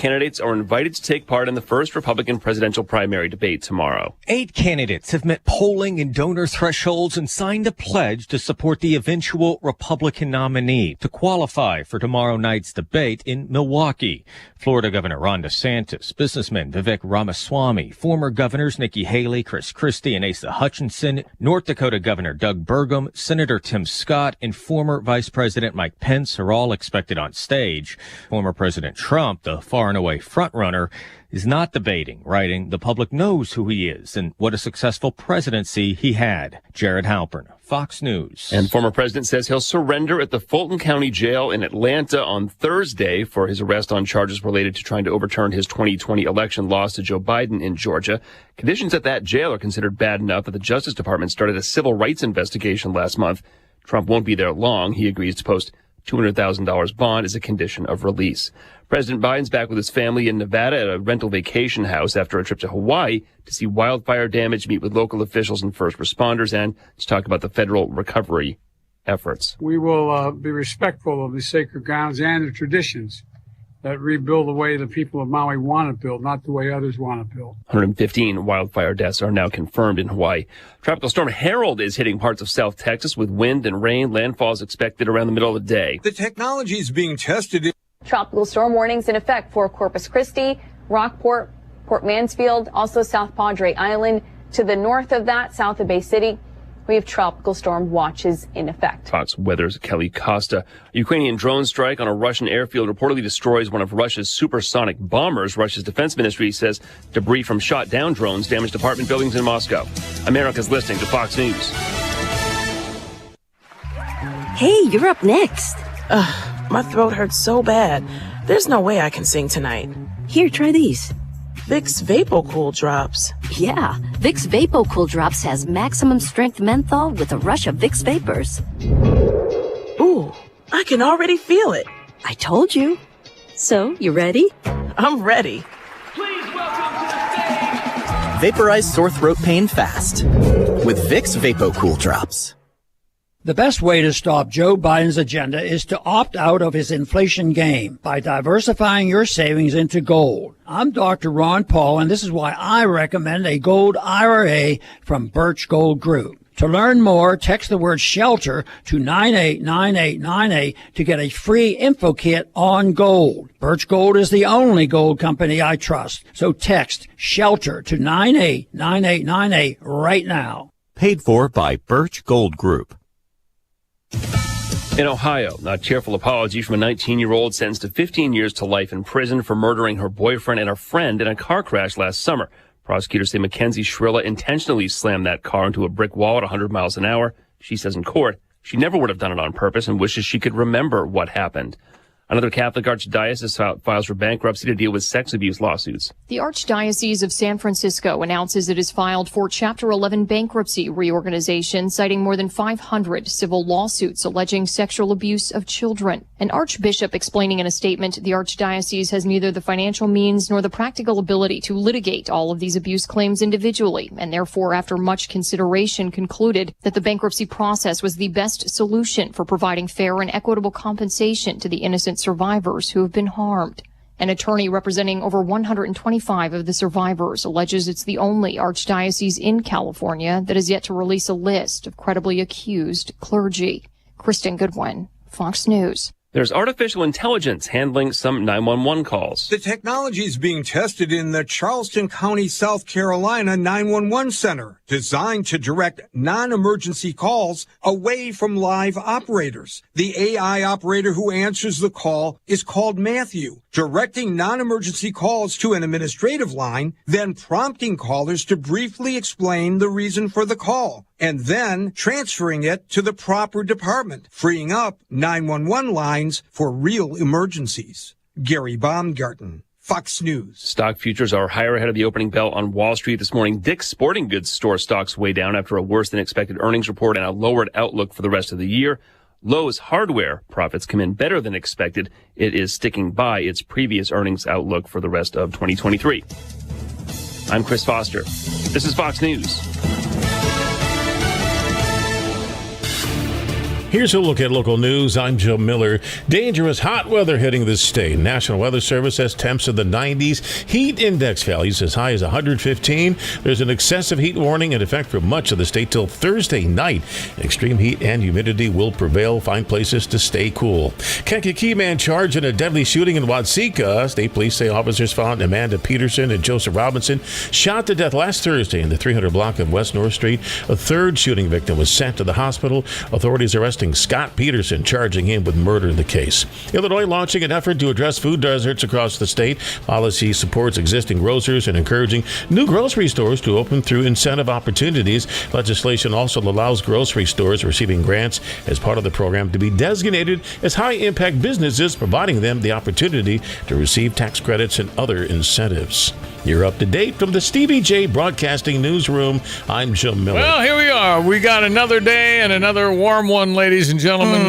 candidates are invited to take part in the first Republican presidential primary debate tomorrow. 8 candidates have met polling and donor thresholds and signed a pledge to support the eventual Republican nominee to qualify for tomorrow night's debate in Milwaukee. Florida Governor Ron DeSantis, businessman Vivek Ramaswamy, former governors Nikki Haley, Chris Christie, and Asa Hutchinson, North Dakota Governor Doug Burgum, Senator Tim Scott, and former Vice President Mike Pence are all expected on stage. Former President Trump, the far and away frontrunner, is not debating, writing, "The public knows who he is and what a successful presidency he had." Jared Halpern, Fox News. And former president says he'll surrender at the Fulton County Jail in Atlanta on Thursday for his arrest on charges related to trying to overturn his 2020 election loss to Joe Biden in Georgia. Conditions at that jail are considered bad enough that the Justice Department started a civil rights investigation last month. Trump won't be there long. He agrees to post $200,000 bond as a condition of release. President Biden's back with his family in Nevada at a rental vacation house after a trip to Hawaii to see wildfire damage, meet with local officials and first responders, and to talk about the federal recovery efforts. We will be respectful of the sacred grounds and the traditions that rebuild the way the people of Maui want to build, not the way others want to build. 115 wildfire deaths are now confirmed in Hawaii. Tropical storm Harold is hitting parts of South Texas with wind and rain. Landfall is expected around the middle of the day. The technology is being tested. Tropical storm warnings in effect for Corpus Christi, Rockport, Port Mansfield, also South Padre Island. To the north of that, south of Bay City, we have tropical storm watches in effect. Fox Weather's Kelly Costa. A Ukrainian drone strike on a Russian airfield reportedly destroys one of Russia's supersonic bombers. Russia's defense ministry says debris from shot down drones damaged apartment buildings in Moscow. America's listening to Fox News. Hey, you're up next. My throat hurts so bad. There's no way I can sing tonight. Here, try these. Vicks VapoCool Drops. Yeah, Vicks VapoCool Drops has maximum strength menthol with a rush of Vicks Vapors. Ooh, I can already feel it. I told you. So, you ready? I'm ready. Please welcome to the stage. Vaporize sore throat pain fast with Vicks VapoCool Drops. The best way to stop Joe Biden's agenda is to opt out of his inflation game by diversifying your savings into gold. I'm Dr. Ron Paul, and this is why I recommend a gold IRA from Birch Gold Group. To learn more, text the word SHELTER to 989898 to get a free info kit on gold. Birch Gold is the only gold company I trust. So text SHELTER to 989898 right now. Paid for by Birch Gold Group. In Ohio, a tearful apology from a 19-year-old sentenced to 15 years to life in prison for murdering her boyfriend and a friend in a car crash last summer. Prosecutors say Mackenzie Shrilla intentionally slammed that car into a brick wall at 100 miles an hour. She says in court she never would have done it on purpose and wishes she could remember what happened. Another Catholic archdiocese files for bankruptcy to deal with sex abuse lawsuits. The Archdiocese of San Francisco announces it has filed for Chapter 11 bankruptcy reorganization, citing more than 500 civil lawsuits alleging sexual abuse of children. An archbishop explaining in a statement the Archdiocese has neither the financial means nor the practical ability to litigate all of these abuse claims individually, and therefore, after much consideration, concluded that the bankruptcy process was the best solution for providing fair and equitable compensation to the innocent survivors who have been harmed. An attorney representing over 125 of the survivors alleges it's the only archdiocese in California that has yet to release a list of credibly accused clergy. Kristen Goodwin, Fox News. There's artificial intelligence handling some 911 calls. The technology is being tested in the Charleston County, South Carolina 911 Center, designed to direct non-emergency calls away from live operators. The AI operator who answers the call is called Matthew, directing non-emergency calls to an administrative line, then prompting callers to briefly explain the reason for the call, and then transferring it to the proper department, freeing up 911 lines for real emergencies. Gary Baumgarten, Fox News. Stock futures are higher ahead of the opening bell on Wall Street this morning. Dick's Sporting Goods store stocks way down after a worse than expected earnings report and a lowered outlook for the rest of the year. Lowe's Hardware profits come in better than expected. It is sticking by its previous earnings outlook for the rest of 2023. I'm Chris Foster. This is Fox News. Here's a look at local news. I'm Joe Miller. Dangerous hot weather hitting the state. National Weather Service has temps in the 90s. Heat index values as high as 115. There's an excessive heat warning in effect for much of the state till Thursday night. Extreme heat and humidity will prevail. Find places to stay cool. Kankakee man charged in a deadly shooting in Watseka. State police say officers found Amanda Peterson and Joseph Robinson shot to death last Thursday in the 300 block of West North Street. A third shooting victim was sent to the hospital. Authorities arresting Scott Peterson, charging him with murder in the case. Illinois launching an effort to address food deserts across the state. Policy supports existing grocers and encouraging new grocery stores to open through incentive opportunities. Legislation also allows grocery stores receiving grants as part of the program to be designated as high-impact businesses, providing them the opportunity to receive tax credits and other incentives. You're up to date from the Stevie Jay Broadcasting Newsroom. I'm Joe Miller. Well, here we are. We got another day and another warm one, ladies and gentlemen.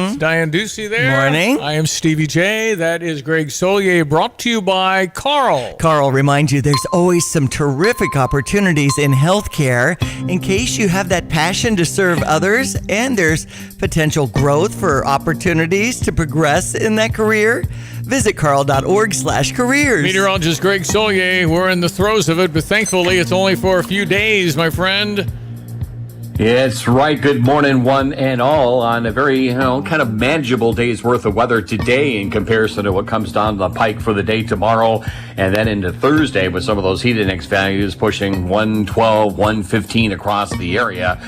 It's Diane Ducey there. Morning. I am Stevie Jay. That is Greg Solier, brought to you by Carl. Carl reminds you there's always some terrific opportunities in healthcare in case you have that passion to serve others, and there's potential growth for opportunities to progress in that career. Visit carl.org/careers. Meteorologist Greg Solier, we're in the throes of it, but thankfully it's only for a few days, my friend. It's right. Good morning, one and all, on a very, kind of manageable day's worth of weather today in comparison to what comes down the pike for the day tomorrow, and then into Thursday with some of those heat index values pushing 112, 115 across the area,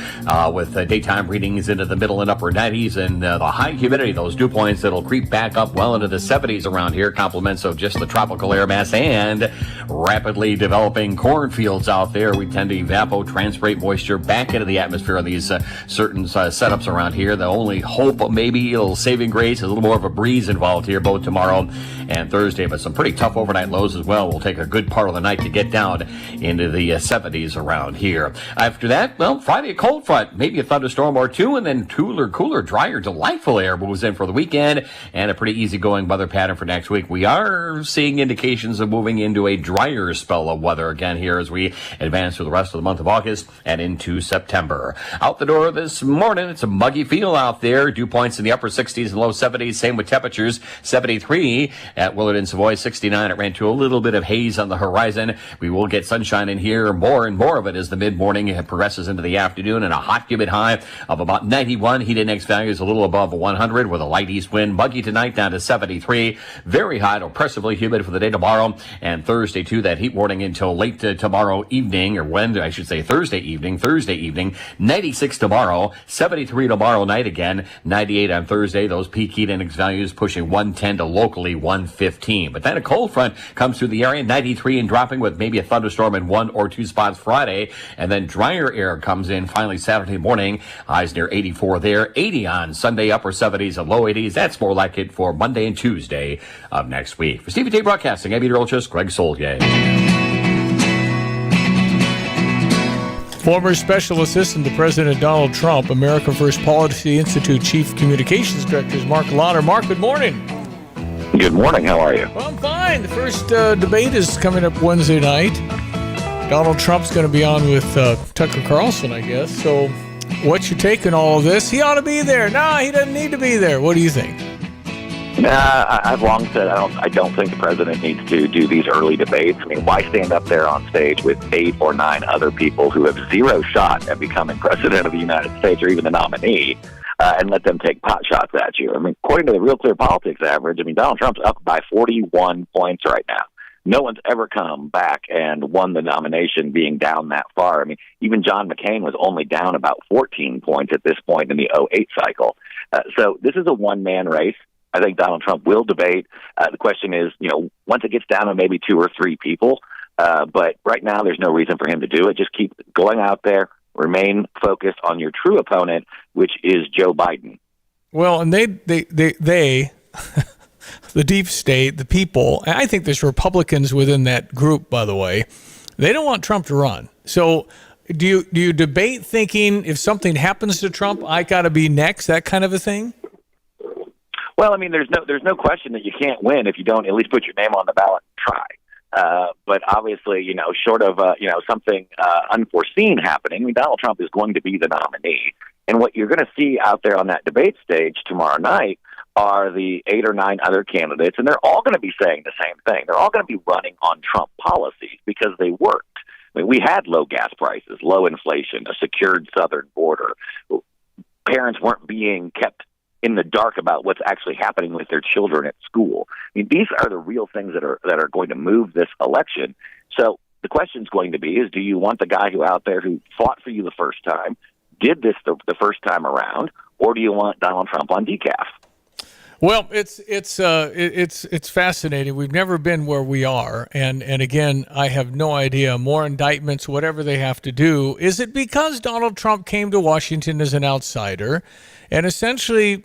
with daytime readings into the middle and upper 90s, and the high humidity, those dew points that'll creep back up well into the 70s around here, compliments of just the tropical air mass and rapidly developing cornfields out there. We tend to evapotranspirate moisture back into the atmosphere on these certain setups around here. The only hope, maybe a little saving grace, a little more of a breeze involved here both tomorrow and Thursday, but some pretty tough overnight lows as well. Will take a good part of the night to get down into the 70s around here. After that, well, Friday a cold front, maybe a thunderstorm or two, and then cooler, drier, delightful air moves in for the weekend, and a pretty easygoing weather pattern for next week. We are seeing indications of moving into a drier spell of weather again here as we advance through the rest of the month of August and into September. Out the door this morning, it's a muggy feel out there. Dew points in the upper 60s and low 70s. Same with temperatures. 73 at Willard and Savoy. 69 at Rancho. A little bit of haze on the horizon. We will get sunshine in here. More and more of it as the mid-morning progresses into the afternoon, and a hot, humid high of about 91. Heat index values a little above 100 with a light east wind. Muggy tonight down to 73. Very hot, oppressively humid for the day tomorrow and Thursday too. That heat warning until late tomorrow evening, or when I should say Thursday evening. 96 tomorrow, 73 tomorrow night again, 98 on Thursday. Those peak heat index values pushing 110 to locally 115. But then a cold front comes through the area, 93 and dropping with maybe a thunderstorm in one or two spots Friday. And then drier air comes in finally Saturday morning. Highs near 84 there, 80 on Sunday, upper 70s and low 80s. That's more like it for Monday and Tuesday of next week. For Stevie Jay Broadcasting, I'm meteorologist Greg Solier. Former Special Assistant to President Donald Trump, America First Policy Institute Chief Communications Director is Mark Lauder. Mark, good morning. Good morning. How are you? Well, I'm fine. The first debate is coming up Wednesday night. Donald Trump's going to be on with Tucker Carlson, I guess. So what's your take on all of this? He ought to be there. No, he doesn't need to be there. What do you think? I've long said I don't think the president needs to do these early debates. I mean, why stand up there on stage with 8 or 9 other people who have zero shot at becoming president of the United States or even the nominee, and let them take pot shots at you? I mean, according to the Real Clear Politics average, Donald Trump's up by 41 points right now. No one's ever come back and won the nomination being down that far. I mean, even John McCain was only down about 14 points at this point in the 2008 cycle. So this is a one-man race. I think Donald Trump will debate. The question is, once it gets down to maybe 2 or 3 people, but right now there's no reason for him to do it. Just keep going out there, remain focused on your true opponent, which is Joe Biden. Well, and they the deep state, the people, and I think there's Republicans within that group, by the way, they don't want Trump to run. So do you debate thinking if something happens to Trump, I got to be next, that kind of a thing? Well, I mean, there's no question that you can't win if you don't at least put your name on the ballot and try. But obviously, short of something unforeseen happening, Donald Trump is going to be the nominee. And what you're going to see out there on that debate stage tomorrow night are the 8 or 9 other candidates, and they're all going to be saying the same thing. They're all going to be running on Trump policies because they worked. I mean, we had low gas prices, low inflation, a secured southern border. Parents weren't being kept in the dark about what's actually happening with their children at school. I mean, these are the real things that are going to move this election. So the question is going to be is, do you want the guy out there who fought for you the first time, did this the first time around, or do you want Donald Trump on decaf? Well, it's fascinating. We've never been where we are, and again, I have no idea. More indictments, whatever they have to do. Is it because Donald Trump came to Washington as an outsider and essentially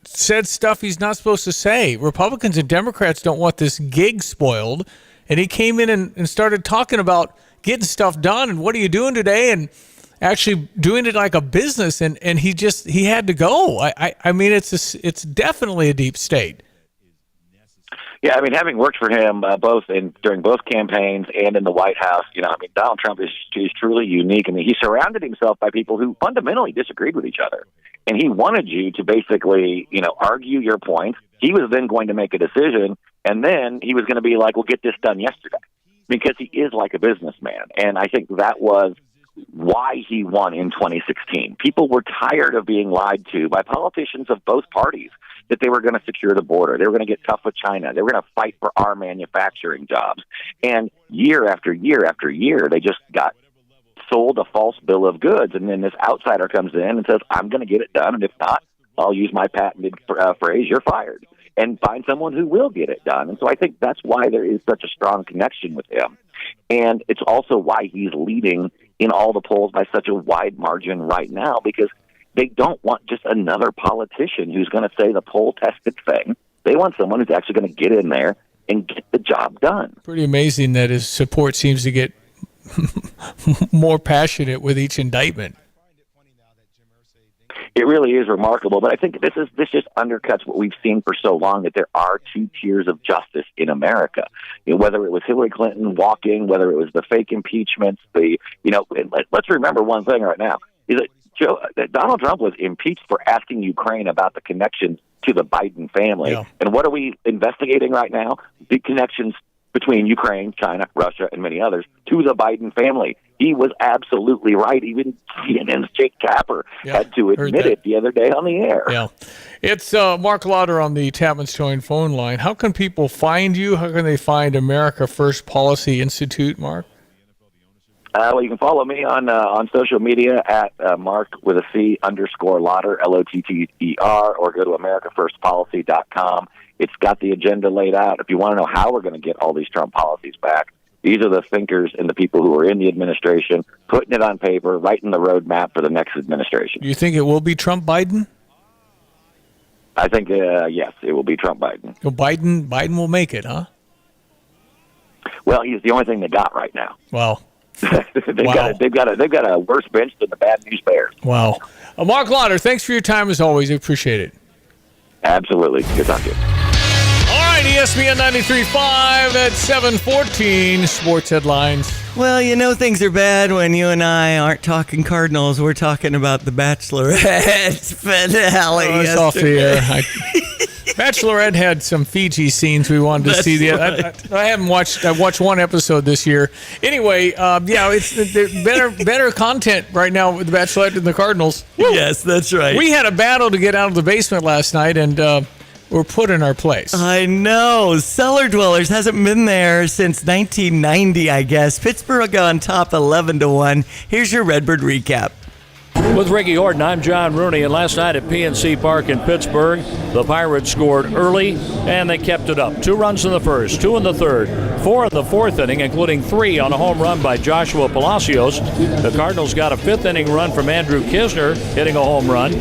said stuff he's not supposed to say? Republicans and Democrats don't want this gig spoiled, and he came in and started talking about getting stuff done and what are you doing today, and actually doing it like a business, and he had to go. I mean, it's definitely a deep state. Yeah, I mean, having worked for him during both campaigns and in the White House, I mean, Donald Trump is truly unique. I mean, he surrounded himself by people who fundamentally disagreed with each other, and he wanted you to basically, argue your points. He was then going to make a decision, and then he was going to be like, "We'll get this done yesterday," because he is like a businessman, and I think that was why he won in 2016. People were tired of being lied to by politicians of both parties that they were going to secure the border. They were going to get tough with China. They were going to fight for our manufacturing jobs. And year after year after year, they just got sold a false bill of goods. And then this outsider comes in and says, I'm going to get it done. And if not, I'll use my patented phrase, you're fired, and find someone who will get it done. And so I think that's why there is such a strong connection with him. And it's also why he's leading in all the polls by such a wide margin right now, because they don't want just another politician who's going to say the poll-tested thing. They want someone who's actually going to get in there and get the job done. Pretty amazing that his support seems to get more passionate with each indictment. It really is remarkable, but I think this just undercuts what we've seen for so long, that there are two tiers of justice in America. Whether it was Hillary Clinton walking, whether it was the fake impeachments, let's remember one thing right now is that Donald Trump was impeached for asking Ukraine about the connections to the Biden family. Yeah. And what are we investigating right now? Big connections between Ukraine, China, Russia, and many others to the Biden family. He was absolutely right. Even CNN's Jake Tapper had to admit it the other day on the air. Yeah, it's Mark Lauder on the Tapman's Towing phone line. How can people find you? How can they find America First Policy Institute, Mark? Well, you can follow me on social media at Mark with a C _Lauder, LOTTER, or go to AmericaFirstPolicy.com. It's got the agenda laid out. If you want to know how we're going to get all these Trump policies back, these are the thinkers and the people who are in the administration putting it on paper, writing the roadmap for the next administration. Do you think it will be Trump-Biden? I think, yes, it will be Trump-Biden. So Biden will make it, huh? Well, he's the only thing they got right now. Well, they've got a worse bench than the Bad News Bears. Wow. Mark Lauder, thanks for your time as always. I appreciate it. Absolutely. Good talking to you. All right, ESPN 93.5 at 7:14 Sports Headlines. Well, things are bad when you and I aren't talking Cardinals. We're talking about the Bachelorette finale. It's off the air. Bachelorette had some Fiji scenes we wanted to see. I haven't watched. I watched one episode this year. Anyway, it's better content right now with the Bachelorette and the Cardinals. Woo. Yes, that's right. We had a battle to get out of the basement last night, and we're put in our place. I know. Cellar Dwellers hasn't been there since 1990, I guess. Pittsburgh on top 11-1. Here's your Redbird recap. With Ricky Horton, I'm John Rooney, and last night at PNC Park in Pittsburgh, the Pirates scored early, and they kept it up. 2 runs in the first, 2 in the third, 4 in the fourth inning, including 3 on a home run by Joshua Palacios. The Cardinals got a 5th inning run from Andrew Kisner, hitting a home run,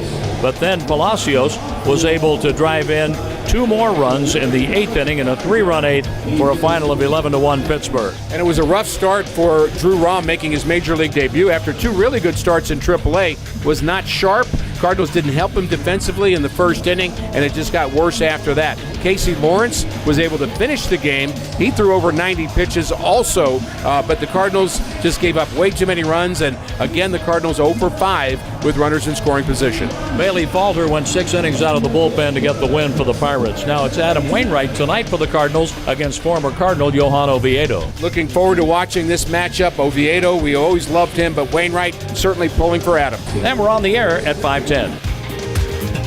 but then Palacios was able to drive in 2 more runs in the 8th inning in a 3-run 8th for a final of 11-1 Pittsburgh. And it was a rough start for Drew Rahm making his major league debut after 2 really good starts in AAA. Was not sharp. Cardinals didn't help him defensively in the first inning, and it just got worse after that. Casey Lawrence was able to finish the game. He threw over 90 pitches also, but the Cardinals just gave up way too many runs, and again, the Cardinals 0 for 5 with runners in scoring position. Bailey Falter went 6 innings out of the bullpen to get the win for the Pirates. Now it's Adam Wainwright tonight for the Cardinals against former Cardinal Johan Oviedo. Looking forward to watching this matchup. Oviedo, we always loved him, but Wainwright certainly pulling for Adam. And we're on the air at 5:10.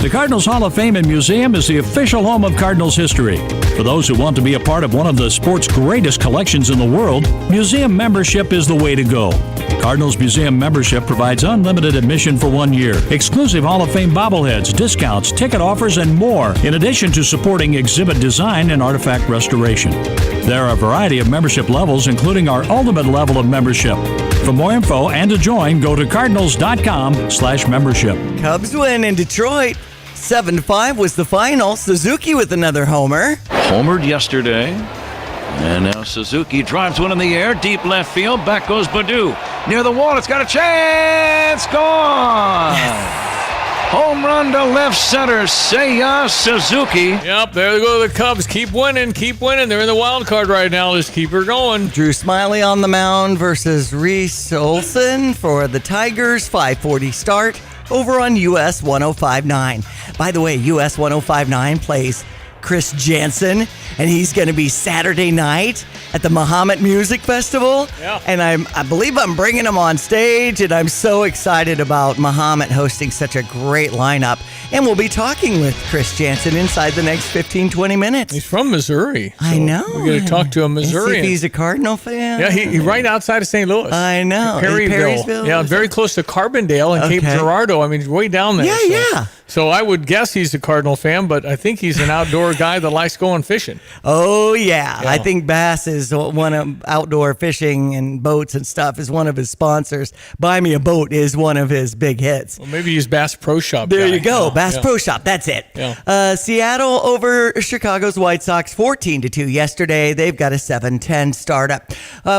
The Cardinals Hall of Fame and Museum is the official home of Cardinals history. For those who want to be a part of one of the sport's greatest collections in the world, museum membership is the way to go. Cardinals Museum membership provides unlimited admission for 1 year, exclusive Hall of Fame bobbleheads, discounts, ticket offers, and more, in addition to supporting exhibit design and artifact restoration. There are a variety of membership levels, including our ultimate level of membership. For more info and to join, go to cardinals.com/membership. Cubs win in Detroit. 7-5 was the final. Suzuki with another homer. Homered yesterday. And now Suzuki drives one in the air, deep left field. Back goes Baddoo. Near the wall, it's got a chance. Gone. Yes. Home run to left center. Seiya Suzuki. Yep, there they go. The Cubs keep winning, keep winning. They're in the wild card right now. Just keep her going. Drew Smiley on the mound versus Reese Olson for the Tigers. 5:40 start over on US 105.9. By the way, US 105.9 plays Chris Jansen, and he's going to be Saturday night at the Muhammad Music Festival. Yeah. And I believe I'm bringing him on stage, and I'm so excited about Muhammad hosting such a great lineup. And we'll be talking with Chris Jansen inside the next 15-20 minutes. He's from Missouri. I know. We're going to talk to a Missourian. See if he's a Cardinal fan. Yeah, he's right outside of St. Louis. I know. Perryville. Yeah, very close to Carbondale and Cape Girardeau. I mean, he's way down there. Yeah. So I would guess he's a Cardinal fan, but I think he's an outdoor guy that likes going fishing. Oh, yeah. I think Bass is one of outdoor fishing and boats and stuff is one of his sponsors. Buy Me a Boat is one of his big hits. Well, maybe he's Bass Pro Shop There guy. you go. Bass Pro Shop. That's it. Yeah. Seattle over Chicago's White Sox 14-2 yesterday. They've got a 7-10 startup.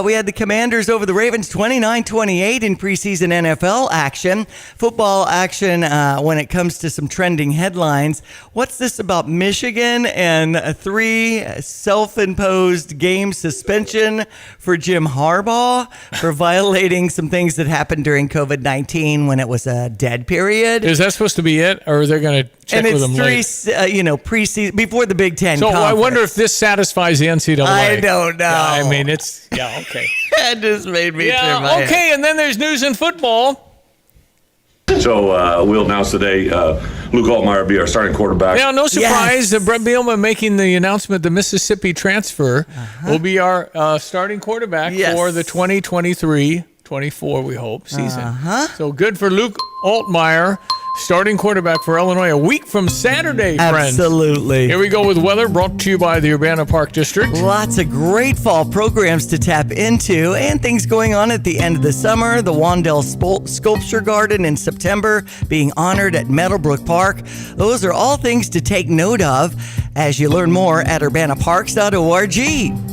We had the Commanders over the Ravens 29-28 in preseason NFL action. Football action when it comes to some trending headlines. What's this about Michigan and a 3 self-imposed game suspension for Jim Harbaugh for violating some things that happened during COVID-19 when it was a dead period? Is that supposed to be it, or are they going to check with them later? And it's 3, preseason before the Big Ten. So conference. I wonder if this satisfies the NCAA. I don't know. I mean, it's okay. That just made me turn my head. Okay, and then there's news in football. So we'll announce today Luke Altmaier will be our starting quarterback. Yeah, no surprise. Brett Bielema making the announcement the Mississippi transfer will be our starting quarterback for the 2023-24, we hope, season. So good for Luke Altmaier, starting quarterback for Illinois a week from Saturday, friends. Absolutely. Here we go with weather brought to you by the Urbana Park District. Lots of great fall programs to tap into and things going on at the end of the summer. The Wandell Sculpture Garden in September being honored at Meadowbrook Park. Those are all things to take note of as you learn more at urbanaparks.org.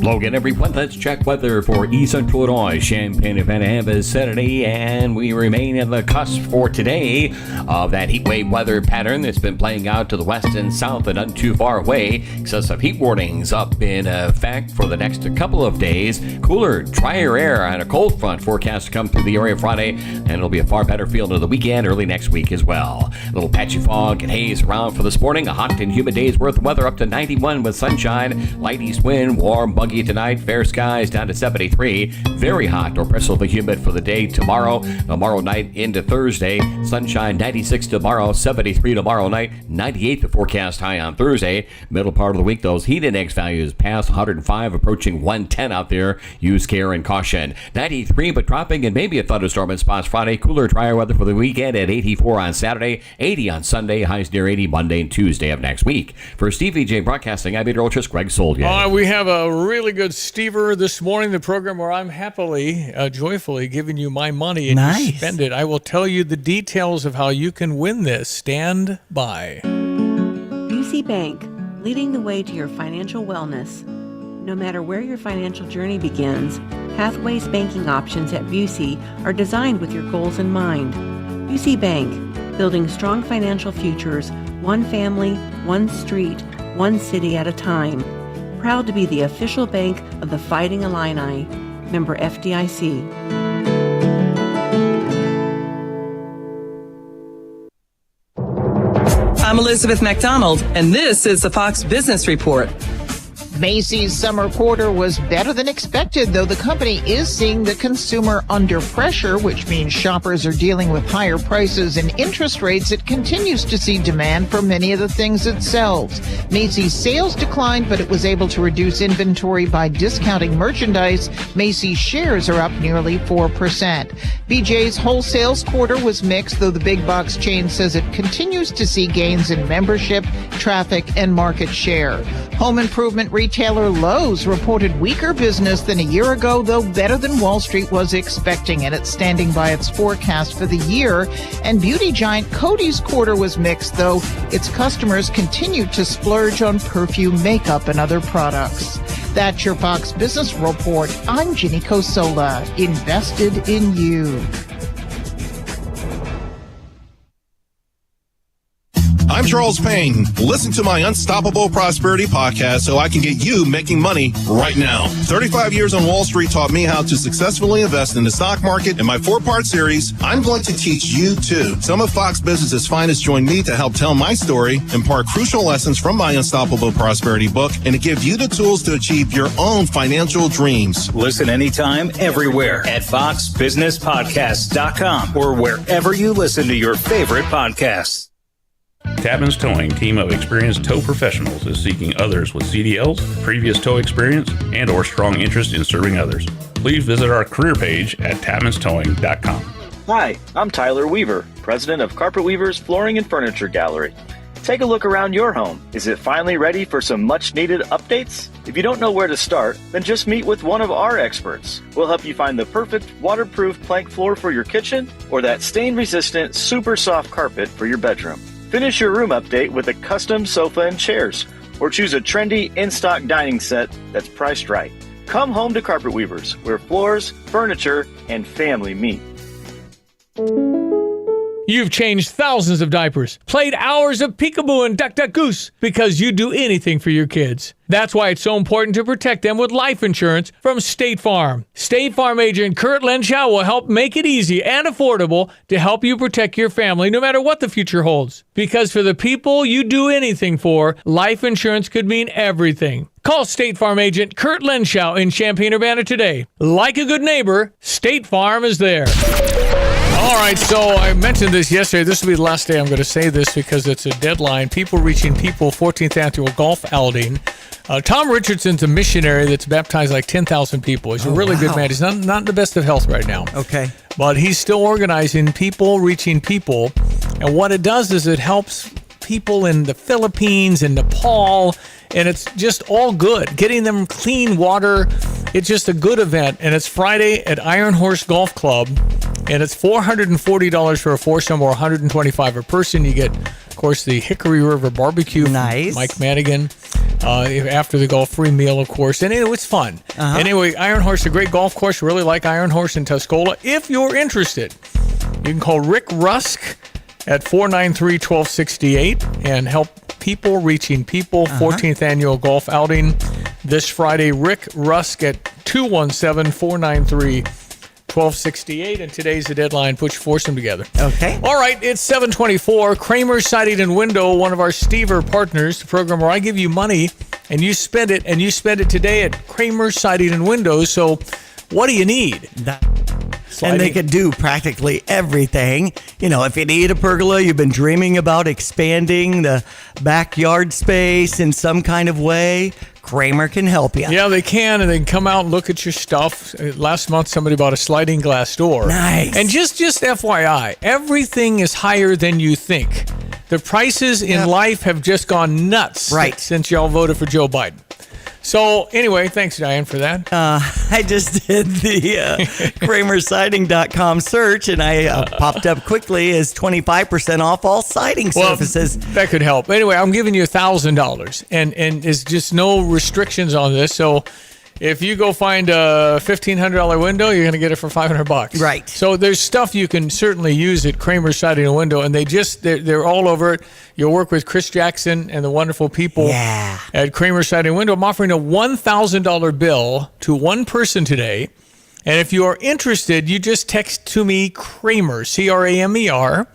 Logan, everyone, let's check weather for East Central Illinois. Champaign, Urbana, Ambas, Saturday, and we remain at the cusp for today of that heat wave weather pattern that's been playing out to the west and south and not too far away. Excessive heat warnings up in effect for the next couple of days. Cooler, drier air and a cold front forecast to come through the area Friday, and it'll be a far better feel to the weekend early next week as well. A little patchy fog and haze around for this morning. A hot and humid day's worth of weather up to 91 with sunshine. Light east wind, warm, buggy tonight. Fair skies down to 73. Very hot or oppressively humid for the day tomorrow. Tomorrow night into Thursday. Sunshine 96 tomorrow, 73 tomorrow night, 98 the forecast high on Thursday. Middle part of the week, those heat index values past 105, approaching 110 out there. Use care and caution. 93, but dropping and maybe a thunderstorm in spots Friday. Cooler, drier weather for the weekend at 84 on Saturday, 80 on Sunday, highs near 80 Monday and Tuesday of next week. For Stevie Jay Broadcasting, I'm meteorologist Greg Soldier. We have a really good Stever this morning, the program where I'm happily, joyfully giving you my money and you spend it. I will tell you the details of how you can win this. Stand by. UC Bank, leading the way to your financial wellness. No matter where your financial journey begins, Pathways banking options at Busey are designed with your goals in mind. UC Bank, building strong financial futures, one family, one street, one city at a time. Proud to be the official bank of the Fighting Illini. Member FDIC. I'm Elizabeth McDonald, and this is the Fox Business Report. Macy's summer quarter was better than expected, though the company is seeing the consumer under pressure, which means shoppers are dealing with higher prices and interest rates. It continues to see demand for many of the things it sells. Macy's sales declined, but it was able to reduce inventory by discounting merchandise. Macy's shares are up nearly 4%. BJ's wholesale's quarter was mixed, though the big box chain says it continues to see gains in membership, traffic, and market share. Home improvement retailer Lowe's reported weaker business than a year ago, though better than Wall Street was expecting, and it's standing by its forecast for the year. And beauty giant Coty's quarter was mixed, though its customers continued to splurge on perfume, makeup, and other products. That's your Fox Business Report. I'm Ginny Cosola, invested in you. I'm Charles Payne. Listen to my Unstoppable Prosperity podcast so I can get you making money right now. 35 years on Wall Street taught me how to successfully invest in the stock market. In my 4-part series, I'm going to teach you too. Some of Fox Business's finest join me to help tell my story, impart crucial lessons from my Unstoppable Prosperity book, and to give you the tools to achieve your own financial dreams. Listen anytime, everywhere at foxbusinesspodcast.com or wherever you listen to your favorite podcasts. Tapman's Towing, team of experienced tow professionals, is seeking others with CDLs, previous tow experience, and or strong interest in serving others. Please visit our career page at tapmanstowing.com. Hi, I'm Tyler Weaver, president of Carpet Weaver's Flooring and Furniture Gallery. Take a look around your home. Is it finally ready for some much-needed updates? If you don't know where to start, then just meet with one of our experts. We'll help you find the perfect waterproof plank floor for your kitchen or that stain-resistant, super soft carpet for your bedroom. Finish your room update with a custom sofa and chairs, or choose a trendy in-stock dining set that's priced right. Come home to Carpet Weavers, where floors, furniture, and family meet. You've changed thousands of diapers, played hours of peekaboo and duck duck goose because you'd do anything for your kids. That's why it's so important to protect them with life insurance from State Farm. State Farm agent Kurt Lenschow will help make it easy and affordable to help you protect your family no matter what the future holds. Because for the people you do anything for, life insurance could mean everything. Call State Farm agent Kurt Lenschow in Champaign-Urbana today. Like a good neighbor, State Farm is there. All right, so I mentioned this yesterday. This will be the last day I'm going to say this because it's a deadline. People Reaching People, 14th Annual Golf Outing. Tom Richardson's a missionary that's baptized like 10,000 people. He's a really good man. He's not in the best of health right now. Okay. But he's still organizing People Reaching People. And what it does is it helps people in the Philippines and Nepal, and it's just all good. Getting them clean water. It's just a good event, and it's Friday at Iron Horse Golf Club, and it's $440 for a foursome or $125 a person. You get, of course, the Hickory River Barbecue. Nice. Mike Madigan. After the golf, free meal, of course. And anyway, it's fun. Anyway, Iron Horse is a great golf course. Really like Iron Horse in Tuscola. If you're interested, you can call Rick Rusk at 493-1268 and help People Reaching People, 14th Annual Golf Outing this Friday. Rick Rusk at 217-493-1268, and today's the deadline. Put your foursome together. Okay. All right, it's 7:24. Kramer Siding and Window, one of our Stever partners, the program where I give you money and you spend it, today at Kramer Siding and Windows. So what do you need? And they could do practically everything. You know, if you need a pergola, you've been dreaming about expanding the backyard space in some kind of way, Kramer can help you. Yeah, they can, and they can come out and look at your stuff. Last month, somebody bought a sliding glass door. Nice. And just FYI, everything is higher than you think. The prices in life have just gone nuts since y'all voted for Joe Biden. So, anyway, thanks, Diane, for that. I just did the KramerSiding.com search, and I popped up quickly as 25% off all siding surfaces. That could help. Anyway, I'm giving you $1,000, and there's just no restrictions on this. So, if you go find a $1,500 window, you're going to get it for $500. Right. So there's stuff you can certainly use at Kramer Siding and Window, and they're all over it. You'll work with Chris Jackson and the wonderful people at Kramer Siding and Window. I'm offering a $1,000 bill to one person today, and if you are interested, you just text to me Kramer, Kramer,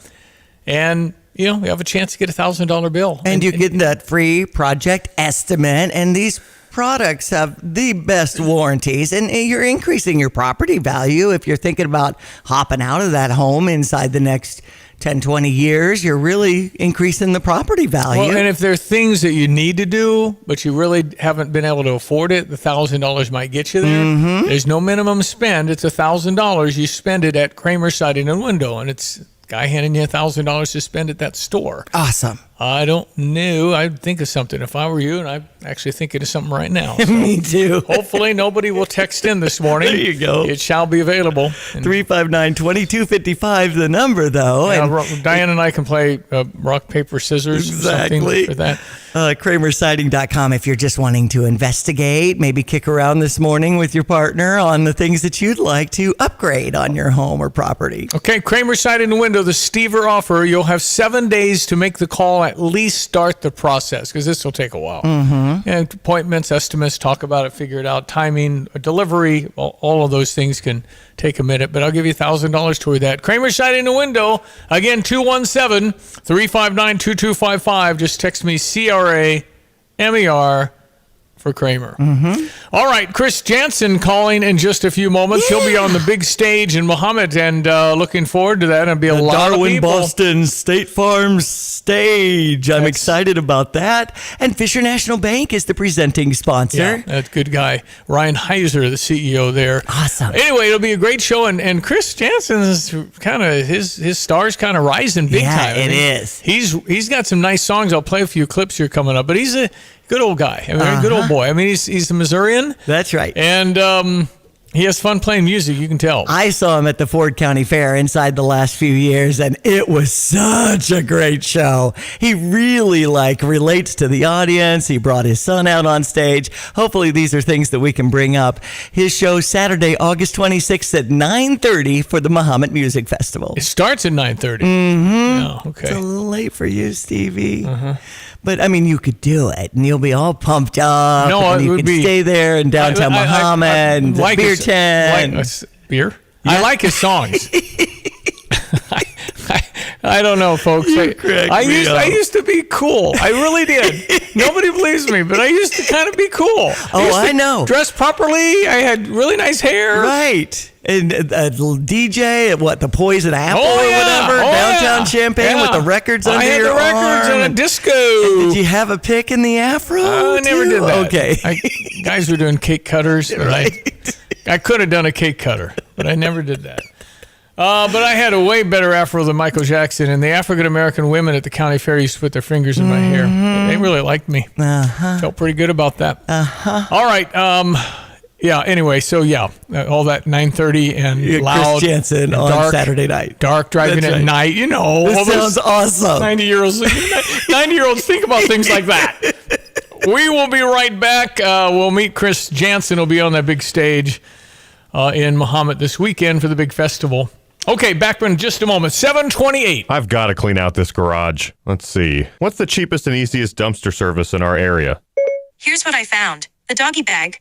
and you have a chance to get a $1,000 bill. And you get that free project estimate, and these products have the best warranties, and you're increasing your property value. If you're thinking about hopping out of that home inside the next 10, 20 years, you're really increasing the property value. Well, and if there are things that you need to do, but you really haven't been able to afford it, the $1,000 might get you there. Mm-hmm. There's no minimum spend. It's $1,000. You spend it at Kramer Siding and Window, and it's a guy handing you $1,000 to spend at that store. Awesome. I don't know. I'd think of something if I were you, and I'm actually thinking of something right now. So Me too. hopefully nobody will text in this morning. There you go. It shall be available. 359-2255, the number, though. Yeah, Diane and I can play rock, paper, scissors or something for that. KramerSiding.com if you're just wanting to investigate, maybe kick around this morning with your partner on the things that you'd like to upgrade on your home or property. Okay, Kramer Siding and Window, the Stever offer. You'll have 7 days to make the call, at least start the process, because this will take a while. Mm-hmm. And appointments, estimates, talk about it, figure it out, timing, delivery, all of those things can take a minute, but I'll give you $1,000 toward that. Kramer Siding and Window, again, 217-359-2255. Just text me CRAMER for Kramer. Mm-hmm. All right, Chris Jansen calling in just a few moments. He'll be on the big stage in Muhammad, and looking forward to that. It'll be a lot of people. Boston State Farm stage. I'm excited about that. And Fisher National Bank is the presenting sponsor. Yeah, that's a good guy. Ryan Heiser, the CEO there. Awesome. Anyway, it'll be a great show, and Chris Jansen's kind of his star's kind of rising big time. Yeah, it is. He's got some nice songs. I'll play a few clips here coming up, but he's a good old guy. I mean, a good old boy. I mean, he's a Missourian. That's right. And he has fun playing music, you can tell. I saw him at the Ford County Fair inside the last few years, and it was such a great show. He really relates to the audience. He brought his son out on stage. Hopefully these are things that we can bring up. His show Saturday, August 26th at 9:30 for the Muhammad Music Festival. It starts at 9:30. Mm-hmm. Oh, okay. It's a little late for you, Stevie. Uh-huh. But, I mean, you could do it, and you'll be all pumped up. No, and it you would can be- stay there in downtown Muhammad, and like beer his- tent. beer? I like his songs. I don't know, folks. I used to be cool. I really did. Nobody believes me, but I used to kind of be cool. I know. Dress properly. I had really nice hair. Right. And a little DJ at the Poison Apple Oh, or yeah. whatever, Oh, downtown yeah. Champaign with the records under your arm. I had the records and a disco. And did you have a pick in the afro? I never did that. Okay. Guys were doing cake cutters. But Right. I could have done a cake cutter, but I never did that. But I had a way better afro than Michael Jackson, and the African-American women at the county fair used to put their fingers in my hair. They really liked me. Felt pretty good about that. All right. Yeah, anyway, so all that 9:30 and loud. Chris Jansen and on dark, Saturday night. Dark driving That's at right. night, This all those sounds awesome. 90-year-olds think about things like that. We will be right back. We'll meet Chris Jansen. He'll be on that big stage in Muhammad this weekend for the big festival. Okay, back in just a moment. 7:28. I've got to clean out this garage. Let's see. What's the cheapest and easiest dumpster service in our area? Here's what I found. The doggy bag.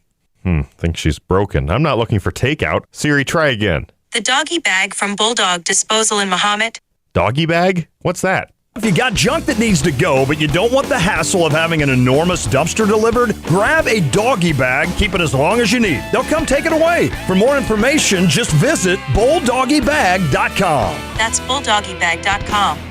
Think she's broken. I'm not looking for takeout. Siri, try again. The doggy bag from Bulldog Disposal in Muhammad. Doggy bag? What's that? If you got junk that needs to go, but you don't want the hassle of having an enormous dumpster delivered, grab a doggy bag, keep it as long as you need. They'll come take it away. For more information, just visit bulldoggybag.com. That's bulldoggybag.com.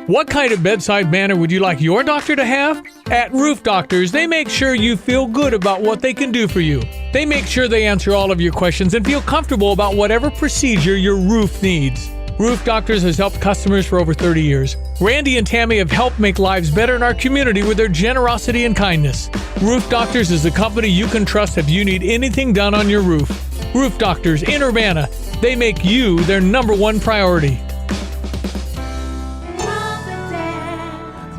What kind of bedside manner would you like your doctor to have? At Roof Doctors, they make sure you feel good about what they can do for you. They make sure they answer all of your questions and feel comfortable about whatever procedure your roof needs. Roof Doctors has helped customers for over 30 years. Randy and Tammy have helped make lives better in our community with their generosity and kindness. Roof Doctors is a company you can trust if you need anything done on your roof. Roof Doctors in Urbana, they make you their #1 priority.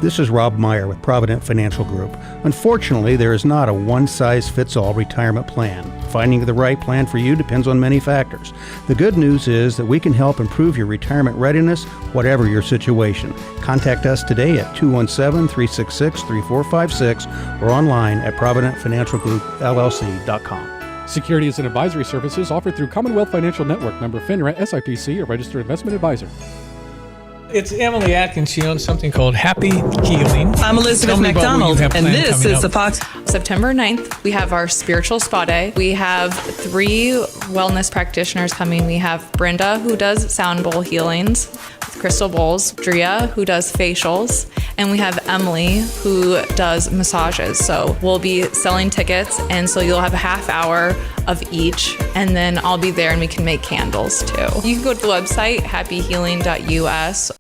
This is Rob Meyer with Provident Financial Group. Unfortunately, there is not a one-size-fits-all retirement plan. Finding the right plan for you depends on many factors. The good news is that we can help improve your retirement readiness, whatever your situation. Contact us today at 217-366-3456 or online at providentfinancialgroupllc.com. Securities and advisory services offered through Commonwealth Financial Network, member FINRA, SIPC, a registered investment advisor. It's Emily Atkins. She owns something called Happy Healing. I'm Elizabeth Tell me about what you McDonald, have and planned this coming is up. the Fox. September 9th, we have our spiritual spa day. We have 3 wellness practitioners coming. We have Brenda, who does sound bowl healings with crystal bowls, Drea, who does facials, and we have Emily, who does massages. So we'll be selling tickets, and so you'll have a half hour of each, and then I'll be there and we can make candles too. You can go to the website, happyhealing.us.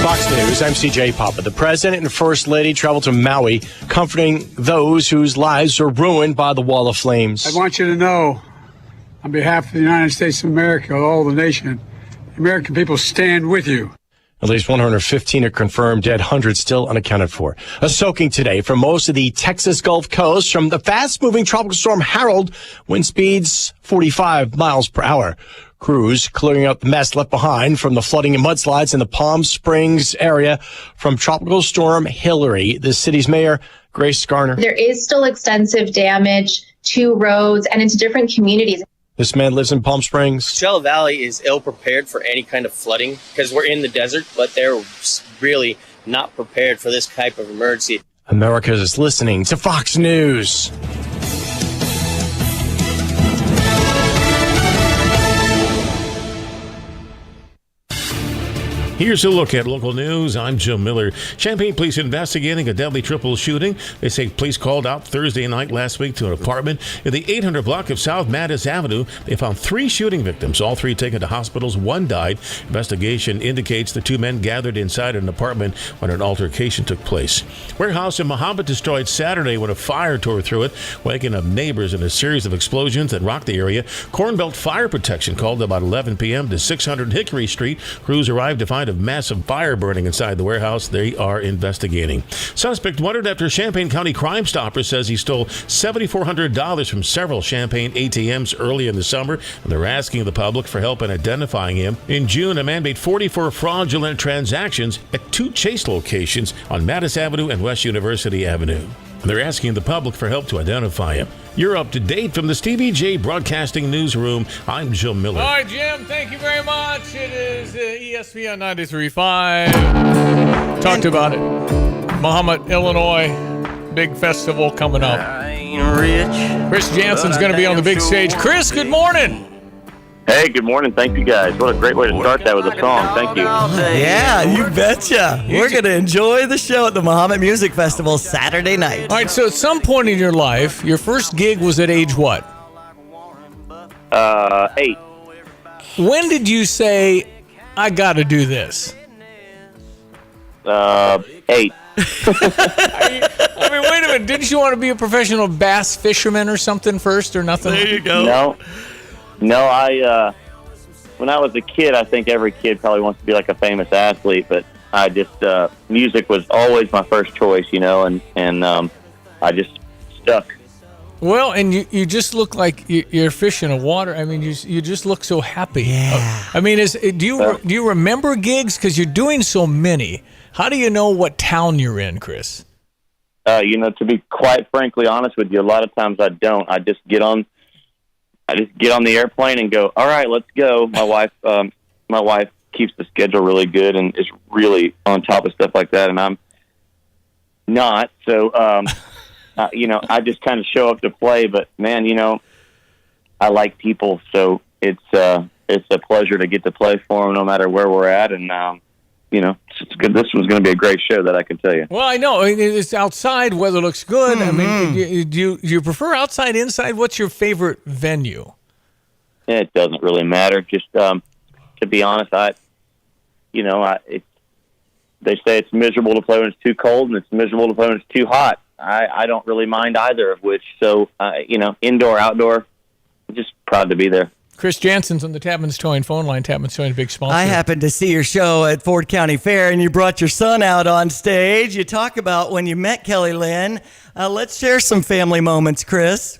Fox News, I'm CJ Papa. The President and First Lady traveled to Maui, comforting those whose lives are ruined by the wall of flames. I want you to know, on behalf of the United States of America, all the nation, the American people stand with you. At least 115 are confirmed dead, hundreds still unaccounted for. A soaking today for most of the Texas Gulf Coast from the fast-moving tropical storm Harold, wind speeds 45 miles per hour. Crews clearing up the mess left behind from the flooding and mudslides in the Palm Springs area from Tropical Storm Hillary. The city's mayor, Grace Garner. There is still extensive damage to roads and into different communities. This man lives in Palm Springs. Coachella Valley is ill prepared for any kind of flooding because we're in the desert, but they're really not prepared for this type of emergency. America is listening to Fox News. Here's a look at local news. I'm Jim Miller. Champaign police investigating a deadly triple shooting. They say police called out Thursday night last week to an apartment in the 800 block of South Mattis Avenue. They found 3 shooting victims, all 3 taken to hospitals. 1 died. Investigation indicates the 2 men gathered inside an apartment when an altercation took place. Warehouse in Mahomet destroyed Saturday when a fire tore through it, waking up neighbors in a series of explosions that rocked the area. Corn Belt Fire Protection called about 11 p.m. to 600 Hickory Street. Crews arrived to find a massive fire burning inside the warehouse. They are investigating. Suspect wanted after Champaign County Crime Stopper says he stole $7,400 from several Champaign ATMs early in the summer, and they're asking the public for help in identifying him. In June, a man made 44 fraudulent transactions at 2 Chase locations on Mattis Avenue and West University Avenue. They're asking the public for help to identify him. You're up to date from the Stevie Jay Broadcasting Newsroom. I'm Jill Miller. All right, Jim, thank you very much. It is ESPN 93.5. Talked about it. Mahomet, Illinois, big festival coming up. Chris Jansen's going to be on the big stage. Chris, good morning. Hey, good morning. Thank you, guys. What a great way to start that with a song. Thank you. Yeah, you betcha. We're going to enjoy the show at the Mahomet Music Festival Saturday night. All right, so at some point in your life, your first gig was at age what? 8. When did you say, I got to do this? 8. I mean, wait a minute. Didn't you want to be a professional bass fisherman or something first or nothing? There you go. No, when I was a kid, I think every kid probably wants to be like a famous athlete, but I just, music was always my first choice, and I just stuck. Well, and you just look like you're fish in a water. I mean, you just look so happy. Yeah. I mean, do you remember gigs? Because you're doing so many. How do you know what town you're in, Chris? To be quite frankly honest with you, a lot of times I don't. I just get on the airplane and go, all right, let's go. My wife keeps the schedule really good and is really on top of stuff like that, and I'm not. So, I just kind of show up to play. But man, I like people, so it's a pleasure to get to play for them, no matter where we're at. And it's good. This one's going to be a great show, that I can tell you. Well, I know it's outside. Weather looks good. Mm-hmm. I mean, do you prefer outside, inside? What's your favorite venue? It doesn't really matter. Just to be honest, they say it's miserable to play when it's too cold, and it's miserable to play when it's too hot. I don't really mind either of which. So, indoor, outdoor, I'm just proud to be there. Chris Jansen's on the Tapman's Towing phone line. Tapman's Towing, a big sponsor. I happened to see your show at Ford County Fair, and you brought your son out on stage. You talk about when you met Kelly Lynn. Let's share some family moments, Chris.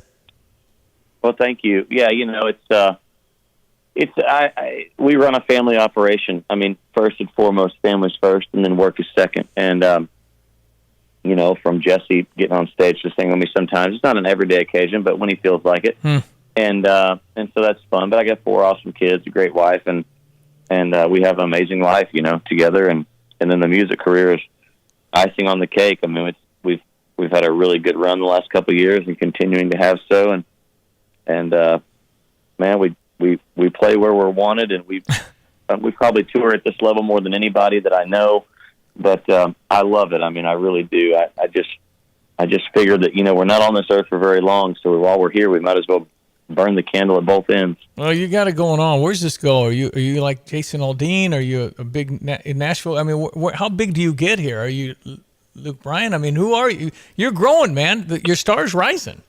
Well, thank you. Yeah, we run a family operation. I mean, first and foremost, family's first, and then work is second. And from Jesse getting on stage to sing with me sometimes, it's not an everyday occasion, but when he feels like it. and so that's fun. But I got 4 awesome kids, a great wife, and we have an amazing life, together. And then the music career is icing on the cake. I mean, we've had a really good run the last couple of years, and continuing to have so. And man, we play where we're wanted, and we probably tour at this level more than anybody that I know. But I love it. I mean, I really do. I just figured that we're not on this earth for very long, so while we're here, we might as well burn the candle at both ends. Well, you got it going on. Where's this go? Are you like Jason Aldean? Are you a big in Nashville? I mean, how big do you get here? Are you Luke Bryan? I mean, who are you? You're growing, man. Your star's rising.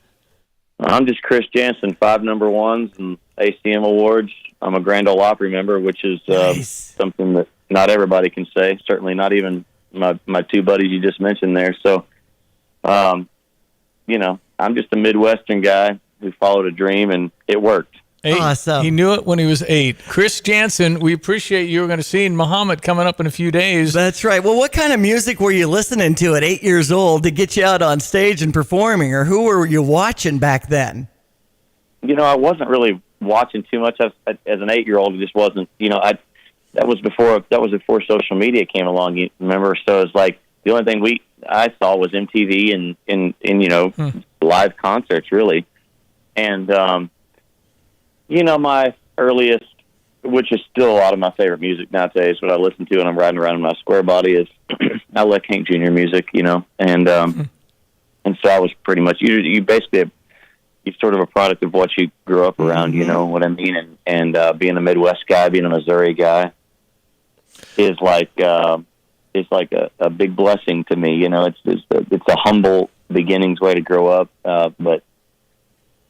I'm just Chris Jansen, 5 number ones and ACM awards. I'm a Grand Ole Opry member, which is something that not everybody can say. Certainly not even my 2 buddies you just mentioned there. So, I'm just a Midwestern guy who followed a dream, and it worked. Awesome. He knew it when he was 8. Chris Jansen, we appreciate you. We're going to see Muhammad coming up in a few days. That's right. Well, what kind of music were you listening to at 8 years old to get you out on stage and performing, or who were you watching back then? I wasn't really watching too much as an 8-year-old. It just wasn't, that was before social media came along, you remember? So it's like the only thing I saw was MTV and live concerts, really. And, my earliest, which is still a lot of my favorite music nowadays, what I listen to when I'm riding around in my square body is I like Hank Jr. music, and so I was pretty much, you basically, you're sort of a product of what you grew up around, you know what I mean? And being a Midwest guy, being a Missouri guy is like a big blessing to me. It's a humble beginnings way to grow up, but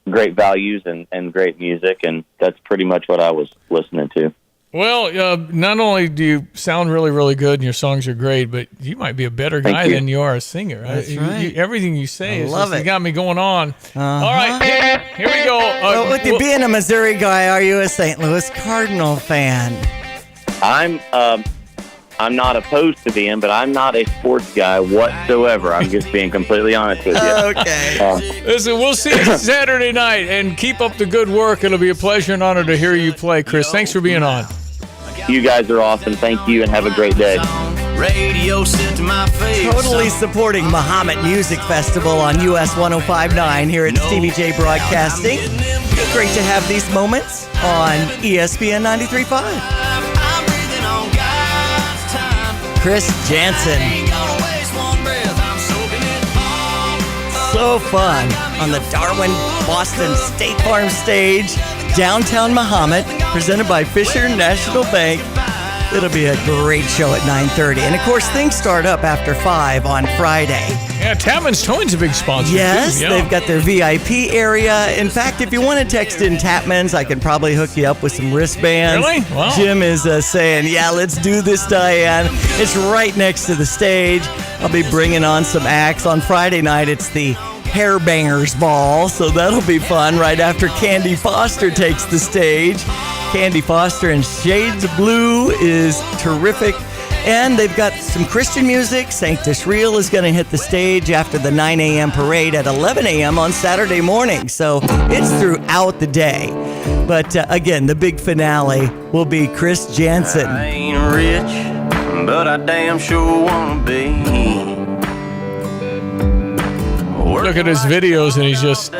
great values and great music, and that's pretty much what I was listening to. Well, not only do you sound really, really good and your songs are great, but you might be a better guy than you are a singer. That's right. Everything you say you got me going on. All right, here we go. With you being a Missouri guy, are you a St. Louis Cardinal fan? I'm not opposed to being, but I'm not a sports guy whatsoever. I'm just being completely honest with you. Okay. Listen, we'll see you Saturday night, and keep up the good work. It'll be a pleasure and honor to hear you play, Chris. Thanks for being on. You guys are awesome. Thank you, and have a great day. Totally supporting Muhammad Music Festival on US 105.9 here at Stevie Jay Broadcasting. Great to have these moments on ESPN 93.5. Chris Jansen. So fun on the Darwin Boston State Farm stage, downtown Muhammad, presented by Fisher National Bank. It'll be a great show at 9:30. And of course, things start up after 5 on Friday. Yeah, Tapman's Towing's a big sponsor. Yes, too. Yeah. They've got their VIP area. In fact, if you want to text in Tapman's, I can probably hook you up with some wristbands. Really? Wow. Jim is saying, yeah, let's do this, Diane. It's right next to the stage. I'll be bringing on some acts. On Friday night, it's the Hair Bangers Ball, so that'll be fun right after Candy Foster takes the stage. Candy Foster in Shades of Blue is terrific. And they've got some Christian music. Sanctus Real is going to hit the stage after the 9 a.m. parade at 11 a.m. on Saturday morning. So it's throughout the day. But again, the big finale will be Chris Jansen. I ain't rich, but I damn sure want to be. Look at his videos, and he's just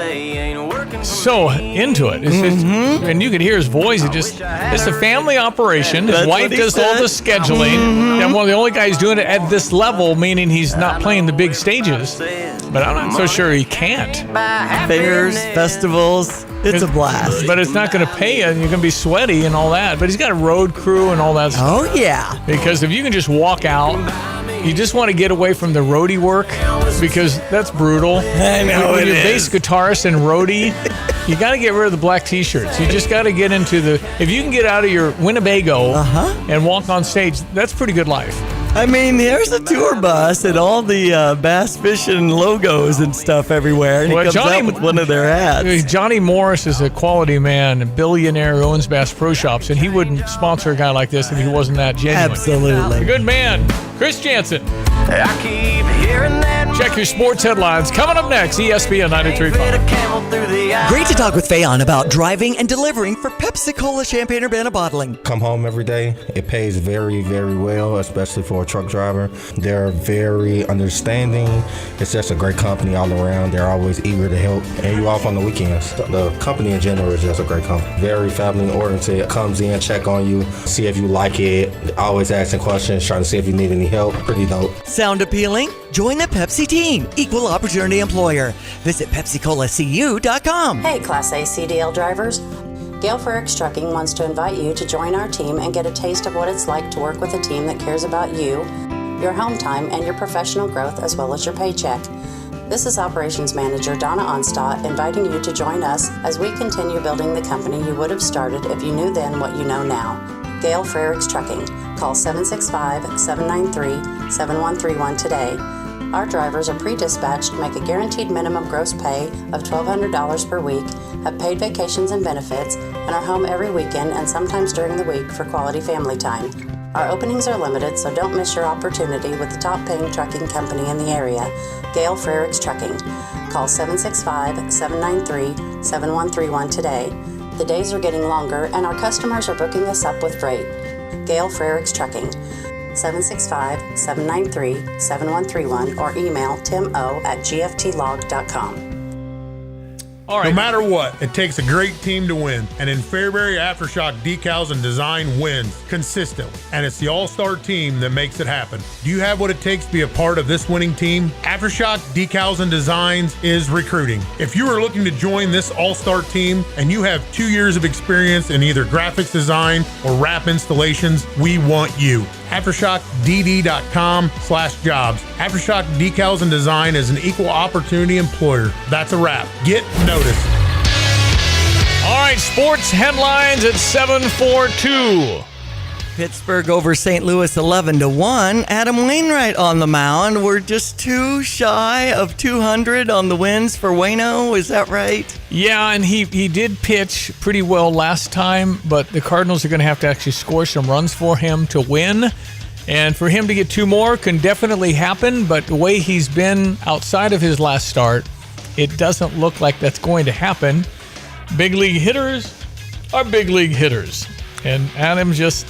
so into it. It's just, and you can hear his voice. It's a family operation. His wife does all the scheduling. I'm one of the only guys doing it at this level, meaning he's not playing the big stages. But I'm not so sure he can't. Fairs, festivals, it's a blast. But it's not going to pay you, and you're going to be sweaty and all that. But he's got a road crew and all that stuff. Oh, yeah. Because if you can just walk out, you just want to get away from the roadie work, because that's brutal. I know when it you're is. bass guitarist and roadie, you got to get rid of the black t-shirts. You just got to get into if you can get out of your Winnebago and walk on stage, that's pretty good life. I mean, there's a tour bus and all the bass fishing logos and stuff everywhere, and he comes out with one of their hats. Johnny Morris is a quality man, a billionaire who owns Bass Pro Shops, and he wouldn't sponsor a guy like this if he wasn't that genuine. Absolutely. A good man, Chris Jansen. I keep hearing that Check your sports headlines. Coming up next, ESPN 93.5. Great to talk with Fayon about driving and delivering for Pepsi-Cola Champaign Urbana Bottling. Come home every day. It pays very, very well, especially for a truck driver. They're very understanding. It's just a great company all around. They're always eager to help. And you off on the weekends. The company in general is just a great company. Very family-oriented. Comes in, check on you, see if you like it. Always asking questions, trying to see if you need any help. Pretty dope. Sound appealing? Join the Pepsi team. Equal opportunity employer. Visit PepsiColaCU.com. Hey, Class A CDL drivers. Gail Frericks Trucking wants to invite you to join our team and get a taste of what it's like to work with a team that cares about you, your home time, and your professional growth, as well as your paycheck. This is Operations Manager Donna Onstadt inviting you to join us as we continue building the company you would have started if you knew then what you know now. Gail Frericks Trucking. Call 765-793-7131 today. Our drivers are pre-dispatched, make a guaranteed minimum gross pay of $1,200 per week, have paid vacations and benefits, and are home every weekend and sometimes during the week for quality family time. Our openings are limited, so don't miss your opportunity with the top-paying trucking company in the area, Gail Frericks Trucking. Call 765-793-7131 today. The days are getting longer, and our customers are booking us up with freight. Gail Frericks Trucking. 765-793-7131 or email timo@gftlog.com. All right. No matter what, it takes a great team to win. And in Fairbury, Aftershock Decals and Design wins consistently. And it's the all-star team that makes it happen. Do you have what it takes to be a part of this winning team? Aftershock Decals and Designs is recruiting. If you are looking to join this all-star team and you have 2 years of experience in either graphics design or wrap installations, we want you. AftershockDD.com/jobs. Aftershock Decals and Design is an equal opportunity employer. That's a wrap. Get noticed. All right, sports headlines at 7:42. Pittsburgh over St. Louis 11-1. Adam Wainwright on the mound. We're just too shy of 200 on the wins for Waino. Is that right? Yeah, and he did pitch pretty well last time, but the Cardinals are going to have to actually score some runs for him to win. And for him to get 2 more can definitely happen, but the way he's been outside of his last start, it doesn't look like that's going to happen. Big league hitters are big league hitters. And Adam just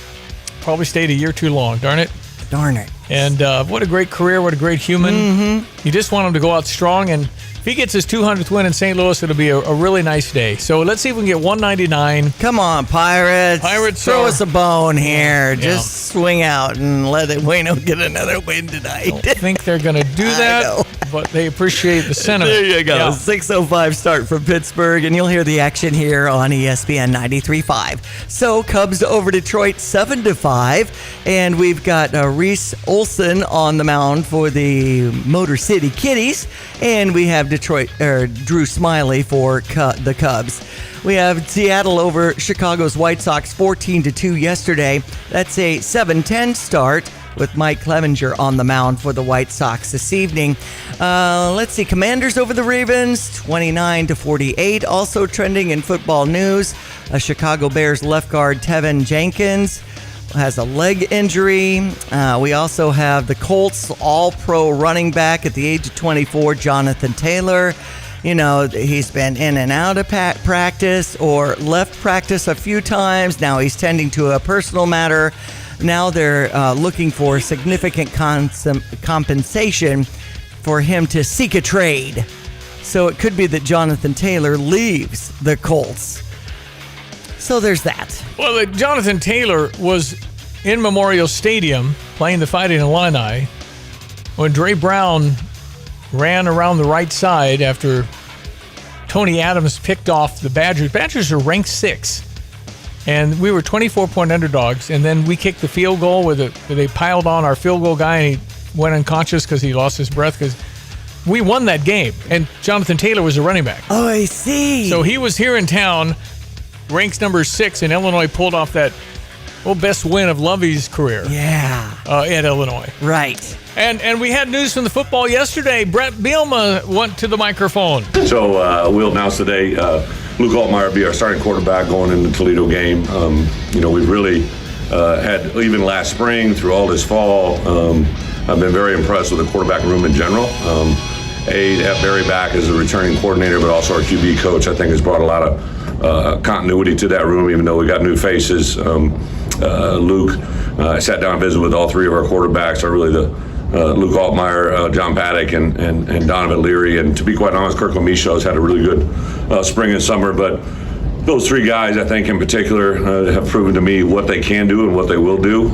probably stayed a year too long. Darn it. Darn it. And what a great career. What a great human. Mm-hmm. You just want him to go out strong. And if he gets his 200th win in St. Louis, it'll be a really nice day. So let's see if we can get 199. Come on, Pirates. Throw us a bone here. Yeah. Just swing out and let Waino get another win tonight. I don't think they're going to do that, but they appreciate the sentiment. There you go. Yeah. 6:05 start from Pittsburgh, and you'll hear the action here on ESPN 93.5. So Cubs over Detroit 7-5, and we've got Reese Olson on the mound for the Motor City Kitties, and we have Drew Smiley for the Cubs. We have Seattle over Chicago's White Sox 14-2 yesterday. That's a 7-10 start with Mike Clevenger on the mound for the White Sox this evening. Let's see, Commanders over the Ravens 29-48. Also trending in football news, Chicago Bears left guard Tevin Jenkins has a leg injury. We also have the Colts all-pro running back at the age of 24, Jonathan Taylor. You know, he's been in and out of practice or left practice a few times. Now he's tending to a personal matter. Now they're looking for significant compensation for him to seek a trade. So it could be that Jonathan Taylor leaves the Colts. So there's that. Well, Jonathan Taylor was in Memorial Stadium playing the Fighting Illini when Dre Brown ran around the right side after Tony Adams picked off the Badgers. Badgers are ranked 6. And we were 24-point underdogs, and then we kicked the field goal where they piled on our field goal guy, and he went unconscious because he lost his breath because we won that game, and Jonathan Taylor was a running back. Oh, I see. So he was here in town, ranks number 6, and Illinois pulled off that best win of Lovey's career. Yeah. At Illinois. Right. And we had news from the football yesterday. Brett Bielema went to the microphone. So we'll announce today Luke Altmaier will be our starting quarterback going into the Toledo game. We've really had, even last spring through all this fall, I've been very impressed with the quarterback room in general. At Barry back as a returning coordinator, but also our QB coach, I think, has brought a lot of continuity to that room, even though we got new faces. Luke, I sat down and visited with all three of our quarterbacks. Luke Altmaier, John Paddock, and Donovan Leary. And to be quite honest, Kirk Lamisha has had a really good spring and summer. But those three guys, I think in particular, have proven to me what they can do and what they will do.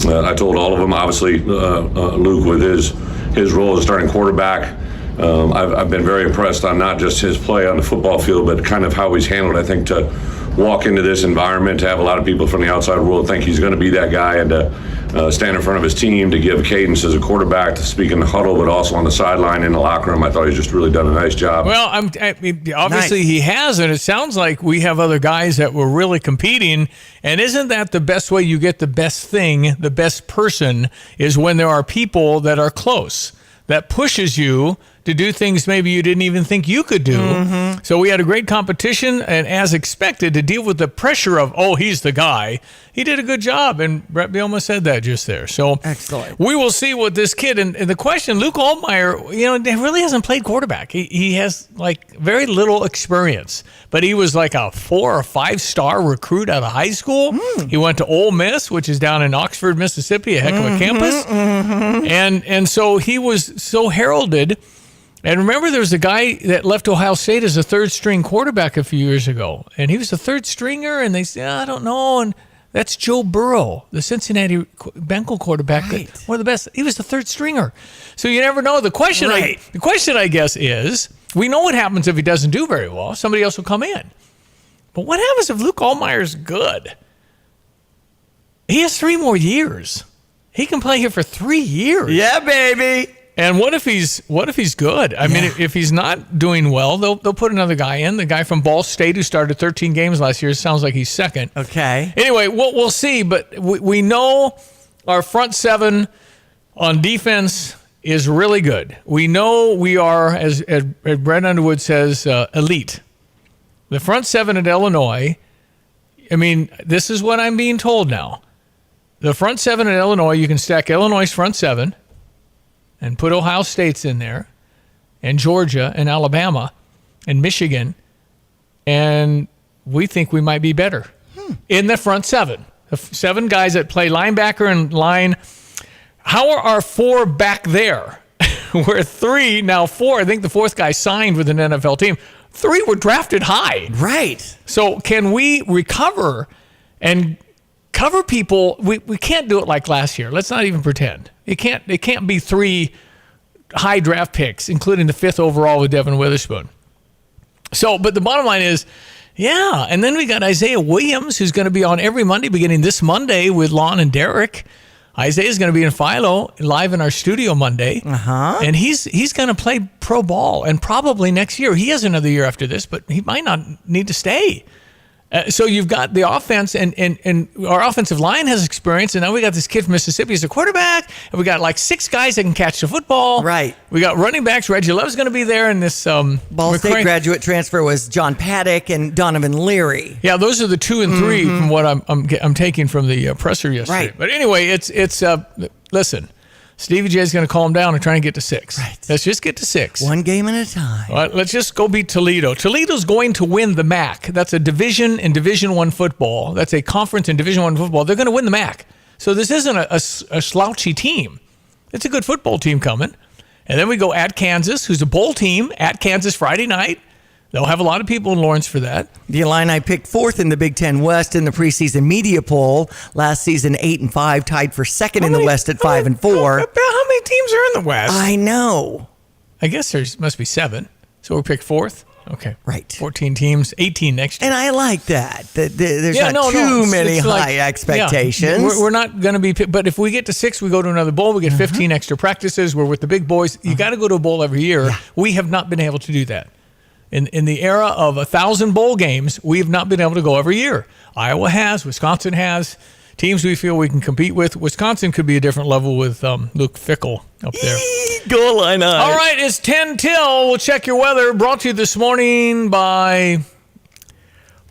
I told all of them, obviously, Luke with his role as starting quarterback. I've been very impressed on not just his play on the football field, but kind of how he's handled. I think to walk into this environment, to have a lot of people from the outside world think he's going to be that guy, and to stand in front of his team, to give cadence as a quarterback, to speak in the huddle, but also on the sideline in the locker room. I thought he's just really done a nice job. Well, obviously he has, and it sounds like we have other guys that were really competing. And isn't that the best way you get the best thing, the best person, is when there are people that are close, that pushes you to do things maybe you didn't even think you could do. Mm-hmm. So we had a great competition, and as expected, to deal with the pressure of, he's the guy, he did a good job, and Brett Bielema said that just there. So excellent. We will see what this kid, and the question, Luke Altmaier, really hasn't played quarterback. He has very little experience, but he was like a 4 or 5 star recruit out of high school. He went to Ole Miss, which is down in Oxford, Mississippi, a heck of a campus. And so he was so heralded. And remember, there was a guy that left Ohio State as a third-string quarterback a few years ago. And he was a third-stringer, and they said, I don't know. And that's Joe Burrow, the Cincinnati Bengal quarterback. Right. One of the best. He was the third-stringer. So you never know. The question, I guess, is, we know what happens if he doesn't do very well. Somebody else will come in. But what happens if Luke Altmaier's good? He has 3 more years. He can play here for 3 years. Yeah, baby. And what if he's good? I mean, if he's not doing well, they'll put another guy in. The guy from Ball State who started 13 games last year, sounds like he's second. Okay. Anyway, we'll see. But we know our front seven on defense is really good. We know we are, as Brett Underwood says, elite. The front seven at Illinois, I mean, this is what I'm being told now. The front seven at Illinois, you can stack Illinois' front seven and put Ohio State's in there, and Georgia, and Alabama, and Michigan, and we think we might be better in the front seven. The 7 guys that play linebacker and line. How are our 4 back there? We're 3, now 4. I think the 4th guy signed with an NFL team. 3 were drafted high. Right. So can we recover and cover people? We can't do it like last year. Let's not even pretend. It can't be 3 high draft picks, including the 5th overall with Devin Witherspoon. So, but the bottom line is, and then we got Isaiah Williams, who's going to be on every Monday, beginning this Monday with Lon and Derek. Isaiah's going to be in Philo, live in our studio Monday. And he's going to play pro ball, and probably next year. He has another year after this, but he might not need to stay. So you've got the offense, and our offensive line has experience, and now we got this kid from Mississippi as a quarterback, and we got 6 guys that can catch the football. Right. We got running backs. Reggie Love's going to be there, and this Ball State graduate transfer was John Paddock and Donovan Leary. Yeah, those are the 2 and 3 from what I'm taking from the presser yesterday. Right. But anyway, it's listen. Stevie Jay's going to calm down and try and get to 6. Right. Let's just get to 6. One game at a time. All right, let's just go beat Toledo. Toledo's going to win the MAC. That's a division in Division I football. That's a conference in Division I football. They're going to win the MAC. So this isn't a slouchy team. It's a good football team coming. And then we go at Kansas, who's a bowl team, at Kansas Friday night. They'll have a lot of people in Lawrence for that. The Illini picked 4th in the Big Ten West in the preseason media poll. Last season, 8-5, tied for 2nd in the West at 5-4. How many teams are in the West? I know. I guess there must be 7. So we picked 4th. Okay. Right. 14 teams, 18 next year. And I like that. There's not too many high expectations. Yeah, we're not going to be, but if we get to 6, we go to another bowl. We get 15 extra practices. We're with the big boys. You got to go to a bowl every year. Yeah. We have not been able to do that. In the era of 1,000 bowl games, we've not been able to go every year. Iowa has, Wisconsin has, teams we feel we can compete with. Wisconsin could be a different level with Luke Fickell up there. Go Illini. All right, it's 10 till. We'll check your weather. Brought to you this morning by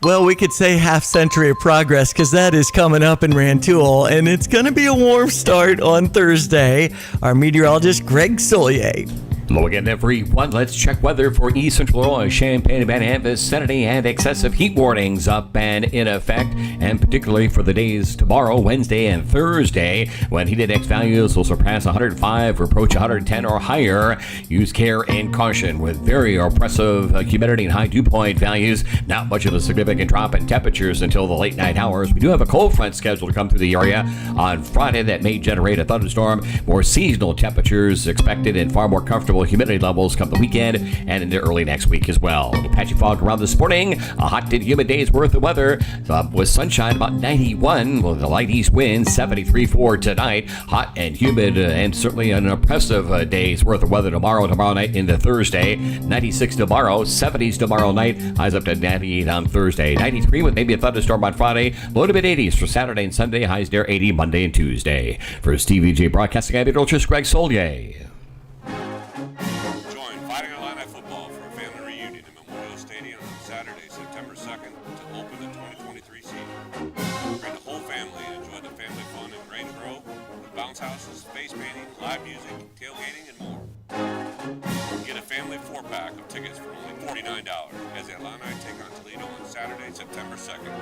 Well, we could say half century of progress because that is coming up in Rantoul, and it's going to be a warm start on Thursday. Our meteorologist, Greg Solier. Hello again, everyone. Let's check weather for East Central Illinois, Champaign-Urbana vicinity, and excessive heat warnings up and in effect, and particularly for the days tomorrow, Wednesday, and Thursday, when heat index values will surpass 105 or approach 110 or higher. Use care and caution with very oppressive humidity and high dew point values. Not much of a significant drop in temperatures until the late night hours. We do have a cold front scheduled to come through the area on Friday that may generate a thunderstorm. More seasonal temperatures expected and far more comfortable humidity levels come the weekend and into early next week as well. Patchy fog around this morning. A hot and humid day's worth of weather with sunshine about 91 with a light east wind, 73 for tonight. Hot and humid and certainly an oppressive day's worth of weather tomorrow night into Thursday. 96 tomorrow, 70s tomorrow night, highs up to 98 on Thursday. 93 with maybe a thunderstorm on Friday. Low to mid 80s for Saturday and Sunday, highs near 80 Monday and Tuesday. For Stevie Jay Broadcasting, I'm meteorologist Greg Solier. Houses, face painting, live music, tailgating, and more. Get a family 4-pack of tickets for only $49 as the Illini take on Toledo on Saturday, September 2nd.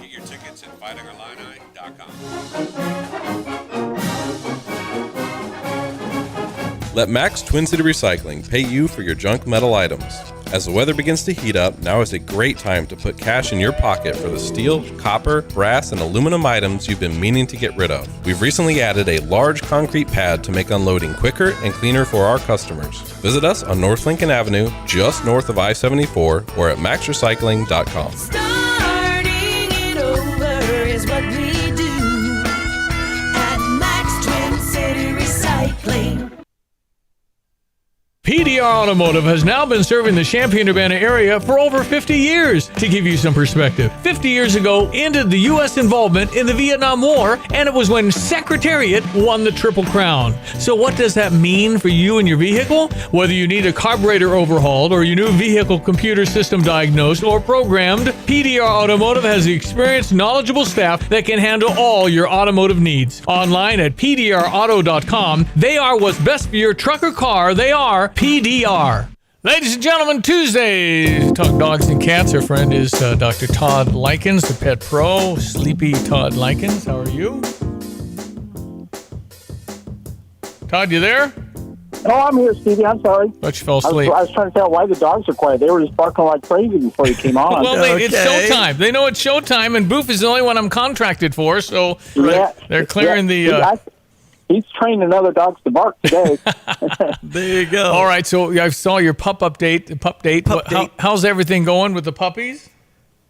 Get your tickets at fightingillini.com. Let Max Twin City Recycling pay you for your junk metal items. As the weather begins to heat up, now is a great time to put cash in your pocket for the steel, copper, brass, and aluminum items you've been meaning to get rid of. We've recently added a large concrete pad to make unloading quicker and cleaner for our customers. Visit us on North Lincoln Avenue, just north of I-74, or at maxrecycling.com. Starting it over is what we do at Max Twin City Recycling. PDR Automotive has now been serving the Champaign-Urbana area for over 50 years. To give you some perspective, 50 years ago ended the U.S. involvement in the Vietnam War, and it was when Secretariat won the Triple Crown. So what does that mean for you and your vehicle? Whether you need a carburetor overhauled or your new vehicle computer system diagnosed or programmed, PDR Automotive has the experienced, knowledgeable staff that can handle all your automotive needs. Online at pdrauto.com, they are what's best for your truck or car. They are PDR. Ladies and gentlemen, Tuesday, Talk Dogs and Cats. Our friend is Dr. Todd Likens, the pet pro. Sleepy Todd Likens. How are you? Todd, you there? Oh, I'm here, Stevie. I'm sorry. But you fell asleep. I was trying to tell why the dogs are quiet. They were just barking like crazy before you came on. Well, it's showtime. They know it's showtime, and Boof is the only one I'm contracted for, so they're clearing the... He's training other dogs to bark today. There you go. All right, so I saw your pup update. How's everything going with the puppies?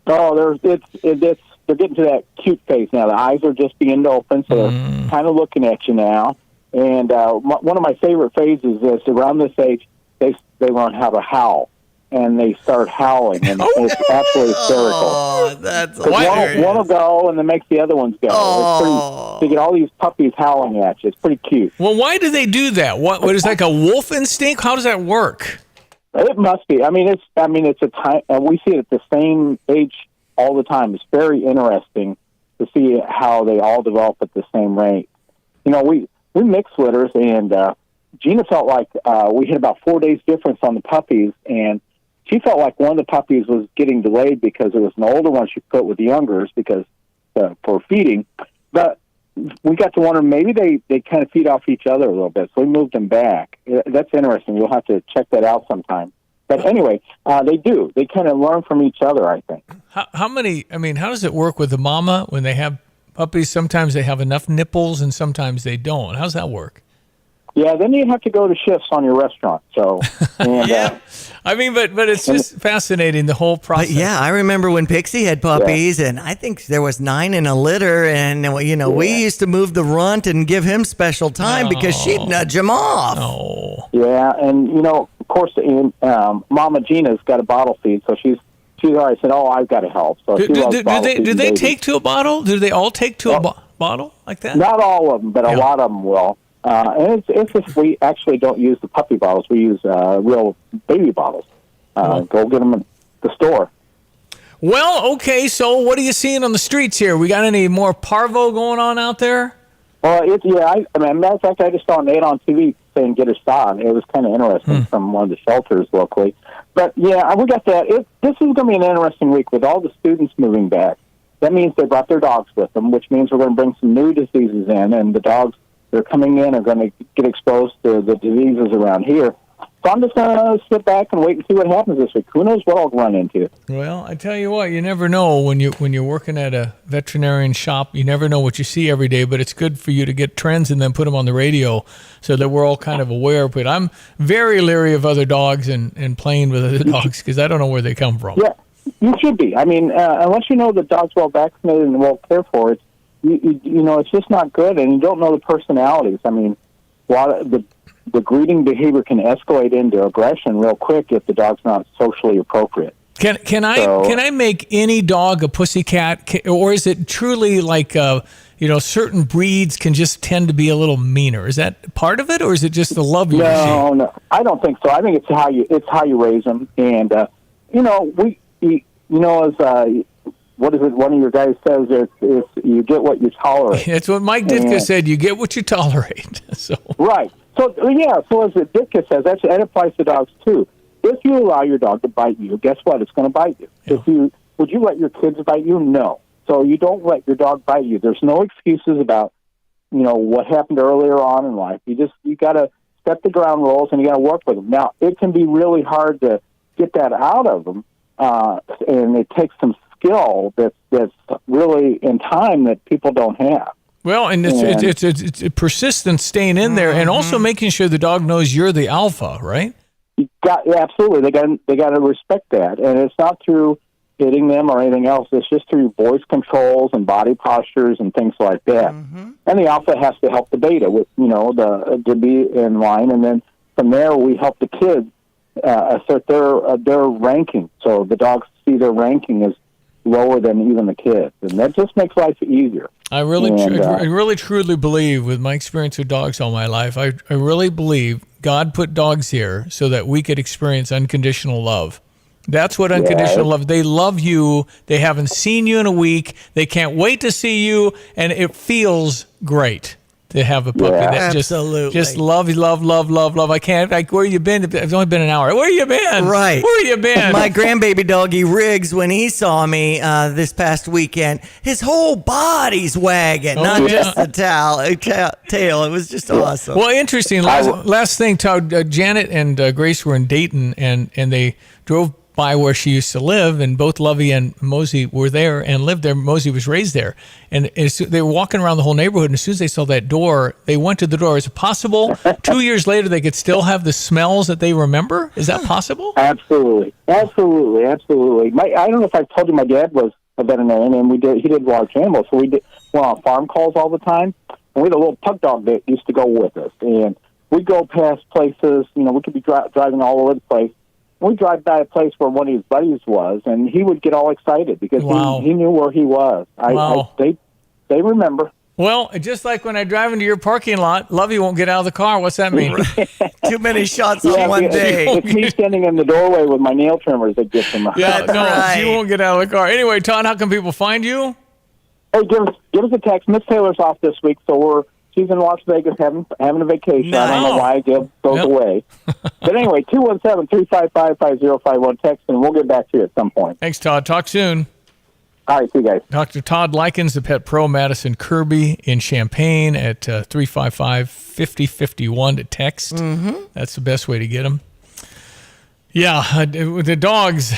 Oh, they're getting to that cute phase now. The eyes are just beginning to open, so they're kind of looking at you now. And one of my favorite phases is around this age, they learn how to howl. And they start howling, and it's absolutely hysterical. Oh, that's one will go, and then makes the other ones go. It's pretty, you get all these puppies howling at you. It's pretty cute. Well, why do they do that? What is like a wolf instinct? How does that work? It must be. It's a time, and we see it at the same age all the time. It's very interesting to see how they all develop at the same rate. You know, we mix litters, and Gina felt like we had about 4 days difference on the puppies, and she felt like one of the puppies was getting delayed because it was an older one she put with the youngers because for feeding. But we got to wonder, maybe they kind of feed off each other a little bit, so we moved them back. That's interesting. You'll have to check that out sometime. But anyway, they do. They kind of learn from each other, I think. How does it work with the mama when they have puppies? Sometimes they have enough nipples and sometimes they don't. How's that work? Yeah, then you have to go to shifts on your restaurant. So, and, but it's just fascinating, the whole process. But yeah, I remember when Pixie had puppies, and I think there was 9 in a litter, and we used to move the runt and give him special time because she'd nudge him off. Oh. Yeah, and of course, Mama Gina's got a bottle feed, so she's already said, "Oh, I've got to help." So do they take to a bottle? Do they all take to a bottle like that? Not all of them, but a lot of them will. And it's just we actually don't use the puppy bottles. We use real baby bottles. Go get them at the store. Well, okay, so what are you seeing on the streets here? We got any more parvo going on out there? Well, matter of fact, I just saw an ad on TV saying get a shot. It was kind of interesting from one of the shelters locally. But, yeah, we got that. This is going to be an interesting week with all the students moving back. That means they brought their dogs with them, which means we're going to bring some new diseases in, and the dogs that are coming in are going to get exposed to the diseases around here. So I'm just going to sit back and wait and see what happens this week. Who knows what I'll run into? Well, I tell you what, you never know when you're working at a veterinarian shop. You never know what you see every day, but it's good for you to get trends and then put them on the radio so that we're all kind of aware. But I'm very leery of other dogs and playing with other dogs because I don't know where they come from. Yeah, you should be. I mean, unless you know the dog's well vaccinated and well cared for, it's it's just not good, and you don't know the personalities. I mean, the breeding behavior can escalate into aggression real quick if the dog's not socially appropriate. Can I make any dog a pussycat, or is it truly like certain breeds can just tend to be a little meaner? Is that part of it, or is it just the love you receive? No, I don't think so. I think it's how you raise them, and what is it? One of your guys says it's you get what you tolerate. That's what Mike Ditka said. You get what you tolerate. So right. So as Ditka says, that applies to dogs too. If you allow your dog to bite you, guess what? It's going to bite you. Yeah. Would you let your kids bite you? No. So you don't let your dog bite you. There's no excuses about what happened earlier on in life. You got to set the ground rules and you got to work with them. Now it can be really hard to get that out of them, and it takes some skill that's really in time that people don't have. Well, and it's persistent staying in there, and also making sure the dog knows you're the alpha, right? Absolutely. They got to respect that, and it's not through hitting them or anything else. It's just through voice controls and body postures and things like that. And the alpha has to help the beta with to be in line, and then from there we help the kids assert their ranking. So the dogs see their ranking as lower than even the kids, and that just makes life easier. I really truly believe, with my experience with dogs all my life, I really believe God put dogs here so that we could experience unconditional love. That's what unconditional love. They love you. They haven't seen you in a week. They can't wait to see you, and it feels great to have a puppy that just love. I can't. Where you been? It's only been an hour. Where you been? Right. Where you been? My grandbaby doggy Riggs, when he saw me this past weekend, his whole body's wagging, not just the tail. It was just awesome. Well, interesting. Last thing, Todd, Janet and Grace were in Dayton, and they drove by where she used to live, and both Lovey and Mosey were there and lived there. Mosey was raised there, and they were walking around the whole neighborhood, and as soon as they saw that door, they went to the door. Is it possible 2 years later they could still have the smells that they remember? Is that possible? Absolutely. I don't know if I've told you, my dad was a veterinarian, and he did large animals, so we went on farm calls all the time, and we had a little pug dog that used to go with us, and we'd go past places, we could be driving all over the place. We drive by a place where one of his buddies was, and he would get all excited because he knew where he was. They remember. Well, just like when I drive into your parking lot, Lovey won't get out of the car. What's that mean? Too many shots on one day. It's me standing in the doorway with my nail trimmers that gets him. She won't get out of the car. Anyway, Todd, how can people find you? Hey, give us a text. Miss Taylor's off this week, so she's in Las Vegas having a vacation. No. I don't know why I give those away. But anyway, 217-355-5051 text, and we'll get back to you at some point. Thanks, Todd. Talk soon. All right, see you guys. Dr. Todd Likens, the Pet Pro, Madison Kirby in Champaign at 355-5051 to text. That's the best way to get them. Yeah, the dogs,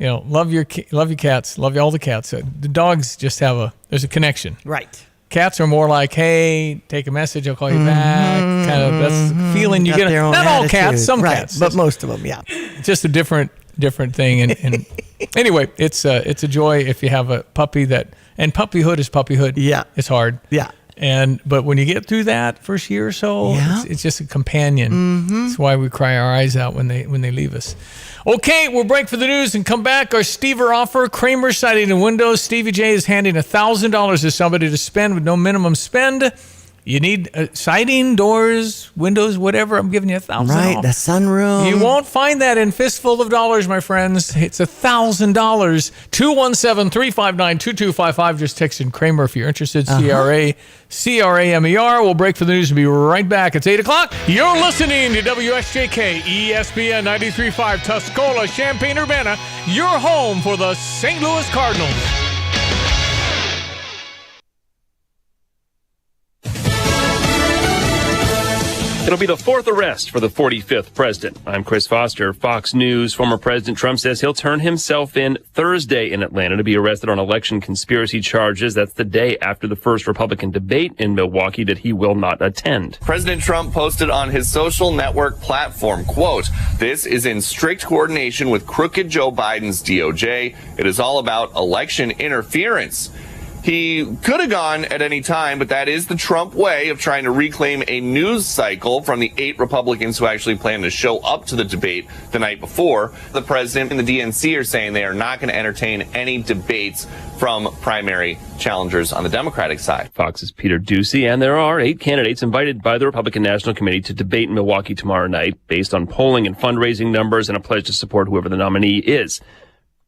love your cats, love all the cats. The dogs just there's a connection. Right. Cats are more like, hey, take a message, I'll call you back. Kind of that's the feeling you get. Not all cats, some cats, but most of them, yeah. Just a different thing. And anyway, it's a joy if you have a puppy and puppyhood is puppyhood. Yeah, it's hard. Yeah. But when you get through that first year or so, it's just a companion. That's why we cry our eyes out when they leave us. Okay, we'll break for the news and come back. Our Stever offer, Kramer Siding and Windows. Stevie Jay is handing $1,000 to somebody to spend with no minimum spend. You need siding, doors, windows, whatever. I'm giving you $1,000 Right, off. the sunroom. You won't find that in Fistful of Dollars, my friends. It's $1,000. 217-359-2255. Just text in Kramer if you're interested. CRAMER. We'll break for the news and be right back. It's 8 o'clock. You're listening to WSJK ESPN 93.5 Tuscola, Champaign-Urbana, your home for the St. Louis Cardinals. It'll be the fourth arrest for the 45th president. I'm Chris Foster, Fox News. Former President Trump says he'll turn himself in Thursday in Atlanta to be arrested on election conspiracy charges. That's the day after the first Republican debate in Milwaukee that he will not attend. President Trump posted on his social network platform, quote, "This is in strict coordination with crooked Joe Biden's DOJ. It is all about election interference." He could have gone at any time, but that is the Trump way of trying to reclaim a news cycle from the 8 Republicans who actually plan to show up to the debate the night before. The president and the DNC are saying they are not going to entertain any debates from primary challengers on the Democratic side. Fox's Peter Ducey, and there are 8 candidates invited by the Republican National Committee to debate in Milwaukee tomorrow night based on polling and fundraising numbers and a pledge to support whoever the nominee is.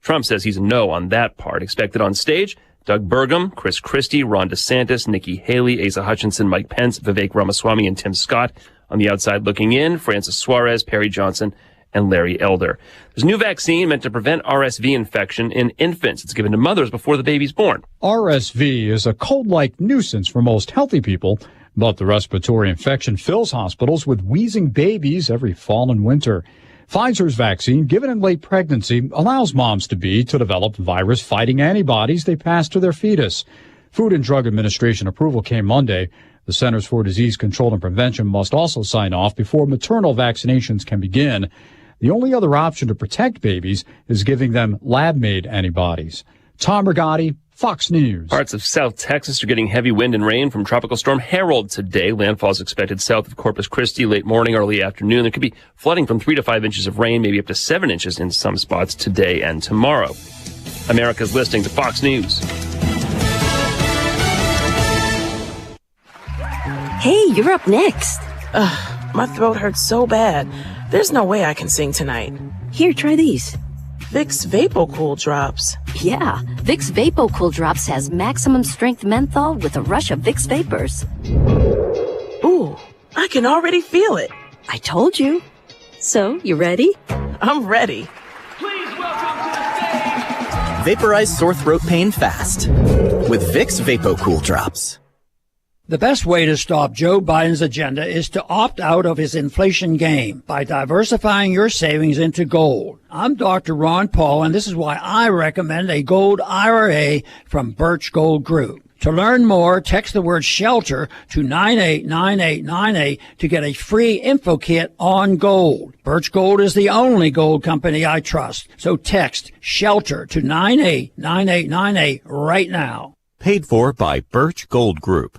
Trump says he's a no on that part. Expected on stage, Doug Burgum, Chris Christie, Ron DeSantis, Nikki Haley, Asa Hutchinson, Mike Pence, Vivek Ramaswamy, and Tim Scott. On the outside looking in, Francis Suarez, Perry Johnson, and Larry Elder. There's a new vaccine meant to prevent RSV infection in infants. It's given to mothers before the baby's born. RSV is a cold-like nuisance for most healthy people, but the respiratory infection fills hospitals with wheezing babies every fall and winter. Pfizer's vaccine, given in late pregnancy, allows moms-to-be to develop virus-fighting antibodies they pass to their fetus. Food and Drug Administration approval came Monday. The Centers for Disease Control and Prevention must also sign off before maternal vaccinations can begin. The only other option to protect babies is giving them lab-made antibodies. Tom Rigotti, Fox News. Parts of South Texas are getting heavy wind and rain from Tropical Storm Harold today. Landfall is expected south of Corpus Christi late morning, early afternoon. There could be flooding from 3 to 5 inches of rain, maybe up to 7 inches in some spots today and tomorrow. America's listening to Fox News. Hey, you're up next. Ugh, my throat hurts so bad. There's no way I can sing tonight. Here, try these. Vicks VapoCool Drops. Yeah, Vicks VapoCool Drops has maximum strength menthol with a rush of Vicks Vapors. Ooh, I can already feel it. I told you. So, you ready? I'm ready. Vaporize sore throat pain fast with Vicks VapoCool Drops. The best way to stop Joe Biden's agenda is to opt out of his inflation game by diversifying your savings into gold. I'm Dr. Ron Paul, and this is why I recommend a gold IRA from Birch Gold Group. To learn more, text the word SHELTER to 989898 to get a free info kit on gold. Birch Gold is the only gold company I trust. So text SHELTER to 989898 right now. Paid for by Birch Gold Group.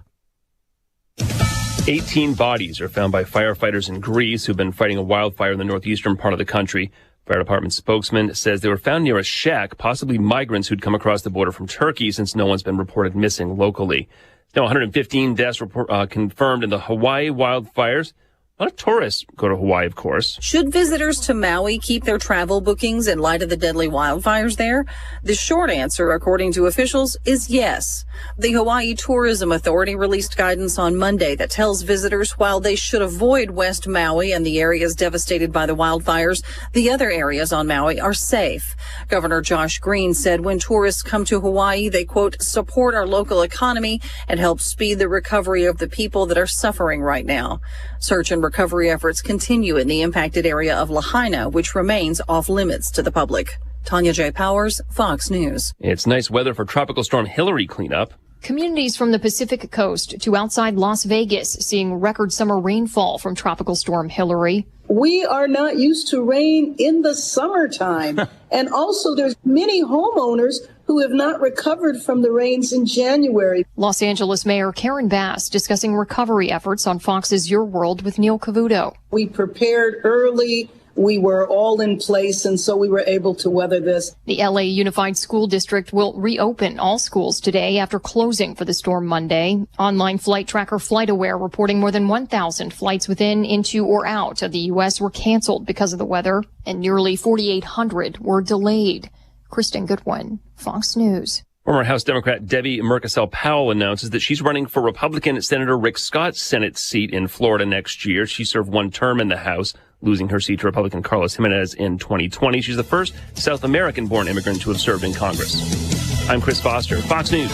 18 bodies are found by firefighters in Greece who've been fighting a wildfire in the northeastern part of the country. Fire department spokesman says they were found near a shack, possibly migrants who'd come across the border from Turkey, since no one's been reported missing locally. Now, 115 deaths confirmed in the Hawaii wildfires. A lot of tourists go to Hawaii, of course. Should visitors to Maui keep their travel bookings in light of the deadly wildfires there? The short answer, according to officials, is yes. The Hawaii Tourism Authority released guidance on Monday that tells visitors while they should avoid West Maui and the areas devastated by the wildfires, the other areas on Maui are safe. Governor Josh Green said when tourists come to Hawaii, they, quote, support our local economy and help speed the recovery of the people that are suffering right now. Search and recovery efforts continue in the impacted area of Lahaina, which remains off limits to the public. Tanya J. Powers, Fox News. It's nice weather for Tropical Storm Hillary cleanup. Communities from the Pacific Coast to outside Las Vegas seeing record summer rainfall from Tropical Storm Hillary. We are not used to rain in the summertime. And also there's many homeowners who have not recovered from the rains in January. Los Angeles Mayor Karen Bass discussing recovery efforts on Fox's Your World with Neil Cavuto. We prepared early. we were all in place, and so we were able to weather this. The LA Unified School District will reopen all schools today after closing for the storm Monday. Online flight tracker FlightAware reporting more than 1,000 flights within, into, or out of the U.S. were canceled because of the weather, and nearly 4,800 were delayed. Kristen Goodwin, Fox News. Former House Democrat Debbie Murkacel-Powell announces that she's running for Republican Senator Rick Scott's Senate seat in Florida next year. She served one term in the House, losing her seat to Republican Carlos Jimenez in 2020. She's the first South American-born immigrant to have served in Congress. I'm Chris Foster, Fox News.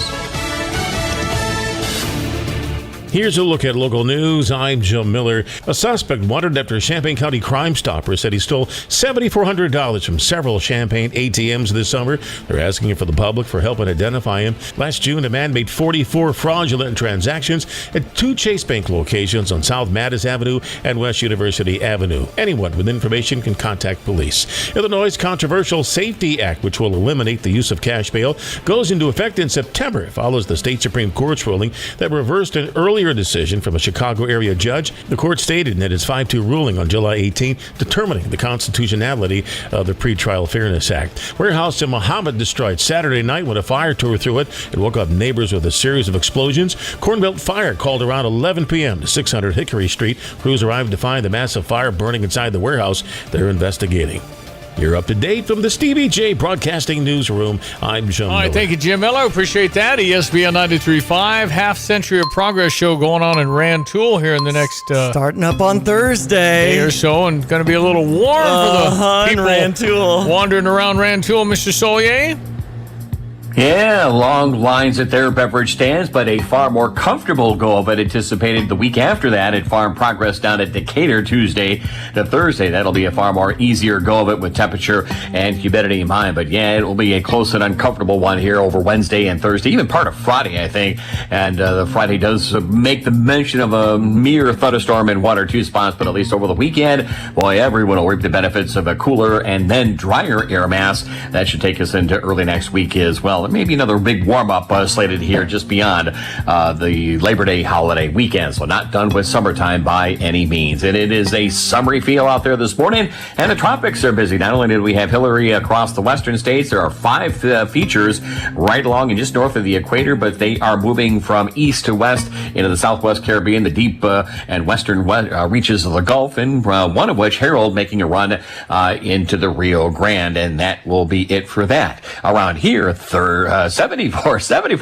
Here's a look at local news. I'm Joe Miller. A suspect wanted after Champaign County Crime Stoppers said he stole $7,400 from several Champaign ATMs this summer. They're asking for the public for help in identifying him. Last June, a man made 44 fraudulent transactions at 2 Chase Bank locations on South Mattis Avenue and West University Avenue. Anyone with information can contact police. Illinois' controversial Safety Act, which will eliminate the use of cash bail, goes into effect in September. It follows the state Supreme Court's ruling that reversed an earlier decision from a Chicago area judge. The court stated in its 5-2 ruling on July 18, determining the constitutionality of the Pretrial Fairness Act. Warehouse in Muhammad destroyed Saturday night when a fire tore through it. It woke up neighbors with a series of explosions. Cornbelt Fire called around 11 p.m. to 600 Hickory Street. Crews arrived to find the massive fire burning inside the warehouse. They're investigating. You're up to date from the Stevie Jay Broadcasting Newsroom. I'm Jim Miller. All right, thank you, Jim Miller. Appreciate that. ESPN 93.5, Half Century of Progress show going on in Rantoul here in the next... starting up on Thursday. Day or so, and going to be a little warm for the people Rantoul. wandering around Rantoul. Mr. Solier? Yeah, long lines at their beverage stands, but a far more comfortable go of it anticipated the week after that at Farm Progress down at Decatur Tuesday to Thursday. That'll be a far more easier go of it with temperature and humidity in mind. But yeah, it will be a close and uncomfortable one here over Wednesday and Thursday, even part of Friday, I think. And the Friday does make the mention of a mere thunderstorm in 1 or 2 spots, but at least over the weekend, boy, everyone will reap the benefits of a cooler and then drier air mass. That should take us into early next week as well. Maybe another big warm-up slated here just beyond the Labor Day holiday weekend. So not done with summertime by any means. And it is a summery feel out there this morning. And the tropics are busy. Not only did we have Hillary across the western states, there are 5 features right along and just north of the equator, but they are moving from east to west into the southwest Caribbean, the deep and western reaches of the Gulf, and one of which, Harold, making a run into the Rio Grande. And that will be it for that. Around here, 74,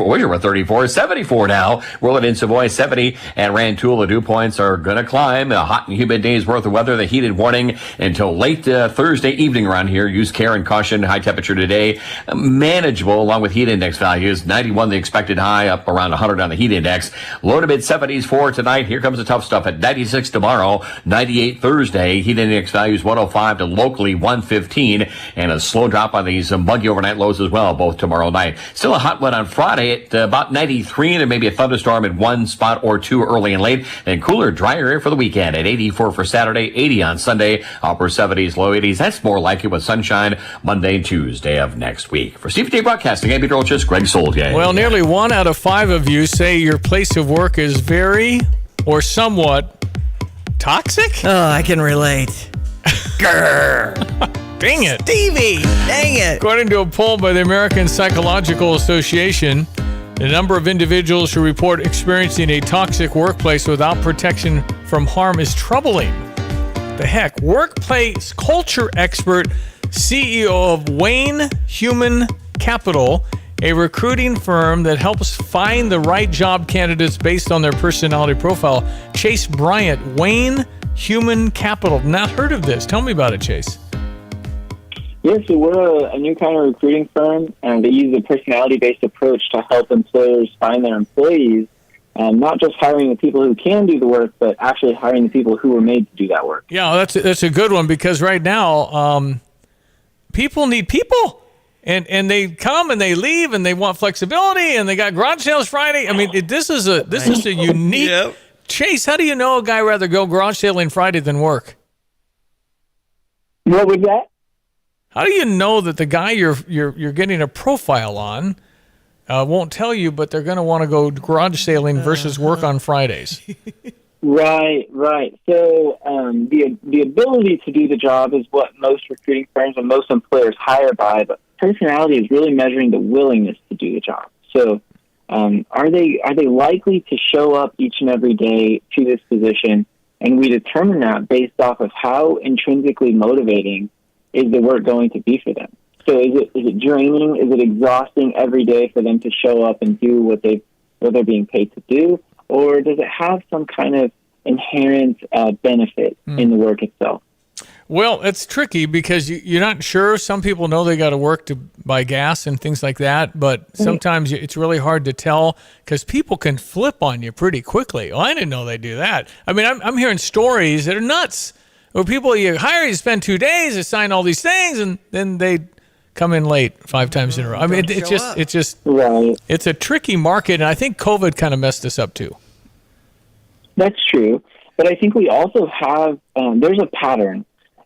we were 34, 74 now. Rolling in Savoy, 70, and Rantoul, the dew points are going to climb. A hot and humid day's worth of weather. The heated warning until late Thursday evening around here. Use care and caution. High temperature today, manageable along with heat index values. 91 the expected high, up around 100 on the heat index. Low to mid 70s for tonight. Here comes the tough stuff at 96 tomorrow, 98 Thursday. Heat index values 105 to locally 115, and a slow drop on these muggy overnight lows as well, both tomorrow night. Still a hot one on Friday at about 93, and there may be a thunderstorm in 1 spot or 2 early and late. And cooler, drier air for the weekend at 84 for Saturday, 80 on Sunday, upper 70s, low 80s. That's more like it with sunshine Monday and Tuesday of next week. For Stevie Jay Broadcasting, I'm Peter Olchis, Greg Soldier. Well, nearly 1 out of 5 of you say your place of work is very or somewhat toxic? Oh, I can relate. Grrr. Dang it. Stevie, dang it. According to a poll by the American Psychological Association, the number of individuals who report experiencing a toxic workplace without protection from harm is troubling. The heck? Workplace culture expert, CEO of Wayne Human Capital, a recruiting firm that helps find the right job candidates based on their personality profile. Chase Bryant, Wayne Human Capital. Not heard of this. Tell me about it, Chase. Yeah, so we're a new kind of recruiting firm, and they use a personality-based approach to help employers find their employees, not just hiring the people who can do the work, but actually hiring the people who were made to do that work. Yeah, that's a good one, because right now, people need people, and they come and they leave, and they want flexibility, and they got garage sales Friday. I mean, this is a unique. Yep. Chase, how do you know a guy rather go garage sailing Friday than work? What was that? How do you know that the guy you're getting a profile on won't tell you, but they're going to want to go garage sailing versus work on Fridays? Right. So the ability to do the job is what most recruiting firms and most employers hire by, but personality is really measuring the willingness to do the job. So are they likely to show up each and every day to this position? And we determine that based off of how intrinsically motivating is the work going to be for them. So is it draining? Is it exhausting every day for them to show up and do what they're being paid to do? Or does it have some kind of inherent benefit in the work itself? Well, it's tricky because you're not sure. Some people know they got to work to buy gas and things like that, but sometimes it's really hard to tell because people can flip on you pretty quickly. Oh, I didn't know they do that. I mean, I'm hearing stories that are nuts where people you hire, you spend 2 days, they sign all these things, and then they come in late 5 times in a row. I mean, it's a tricky market, and I think COVID kind of messed us up too. That's true. But I think we also have, there's a pattern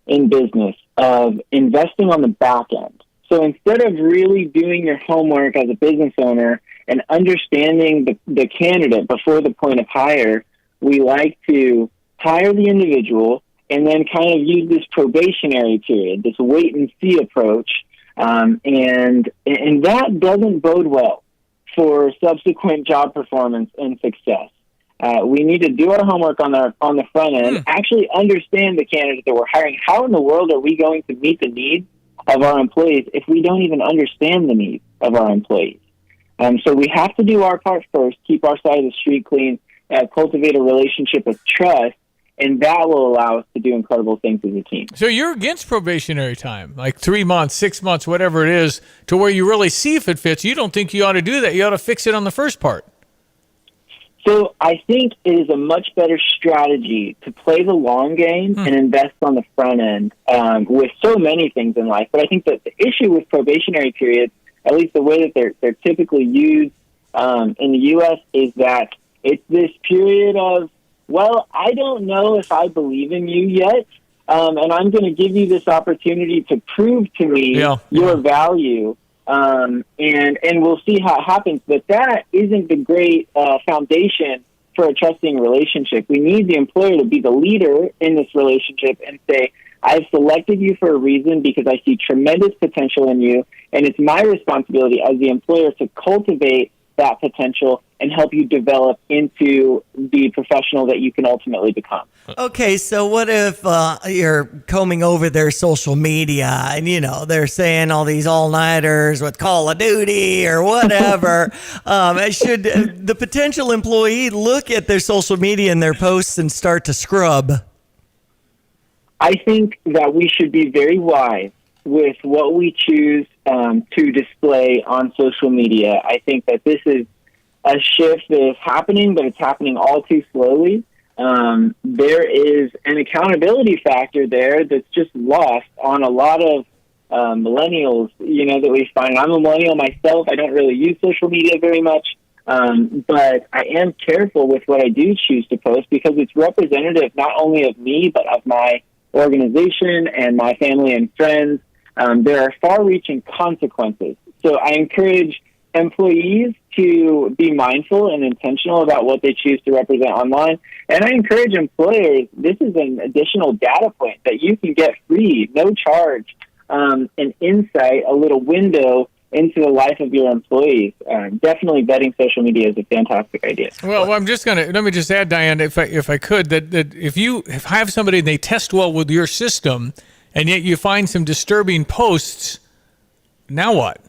in business of investing on the back end. So instead of really doing your homework as a business owner and understanding the candidate before the point of hire, we like to hire the individual and then kind of use this probationary period, this wait and see approach. And that doesn't bode well for subsequent job performance and success. We need to do our homework on the front end, actually understand the candidate that we're hiring. How in the world are we going to meet the needs of our employees if we don't even understand the needs of our employees? So we have to do our part first, keep our side of the street clean, cultivate a relationship of trust, and that will allow us to do incredible things as a team. So you're against probationary time, like 3 months, 6 months, whatever it is, to where you really see if it fits. You don't think you ought to do that. You ought to fix it on the first part. So I think it is a much better strategy to play the long game and invest on the front end with so many things in life. But I think that the issue with probationary periods, at least the way that they're typically used in the U.S., is that it's this period of, well, I don't know if I believe in you yet, and I'm going to give you this opportunity to prove to me your value. And we'll see how it happens. But that isn't the great foundation for a trusting relationship. We need the employer to be the leader in this relationship and say, I've selected you for a reason because I see tremendous potential in you, and it's my responsibility as the employer to cultivate that potential and help you develop into the professional that you can ultimately become. Okay, so what if you're combing over their social media and, they're saying all these all-nighters with Call of Duty or whatever? Should the potential employee look at their social media and their posts and start to scrub? I think that we should be very wise with what we choose to display on social media. I think that this is a shift that is happening, but it's happening all too slowly. There is an accountability factor there that's just lost on a lot of millennials, that we find. I'm a millennial myself. I don't really use social media very much, but I am careful with what I do choose to post because it's representative not only of me, but of my organization and my family and friends. There are far-reaching consequences. So I encourage employees to be mindful and intentional about what they choose to represent online. And I encourage employers, this is an additional data point that you can get free, no charge, an insight, a little window into the life of your employees. Definitely vetting social media is a fantastic idea. Well, let me just add, Diane, if I could, that if you have somebody and they test well with your system, and yet you find some disturbing posts, now what?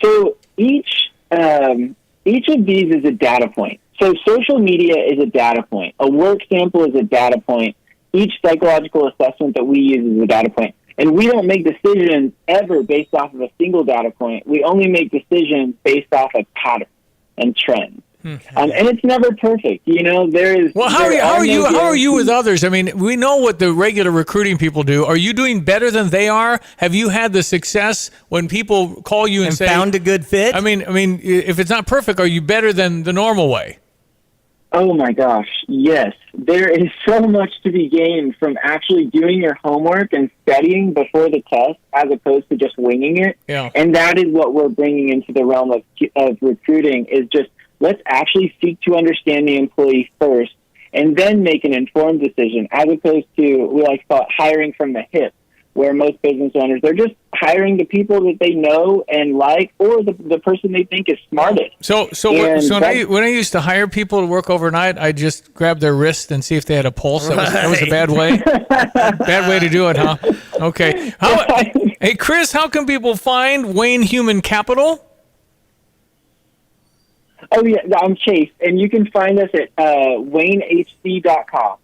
So each of these is a data point. So social media is a data point. A work sample is a data point. Each psychological assessment that we use is a data point. And we don't make decisions ever based off of a single data point. We only make decisions based off of patterns and trends. And it's never perfect, There is. Well, how are you with others? I mean, we know what the regular recruiting people do. Are you doing better than they are? Have you had the success when people call you and say found a good fit? I mean, if it's not perfect, are you better than the normal way? Oh my gosh, yes. There is so much to be gained from actually doing your homework and studying before the test as opposed to just winging it. Yeah. And that is what we're bringing into the realm of recruiting is just let's actually seek to understand the employee first and then make an informed decision, as opposed to, we like to call it hiring from the hip, where most business owners, they're just hiring the people that they know and like, or the person they think is smartest. So when I used to hire people to work overnight, I just grab their wrist and see if they had a pulse. That was a bad way. Bad way to do it, huh? Okay. Hey, Chris, how can people find Wayne Human Capital? Oh, yeah, I'm Chase, and you can find us at waynehc.com.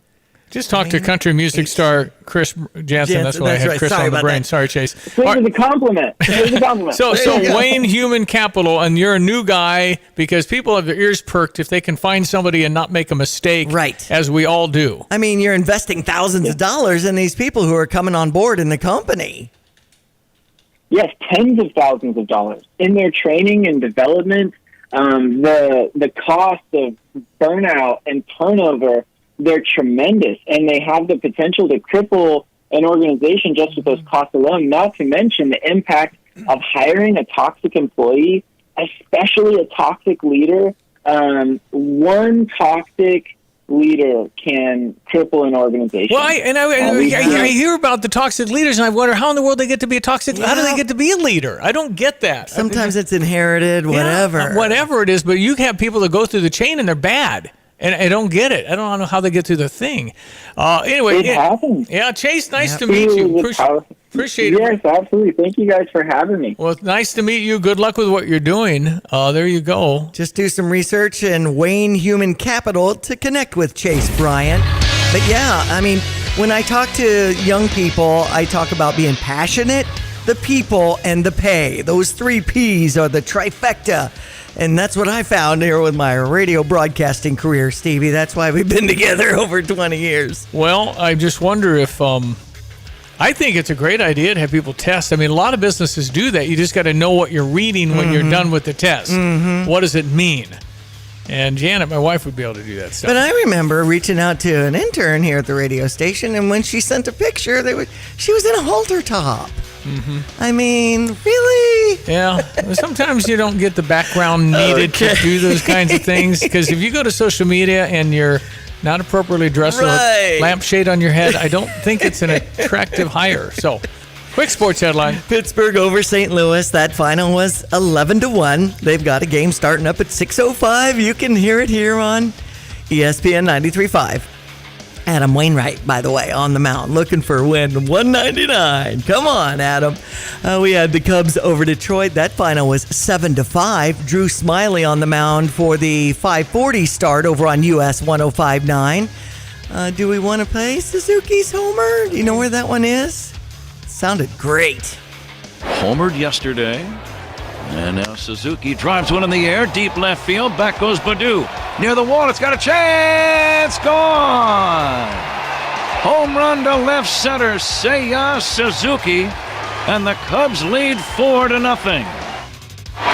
Just talk to country music star Chris Jansen. That's why I had Chris on the brain. Sorry, Chase. It was a compliment. It was a compliment. So Wayne Human Capital, and you're a new guy because people have their ears perked if they can find somebody and not make a mistake, right? As we all do. I mean, you're investing thousands of dollars in these people who are coming on board in the company. Yes, tens of thousands of dollars in their training and development. The cost of burnout and turnover, they're tremendous, and they have the potential to cripple an organization just with those costs alone, not to mention the impact of hiring a toxic employee, especially a toxic leader. One toxic leader can cripple an organization. Well, I hear about the toxic leaders, and I wonder how in the world they get to be a toxic. How do they get to be a leader? I don't get that. Sometimes it's inherited, whatever. Whatever it is, but you have people that go through the chain and they're bad. And I don't get it. I don't know how they get through the thing. Anyway, it happens. Yeah, Chase, nice to meet you. Appreciate it. Yes, absolutely. Thank you guys for having me. Well, it's nice to meet you. Good luck with what you're doing. There you go. Just do some research in Wayne Human Capital to connect with Chase Bryant. But yeah, I mean, when I talk to young people, I talk about being passionate, the people, and the pay. Those 3 Ps are the trifecta. And that's what I found here with my radio broadcasting career, Stevie. That's why we've been together over 20 years. Well, I just wonder if I think it's a great idea to have people test. I mean, a lot of businesses do that. You just got to know what you're reading when you're done with the test. What does it mean? And Janet, my wife, would be able to do that stuff. But I remember reaching out to an intern here at the radio station, and when she sent a picture, she was in a halter top. I mean, really? Yeah. Sometimes you don't get the background needed to do those kinds of things. Because if you go to social media and you're not appropriately dressed with a lampshade on your head, I don't think it's an attractive hire. So, quick sports headline. Pittsburgh over St. Louis. That final was 11-1. They've got a game starting up at 6:05. You can hear it here on ESPN 93.5. Adam Wainwright, by the way, on the mound, looking for a win, 199. Come on, Adam. We had the Cubs over Detroit. That final was 7-5. Drew Smiley on the mound for the 5:40 start over on US 105.9. Do we want to play Suzuki's Homer? Do you know where that one is? Sounded great. Homered yesterday. And now Suzuki drives one in the air, deep left field. Back goes Baddoo. Near the wall, it's got a chance. Gone. Home run to left center. Seiya Suzuki. And the Cubs lead 4-0.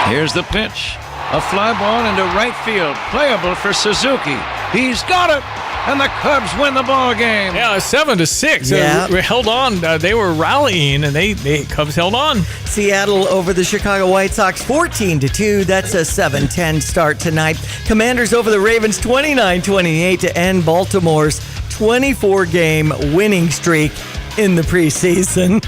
Here's the pitch. A fly ball into right field. Playable for Suzuki. He's got it. And the Cubs win the ball game. Yeah, 7-6. Yeah. We held on. They were rallying, and they Cubs held on. Seattle over the Chicago White Sox 14-2. That's a 7-10 start tonight. Commanders over the Ravens 29-28 to end Baltimore's 24-game winning streak in the preseason.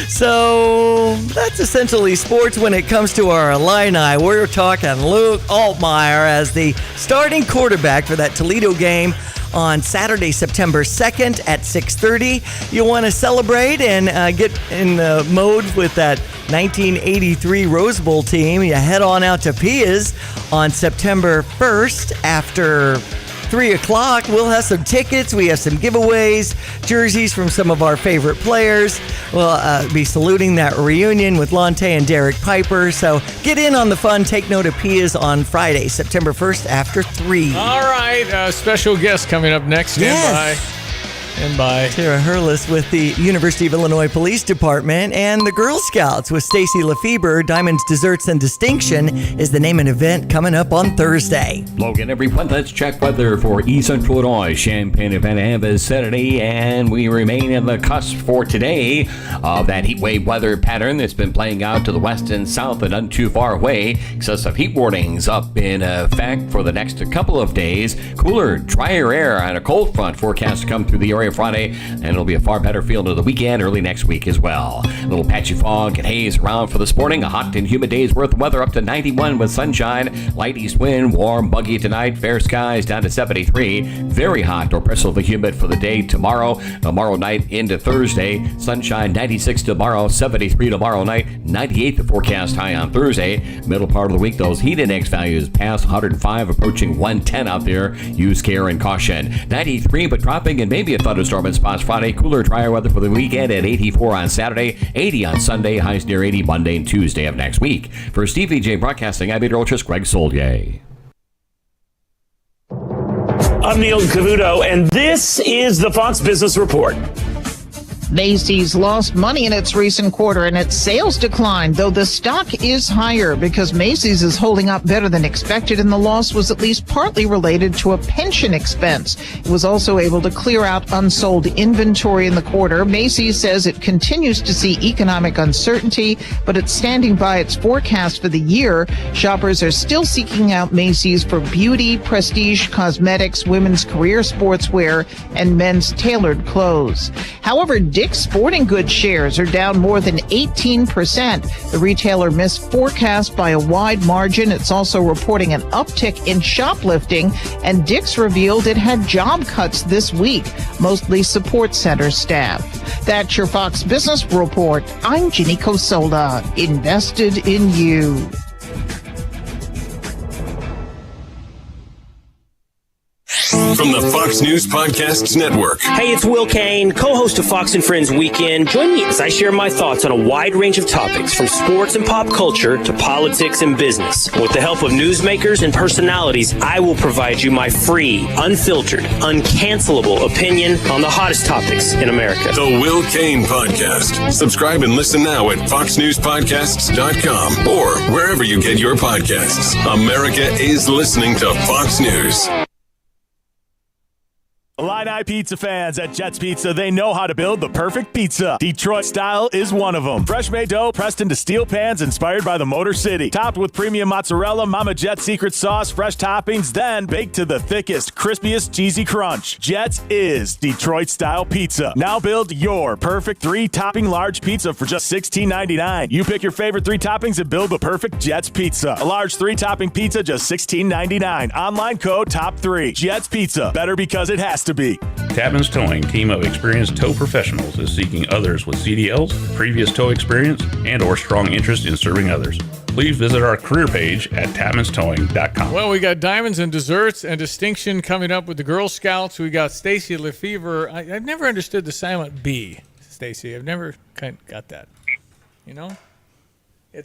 So that's essentially sports when it comes to our Illini. We're talking Luke Altmaier as the starting quarterback for that Toledo game on Saturday, September 2nd at 6:30. You want to celebrate and get in the mode with that 1983 Rose Bowl team. You head on out to Pia's on September 1st after 3 o'clock. We'll have some tickets. We have some giveaways, jerseys from some of our favorite players. We'll be saluting that reunion with Lonte and Derek Piper. So get in on the fun. Take note of Pia's on Friday, September 1st after 3. All right. Special guest coming up next. Stand by. And bye. Tara Hurlis with the University of Illinois Police Department and the Girl Scouts with Stacy Lefebvre. Diamonds, Desserts, and Distinction is the name of an event coming up on Thursday. Logan, everyone, let's check weather for East Central Illinois. Champaign event is Saturday, and we remain in the cusp for today of that heat wave weather pattern that's been playing out to the west and south and none too far away. Excessive heat warnings up in effect for the next couple of days. Cooler, drier air and a cold front forecast to come through the area Friday, and it'll be a far better feel to the weekend early next week as well. A little patchy fog and haze around for this morning. A hot and humid day's worth of weather up to 91 with sunshine. Light east wind, warm, buggy tonight. Fair skies down to 73. Very hot or oppressively humid for the day tomorrow. Tomorrow night into Thursday. Sunshine 96 tomorrow, 73 tomorrow night, 98 the forecast high on Thursday. Middle part of the week, those heat index values past 105, approaching 110 out there. Use care and caution. 93, but dropping and maybe a thunderstorm in spots Friday. Cooler, drier weather for the weekend at 84 on Saturday, 80 on Sunday, highs near 80 Monday and Tuesday of next week. For Stevie Jay Broadcasting, I'm meteorologist Greg Solier. I'm Neil Cavuto, and this is the Fox Business Report. Macy's lost money in its recent quarter and its sales declined, though the stock is higher because Macy's is holding up better than expected, and the loss was at least partly related to a pension expense. It was also able to clear out unsold inventory in the quarter. Macy's says it continues to see economic uncertainty, but it's standing by its forecast for the year. Shoppers are still seeking out Macy's for beauty, prestige cosmetics, women's career sportswear, and men's tailored clothes. However, Dick's Sporting Goods shares are down more than 18%. The retailer missed forecast by a wide margin. It's also reporting an uptick in shoplifting, and Dick's revealed it had job cuts this week, mostly support center staff. That's your Fox Business Report. I'm Ginny Cosola, invested in you. From the Fox News Podcasts Network. Hey, it's Will Kane, co-host of Fox and Friends Weekend. Join me as I share my thoughts on a wide range of topics, from sports and pop culture to politics and business. With the help of newsmakers and personalities, I will provide you my free, unfiltered, uncancelable opinion on the hottest topics in America. The Will Kane Podcast. Subscribe and listen now at foxnewspodcasts.com or wherever you get your podcasts. America is listening to Fox News. Illini pizza fans at Jets Pizza, they know how to build the perfect pizza. Detroit style is one of them. Fresh made dough pressed into steel pans inspired by the Motor City. Topped with premium mozzarella, Mama Jet's secret sauce, fresh toppings, then baked to the thickest, crispiest, cheesy crunch. Jets is Detroit style pizza. Now build your perfect 3-topping large pizza for just $16.99. You pick your favorite 3 toppings and build the perfect Jets Pizza. A large 3-topping pizza, just $16.99. Online code TOP3. Jets Pizza. Better because it has to be. Tapman's Towing, team of experienced tow professionals, is seeking others with CDLs, previous tow experience, and or strong interest in serving others. Please visit our career page at tapmanstowing.com. Well, we got Diamonds and Desserts and Distinction coming up with the Girl Scouts. We got Stacy Lefebvre. I've never understood the silent B, Stacy. I've never kind of got that. You know?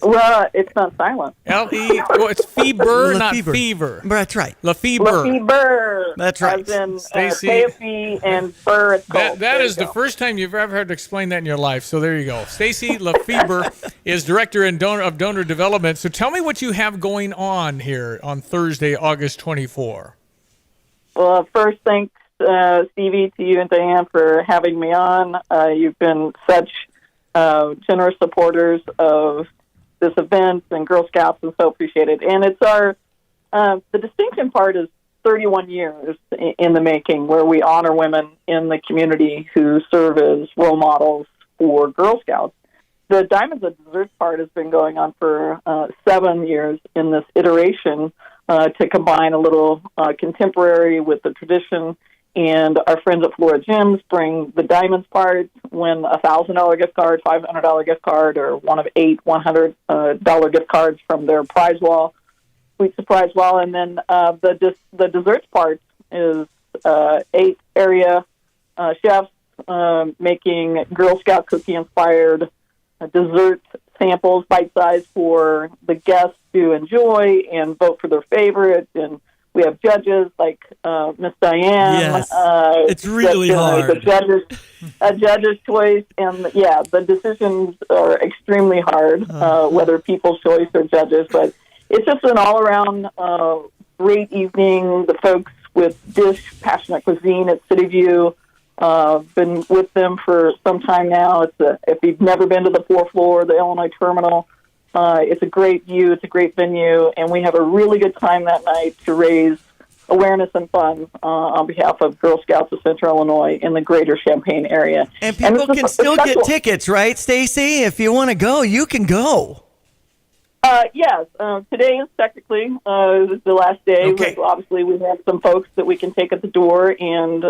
Well, it's not silent. L-E, well, it's fever, not fever. That's right. Lefebvre. Lefebvre. That's right. As in Stacey. KFC and burr. That is the first time you've ever had to explain that in your life. So there you go. Stacy Lefebvre is Director of Donor Development. So tell me what you have going on here on Thursday, August 24. Well, first, thanks, Stevie, to you and Diane for having me on. You've been such generous supporters of this event and Girl Scouts, and so appreciate it. And it's our the distinction part is 31 years in the making, where we honor women in the community who serve as role models for Girl Scouts. The Diamonds and Desserts part has been going on for 7 years in this iteration to combine a little contemporary with the tradition. And our friends at Flora Gyms bring the Diamonds part, win a $1,000 gift card, $500 gift card, or one of 8 $100 gift cards from their prize wall, sweet surprise wall. And then the desserts part is 8 area chefs making Girl Scout cookie-inspired dessert samples, bite-sized, for the guests to enjoy and vote for their favorite. And We have judges like Miss Diane. Yes. It's really hard. A judge's choice, and the decisions are extremely hard, whether people's choice or judges. But it's just an all-around great evening. The folks with Dish Passionate Cuisine at City View, been with them for some time now. If you've never been to the 4th floor of the Illinois Terminal, it's a great view. It's a great venue, and we have a really good time that night to raise awareness and fun on behalf of Girl Scouts of Central Illinois in the greater Champaign area. And people can still get tickets, right, Stacy? If you want to go, you can go. Yes. Today is technically the last day. Okay. Obviously, we have some folks that we can take at the door, and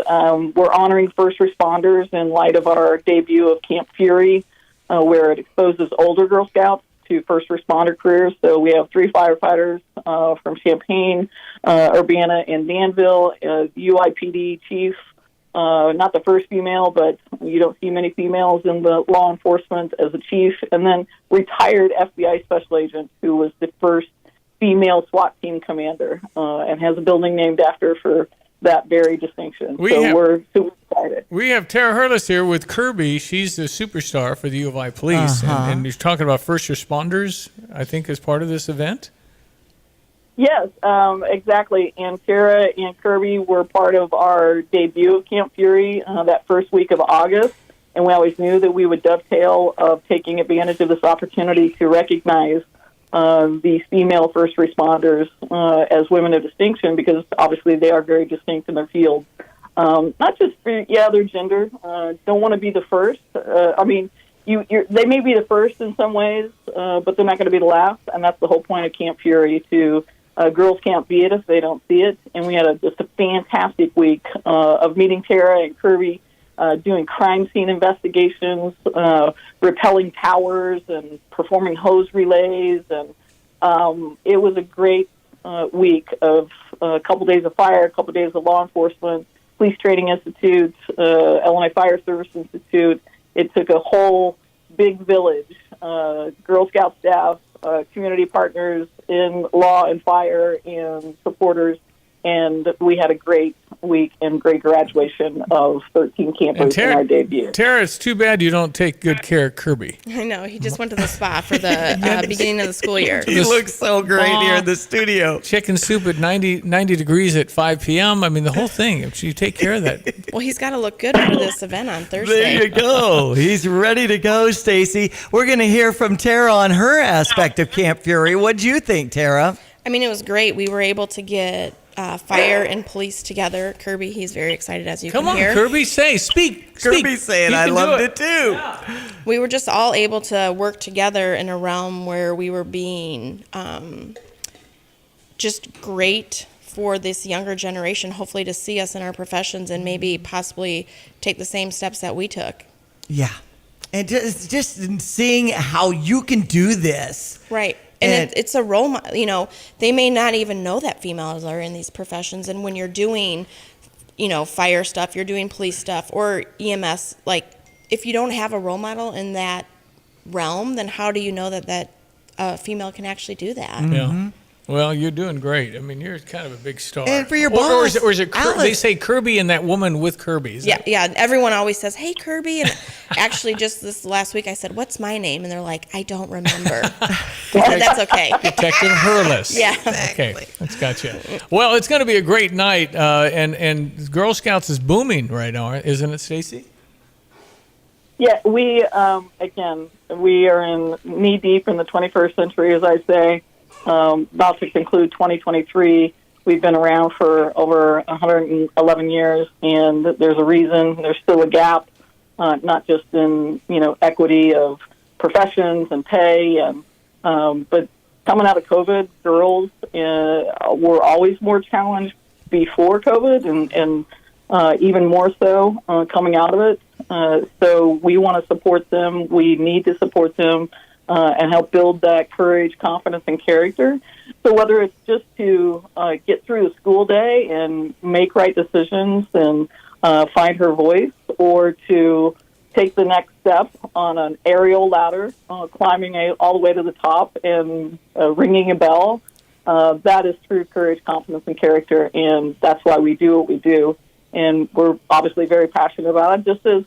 we're honoring first responders in light of our debut of Camp Fury, where it exposes older Girl Scouts to first responder careers. So we have 3 firefighters from Champaign, Urbana, and Danville, UIPD chief, not the first female, but you don't see many females in the law enforcement as a chief, and then retired FBI special agent who was the first female SWAT team commander and has a building named after for that very distinction. We're super excited. We have Tara Hurlis here with Kirby. She's the superstar for the U of I Police, and he's talking about first responders, I think, as part of this event. Yes, exactly. And Tara and Kirby were part of our debut of Camp Fury that first week of August, and we always knew that we would dovetail of taking advantage of this opportunity to recognize these female first responders as women of distinction, because obviously they are very distinct in their field. Not just for, their gender. Don't want to be the first. I mean, they may be the first in some ways, but they're not going to be the last, and that's the whole point of Camp Fury, to girls can't be it if they don't see it. And we had just a fantastic week of meeting Tara and Kirby, doing crime scene investigations, repelling towers, and performing hose relays. And it was a great week of a couple days of fire, a couple days of law enforcement, Police Training Institute, Illinois Fire Service Institute. It took a whole big village, Girl Scout staff, community partners in law and fire, and supporters, and we had a great week and great graduation of 13 campers in our debut. Tara, it's too bad you don't take good care of Kirby. I know. He just went to the spa for the beginning of the school year. He looks so great here in the studio. Chicken soup at 90 degrees at 5 p.m. I mean, the whole thing. If you take care of that. Well, he's got to look good for this event on Thursday. There you go. He's ready to go, Stacy. We're going to hear from Tara on her aspect of Camp Fury. What'd you think, Tara? I mean, it was great. We were able to get fire and police together. Kirby, he's very excited, as you can hear. Come on, Kirby, speak. Kirby's saying I loved it too. Yeah. We were just all able to work together in a realm where we were being just great for this younger generation, hopefully to see us in our professions and maybe possibly take the same steps that we took. Yeah. And just seeing how you can do this. Right. And it's a role model. You know, they may not even know that females are in these professions. And when you're doing, fire stuff, you're doing police stuff or EMS, like if you don't have a role model in that realm, then how do you know that female can actually do that? Mm-hmm. Yeah. Well, you're doing great. I mean, you're kind of a big star. And for your boss, or is it they say Kirby and that woman with Kirby? Yeah. Everyone always says, "Hey, Kirby." And actually, just this last week, I said, "What's my name?" And they're like, "I don't remember." But that's okay. Detective Hurlis. Yeah. Exactly. Okay, that's gotcha. Well, it's going to be a great night, and Girl Scouts is booming right now, isn't it, Stacy? Yeah, we we are in knee deep in the 21st century, as I say. About to conclude 2023. We've been around for over 111 years, and there's a reason. There's still a gap, not just in equity of professions and pay, and but coming out of COVID, girls were always more challenged before COVID, and even more so coming out of it. So we want to support them. We need to support them. And help build that courage, confidence, and character. So whether it's just to get through the school day and make right decisions and find her voice, or to take the next step on an aerial ladder, climbing all the way to the top and ringing a bell, that is true courage, confidence, and character, and that's why we do what we do. And we're obviously very passionate about it, just as,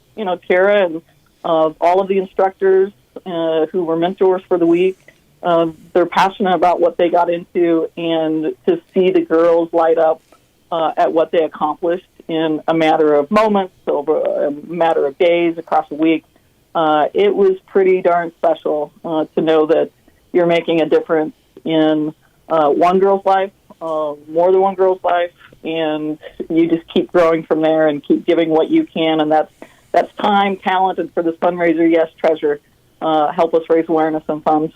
Tara and all of the instructors who were mentors for the week. They're passionate about what they got into, and to see the girls light up at what they accomplished in a matter of moments, over a matter of days, across a week. It was pretty darn special to know that you're making a difference in one girl's life, more than one girl's life, and you just keep growing from there and keep giving what you can, and that's time, talent, and for this fundraiser, yes, treasure. Help us raise awareness and funds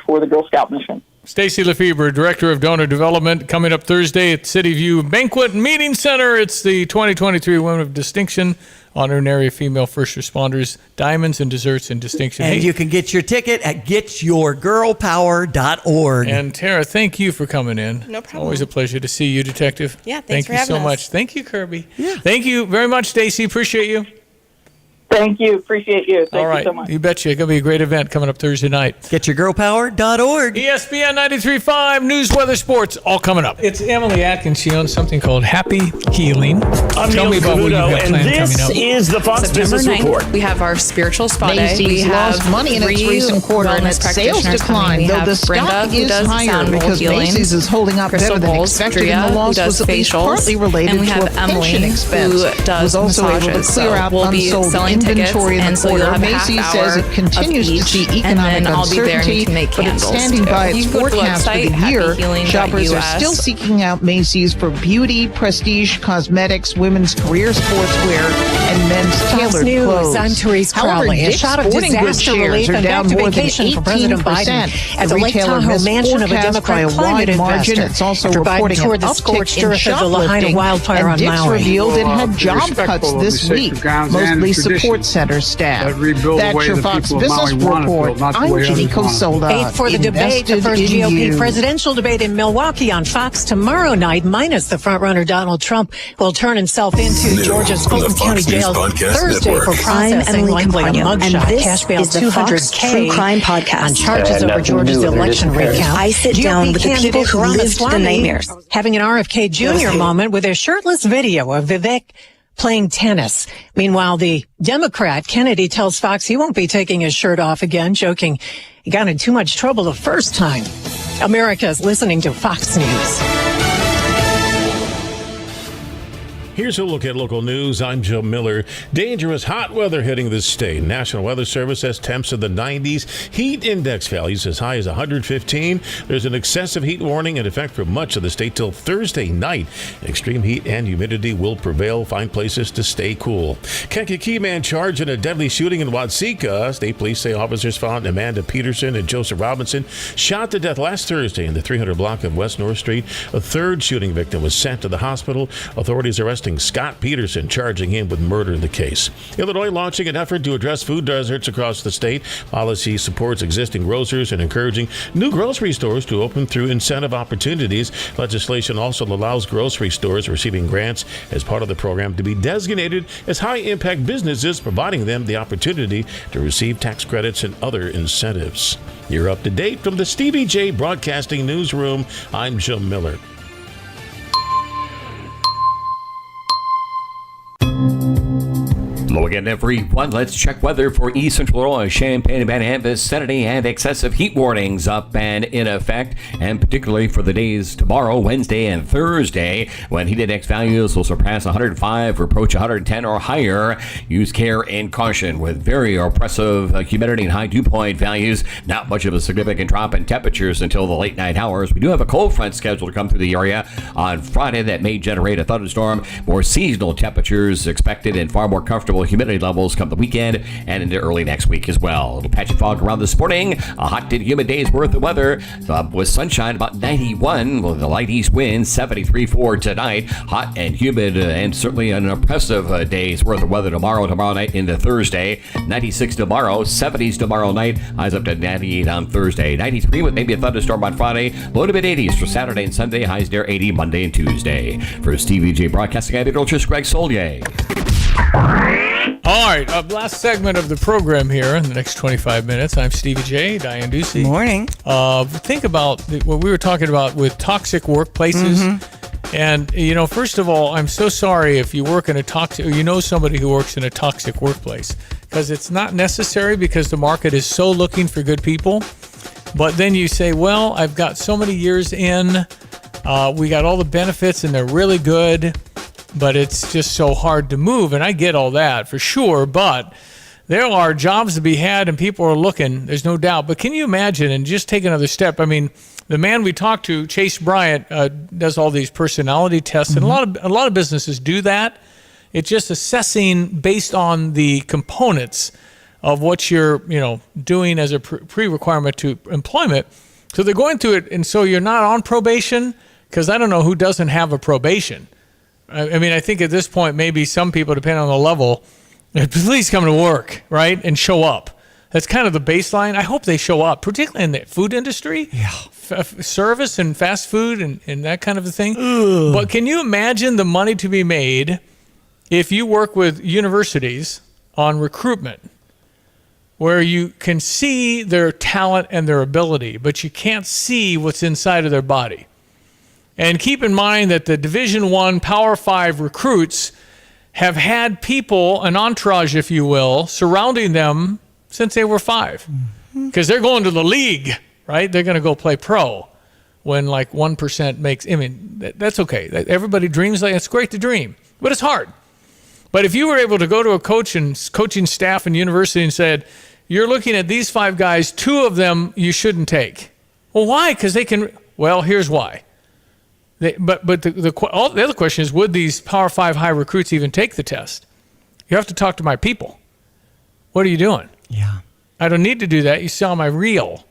for the Girl Scout mission. Stacy Lefebvre, Director of Donor Development, coming up Thursday at City View Banquet Meeting Center. It's the 2023 Women of Distinction, honoring area female first responders, diamonds and desserts in distinction. And you can get your ticket at getyourgirlpower.org. And Tara, thank you for coming in. No problem. Always a pleasure to see you, Detective. Yeah, thanks thank for you having so us. much. Thank you, Kirby. Yeah. Thank you very much, Stacy. Appreciate you. Thank you. Appreciate you. Thank All right. you so much. You betcha. It's going to be a great event coming up Thursday night. Getyourgirlpower.org. ESPN 93.5, news, weather, sports, all coming up. It's Emily Atkins. She owns something called Happy Healing. I'm Tell me Neil about what you've Cavuto, got and planned this coming up. is the Fox September Business 9th, Report. we have our spiritual spa day. Macy's We have lost money in its 3 recent quarter and wellness its sales practitioners declined, coming. We though have the stock Brenda, who is does higher sound bowl because healing, Macy's is holding up Crystal better than Bowles, expected, Drea, and the who loss does was at least facials, partly related and we to have a pension Emily, expense. who It does was also able to massages. clear So out we'll be unsold selling inventory tickets, in and the so you'll quarter. have a half Macy's hour says it continues of to see each, and economic then I'll be there and you uncertainty, can make but it's candles standing too. by You its can go to the forecast for website, the year. happyhealing.us. Shoppers are still seeking out Macy's for beauty, prestige, cosmetics, women's career sportswear, and men's Fox tailored News, clothes. I'm Therese However, Crowley. A Dick's shot of Sporting Goods disaster shares relief are and down back to more than vacation for President 18%. Biden as The a Lake retailer Tahoe missed mansion of a forecast by Democrat a climate wide margin. investor. It's also After Biden reporting an toured the uptick scorched in earth of the Lahaina shoplifting, wildfire and on Dick's Maui. revealed it had Be job respectful cuts of the this sacred week, grounds and mostly traditions support center staff. that rebuild the That's way your the Fox people of Business Maui want it Report. built, not the I'm way Ginny others want it. Cosola. Eight for the debate, the first Invested in GOP you. presidential debate in Milwaukee on Fox tomorrow night, minus the frontrunner Donald Trump, will turn himself into New Georgia's from the Fulton County Fox News Jail Podcast Thursday Network. for processing I'm likely a Emily Campagno, and mugshot. this Cash bail is the Fox True Crime Podcast. on charges over Nothing Georgia's new, election recount. I sit down with the people who lived the nightmares. Having an RFK Jr. moment with a shirtless video of Vivek playing tennis. Meanwhile, the Democrat Kennedy tells Fox he won't be taking his shirt off again, joking he got in too much trouble the first time. America's listening to Fox News. Here's a look at local news. I'm Joe Miller. Dangerous hot weather hitting the state. National Weather Service says temps in the 90s. Heat index values as high as 115. There's an excessive heat warning in effect for much of the state till Thursday night. Extreme heat and humidity will prevail. Find places to stay cool. Kankakee man charged in a deadly shooting in Watseka. State police say officers found Amanda Peterson and Joseph Robinson shot to death last Thursday in the 300 block of West North Street. A third shooting victim was sent to the hospital. Authorities arresting Scott Peterson, charging him with murder in the case. Illinois launching an effort to address food deserts across the state. Policy supports existing grocers and encouraging new grocery stores to open through incentive opportunities. Legislation also allows grocery stores receiving grants as part of the program to be designated as high-impact businesses, providing them the opportunity to receive tax credits and other incentives. You're up to date from the Stevie Jay Broadcasting Newsroom. I'm Joe Miller. Hello again, everyone. Let's check weather for East Central Illinois, Champaign, and Banana vicinity, and excessive heat warnings up and in effect, and particularly for the days tomorrow, Wednesday, and Thursday, when heat index values will surpass 105 or approach 110 or higher. Use care and caution with very oppressive humidity and high dew point values. Not much of a significant drop in temperatures until the late night hours. We do have a cold front scheduled to come through the area on Friday that may generate a thunderstorm. More seasonal temperatures expected and far more comfortable humidity levels come the weekend and into early next week as well. A little patchy fog around this morning. A hot and humid day's worth of weather with sunshine about 91 with a light east wind, 73 for tonight. Hot and humid and certainly an oppressive day's worth of weather tomorrow night into Thursday. 96 tomorrow, 70s tomorrow night, highs up to 98 on Thursday. 93 with maybe a thunderstorm on Friday. Low to mid 80s for Saturday and Sunday. Highs near 80 Monday and Tuesday. For Stevie Jay Broadcasting, I'm meteorologist Greg Solier. All right, last segment of the program here in the next 25 minutes. I'm Stevie Jay, Diane Ducey. Morning. Think about what we were talking about with toxic workplaces. Mm-hmm. And, first of all, I'm so sorry if you work in a toxic, or you know somebody who works in a toxic workplace, because it's not necessary, because the market is so looking for good people. But then you say, well, I've got so many years in, we got all the benefits and they're really good, but it's just so hard to move. And I get all that for sure, but there are jobs to be had and people are looking, there's no doubt. But can you imagine, and just take another step, I mean, the man we talked to, Chase Bryant, does all these personality tests, and a lot of businesses do that. It's just assessing based on the components of what you're, doing as a pre-requirement to employment. So they're going through it, and so you're not on probation, because I don't know who doesn't have a probation. I mean, I think at this point, maybe some people, depending on the level, please come to work, right, and show up. That's kind of the baseline. I hope they show up, particularly in the food industry, service and fast food and that kind of a thing. Ugh. But can you imagine the money to be made if you work with universities on recruitment, where you can see their talent and their ability, but you can't see what's inside of their body? And keep in mind that the Division I Power 5 recruits have had people, an entourage, if you will, surrounding them since they were 5. Because they're going to the league, right? They're going to go play pro when like 1% makes, that's okay. Everybody dreams like, it's great to dream, but it's hard. But if you were able to go to a coach and coaching staff in university and said, you're looking at these 5 guys, 2 of them you shouldn't take. Well, why? Because they can, well, here's why. But the other question is, would these Power 5 high recruits even take the test? You have to talk to my people. What are you doing? Yeah. I don't need to do that. You saw my reel.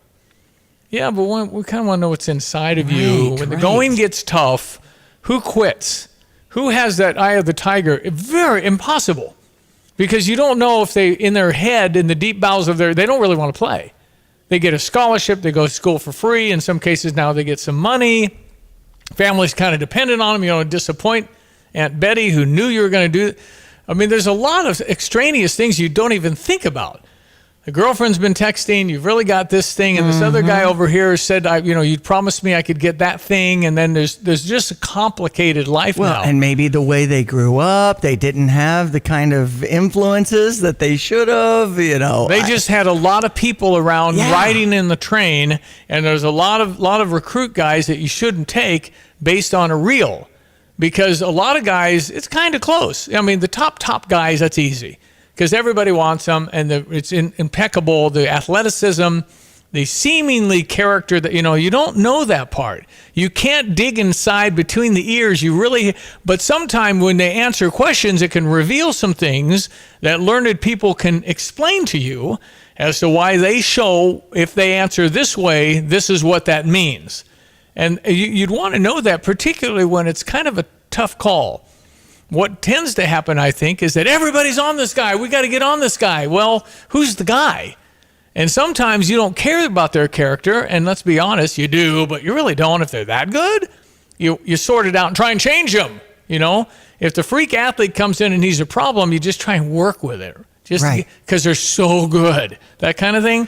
Yeah, but we kind of want to know what's inside of you. When the going gets tough, who quits? Who has that eye of the tiger? Very impossible. Because you don't know if they, in their head, in the deep bowels of they don't really want to play. They get a scholarship. They go to school for free. In some cases now they get some money. Family's kind of dependent on them. You don't disappoint Aunt Betty, who knew you were going to do it. I mean, there's a lot of extraneous things you don't even think about. The girlfriend's been texting, you've really got this thing, and this other guy over here said, you promised me I could get that thing, and then there's just a complicated life now. And maybe the way they grew up, they didn't have the kind of influences that they should have, They just had a lot of people around riding in the train, and there's a lot of recruit guys that you shouldn't take based on a reel. Because a lot of guys, it's kind of close. I mean, the top guys, that's easy. Because everybody wants them, and it's impeccable. The athleticism, the seemingly character that, you don't know that part. You can't dig inside between the ears. But sometime when they answer questions, it can reveal some things that learned people can explain to you as to why they show, if they answer this way, this is what that means. And you'd want to know that, particularly when it's kind of a tough call. What tends to happen, I think, is that everybody's on this guy. We got to get on this guy. Well, who's the guy? And sometimes you don't care about their character, and let's be honest, you do, but you really don't if they're that good. You sort it out and try and change them, If the freak athlete comes in and he's a problem, you just try and work with it. Just because they're so good. That kind of thing.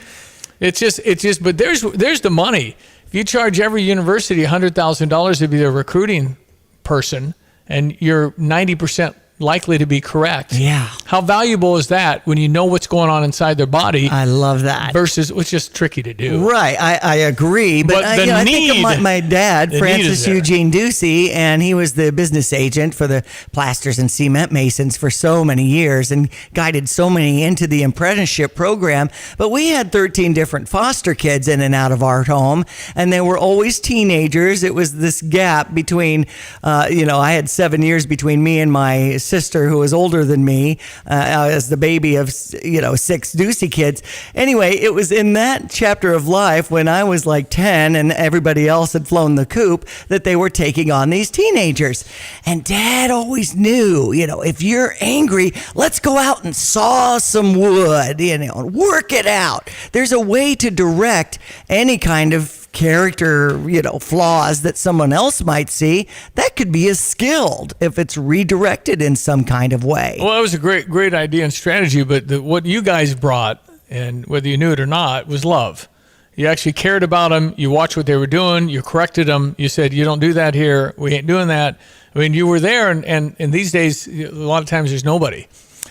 It's just, but there's the money. If you charge every university $100,000 to be their recruiting person, and you're 90% likely to be correct. Yeah. How valuable is that when you know what's going on inside their body? I love that. Versus it's just tricky to do. Right. I agree. But I think of my dad, Francis Eugene Ducey, and he was the business agent for the plasters and cement masons for so many years and guided so many into the apprenticeship program. But we had 13 different foster kids in and out of our home, and they were always teenagers. It was this gap between, I had 7 years between me and my sister, who was older than me, as the baby of 6 Ducey kids. Anyway, it was in that chapter of life when I was like 10 and everybody else had flown the coop that they were taking on these teenagers. And Dad always knew, if you're angry, let's go out and saw some wood, work it out. There's a way to direct any kind of character, flaws that someone else might see, that could be as skilled if it's redirected in some kind of way. Well, that was a great idea and strategy, but what you guys brought, and whether you knew it or not, was love. You actually cared about them. You watched what they were doing. You corrected them. You said, you don't do that here. We ain't doing that. I mean, you were there, and these days, a lot of times there's nobody.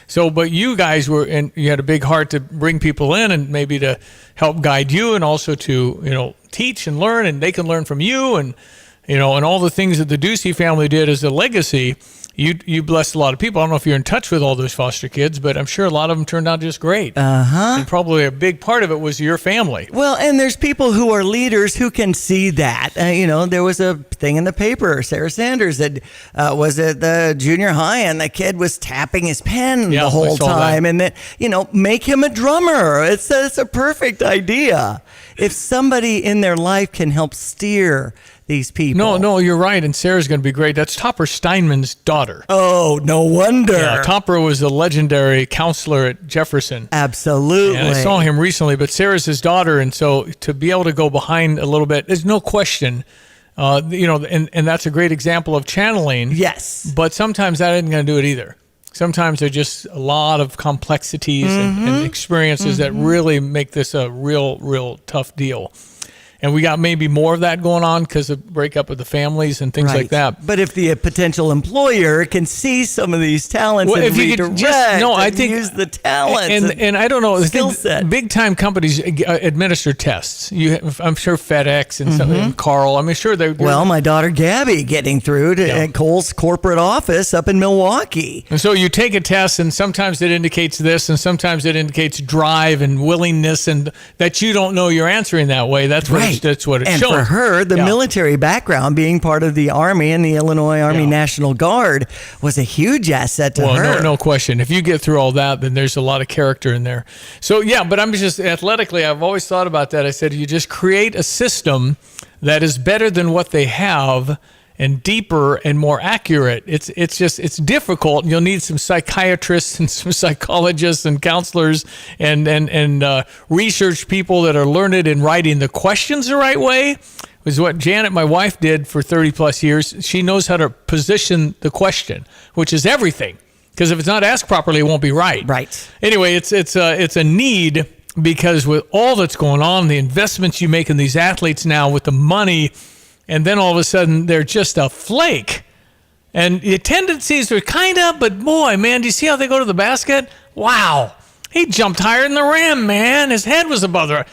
So, but you guys were, and you had a big heart to bring people in and maybe to help guide you and also to, teach and learn, and they can learn from you and, and all the things that the Ducey family did as a legacy. You blessed a lot of people. I don't know if you're in touch with all those foster kids, but I'm sure a lot of them turned out just great. And probably a big part of it was your family. Well, and there's people who are leaders who can see that. There was a thing in the paper, Sarah Sanders, that was at the junior high, and the kid was tapping his pen the whole time. And that, make him a drummer. It's a perfect idea. If somebody in their life can help steer these people. No, you're right. And Sarah's going to be great. That's Topper Steinman's daughter. Oh, no wonder. Yeah, Topper was a legendary counselor at Jefferson. Absolutely. And I saw him recently, but Sarah's his daughter. And so to be able to go behind a little bit, there's no question, and that's a great example of channeling. Yes. But sometimes that isn't going to do it either. Sometimes there's just a lot of complexities and experiences that really make this a real tough deal. And we got maybe more of that going on because of breakup of the families and things like that. But if the potential employer can see some of these talents and redirect I think use the talents and I don't know, skill set. Big time companies administer tests. I'm sure FedEx and something, Carl. I'm sure they're well, my daughter Gabby getting through to Kohl's corporate office up in Milwaukee. And so you take a test, and sometimes it indicates this, and sometimes it indicates drive and willingness, and that you don't know you're answering that way. That's what. That's what it's showing. And for her, the military background, being part of the Army and the Illinois Army National Guard, was a huge asset to her. No question. If you get through all that, then there's a lot of character in there. So, but I'm just athletically, I've always thought about that. I said, you just create a system that is better than what they have and deeper and more accurate. It's difficult. You'll need some psychiatrists and some psychologists and counselors and research people that are learned in writing the questions the right way. Was what Janet, my wife, did for 30 plus years. She knows how to position the question, which is everything. Because if it's not asked properly, it won't be right. Right. Anyway, it's a need, because with all that's going on, the investments you make in these athletes now with the money, and then all of a sudden they're just a flake. And the tendencies are kind of, but boy, man, do you see how they go to the basket? Wow. He jumped higher than the rim, man. His head was above the.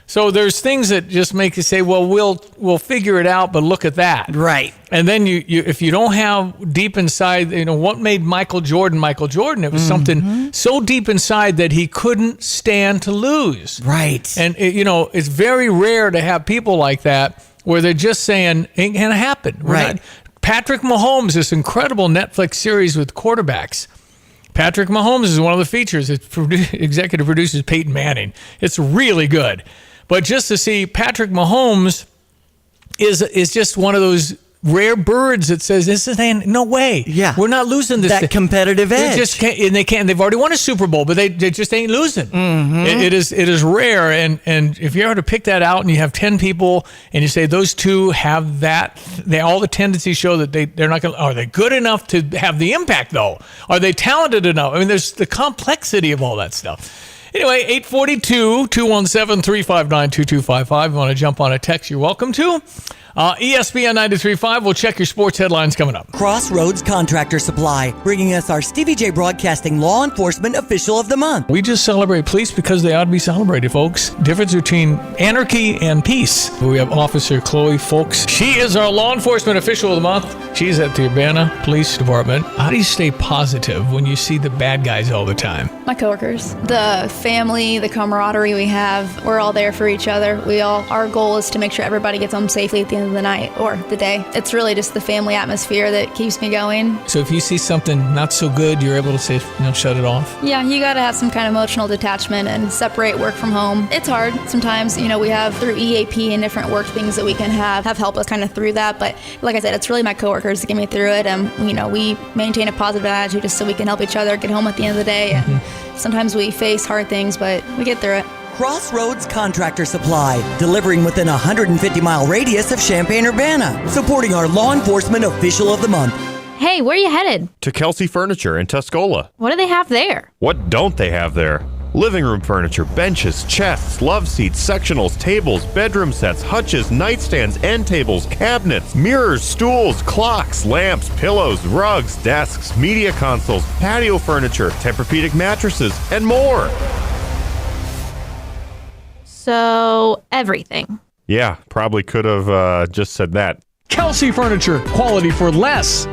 So there's things that just make you say, well, we'll figure it out, but look at that. Right. And then you if you don't have deep inside, what made Michael Jordan, it was something so deep inside that he couldn't stand to lose. Right. And, it's very rare to have people like that where they're just saying, ain't going to happen. Right. Patrick Mahomes, this incredible Netflix series with quarterbacks. Patrick Mahomes is one of the features. Executive produces Peyton Manning. It's really good. But just to see Patrick Mahomes is just one of those rare birds that says, no way. Yeah. We're not losing this. That competitive edge. They just can't, and they can't. They've already won a Super Bowl, but they just ain't losing. It is rare. And if you were to pick that out and you have 10 people and you say those two have that, all the tendencies show that they're not going to, are they good enough to have the impact though? Are they talented enough? I mean, there's the complexity of all that stuff. Anyway, 842-217-359-2255. You want to jump on a text, you're welcome to. ESPN 93.5. We'll check your sports headlines coming up. Crossroads Contractor Supply, bringing us our Stevie Jay Broadcasting Law Enforcement Official of the Month. We just celebrate police because they ought to be celebrated, folks. Difference between anarchy and peace. We have Officer Chloe Folks. She is our Law Enforcement Official of the Month. She's at the Urbana Police Department. How do you stay positive when you see the bad guys all the time? My coworkers, the family, the camaraderie we have, we're all there for each other. Our goal is to make sure everybody gets home safely at the end of the night or the day. It's really just the family atmosphere that keeps me going. So if you see something not so good, you're able to say, shut it off? Yeah, you got to have some kind of emotional detachment and separate work from home. It's hard. Sometimes, we have through EAP and different work things that we can have help us kind of through that. But like I said, it's really my coworkers that get me through it. And, we maintain a positive attitude just so we can help each other get home at the end of the day. And sometimes we face hard things, but we get through it. Crossroads Contractor Supply, delivering within a 150-mile radius of Champaign-Urbana, supporting our law enforcement official of the month. Hey, where are you headed? To Kelsey Furniture in Tuscola. What do they have there? What don't they have there? Living room furniture, benches, chests, love seats, sectionals, tables, bedroom sets, hutches, nightstands, end tables, cabinets, mirrors, stools, clocks, lamps, pillows, rugs, desks, media consoles, patio furniture, Tempur-Pedic mattresses, and more. So, everything. Yeah, probably could have just said that. Kelsey Furniture, quality for less.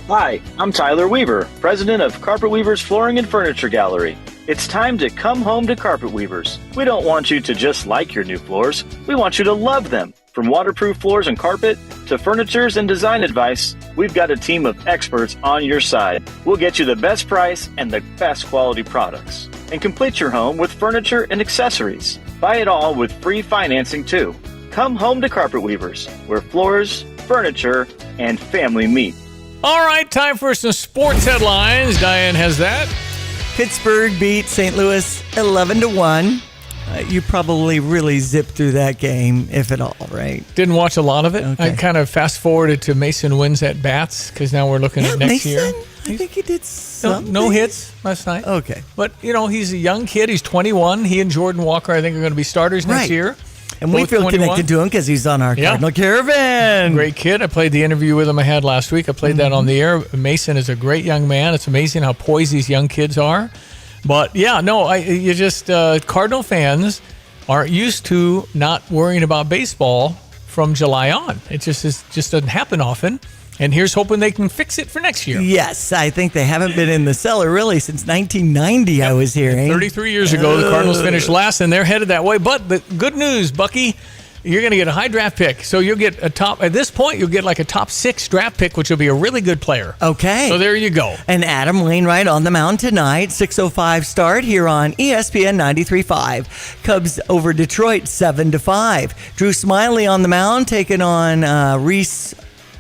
Hi, I'm Tyler Weaver, president of Carpet Weavers Flooring and Furniture Gallery. It's time to come home to Carpet Weavers. We don't want you to just like your new floors. We want you to love them. From waterproof floors and carpet to furnitures and design advice, we've got a team of experts on your side. We'll get you the best price and the best quality products. And complete your home with furniture and accessories. Buy it all with free financing too. Come home to Carpet Weavers, where floors, furniture, and family meet. All right, time for some sports headlines. Diane has that. Pittsburgh beat St. Louis 11-1. You probably really zipped through that game, if at all, right? Didn't watch a lot of it. Okay. I kind of fast-forwarded to Mason wins at bats because now we're looking at next year. I think he did something. No hits last night. Okay. But, he's a young kid. He's 21. He and Jordan Walker, I think, are going to be starters next year. And we feel connected to him because he's on our Cardinal Caravan. Great kid. I played the interview with him I had last week. I played that on the air. Mason is a great young man. It's amazing how poised these young kids are. But, Cardinal fans aren't used to not worrying about baseball from July on. It just doesn't happen often. And here's hoping they can fix it for next year. Yes, I think they haven't been in the cellar really since 1990, I was hearing. 33 years ago, the Cardinals finished last, and they're headed that way. But the good news, Bucky, you're going to get a high draft pick. So you'll get at this point, you'll get like a top 6 draft pick, which will be a really good player. Okay. So there you go. And Adam Wainwright on the mound tonight, 6:05 start here on ESPN 93.5. Cubs over Detroit 7-5. Drew Smiley on the mound, taking on Reese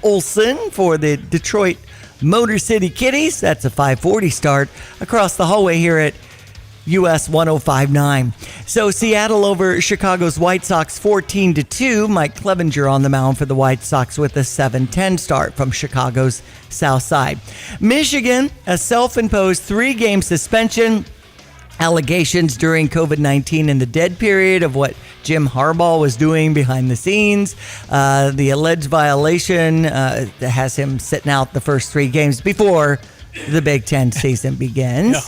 Olson for the Detroit Motor City Kitties. That's a 5:40 start across the hallway here at US 105.9. So Seattle over Chicago's White Sox 14-2. Mike Clevenger on the mound for the White Sox with a 7:10 start from Chicago's South Side. Michigan, a self-imposed 3-game suspension. Allegations during COVID-19 in the dead period of what Jim Harbaugh was doing behind the scenes. The alleged violation has him sitting out the first 3 games before the Big Ten season begins. Yeah.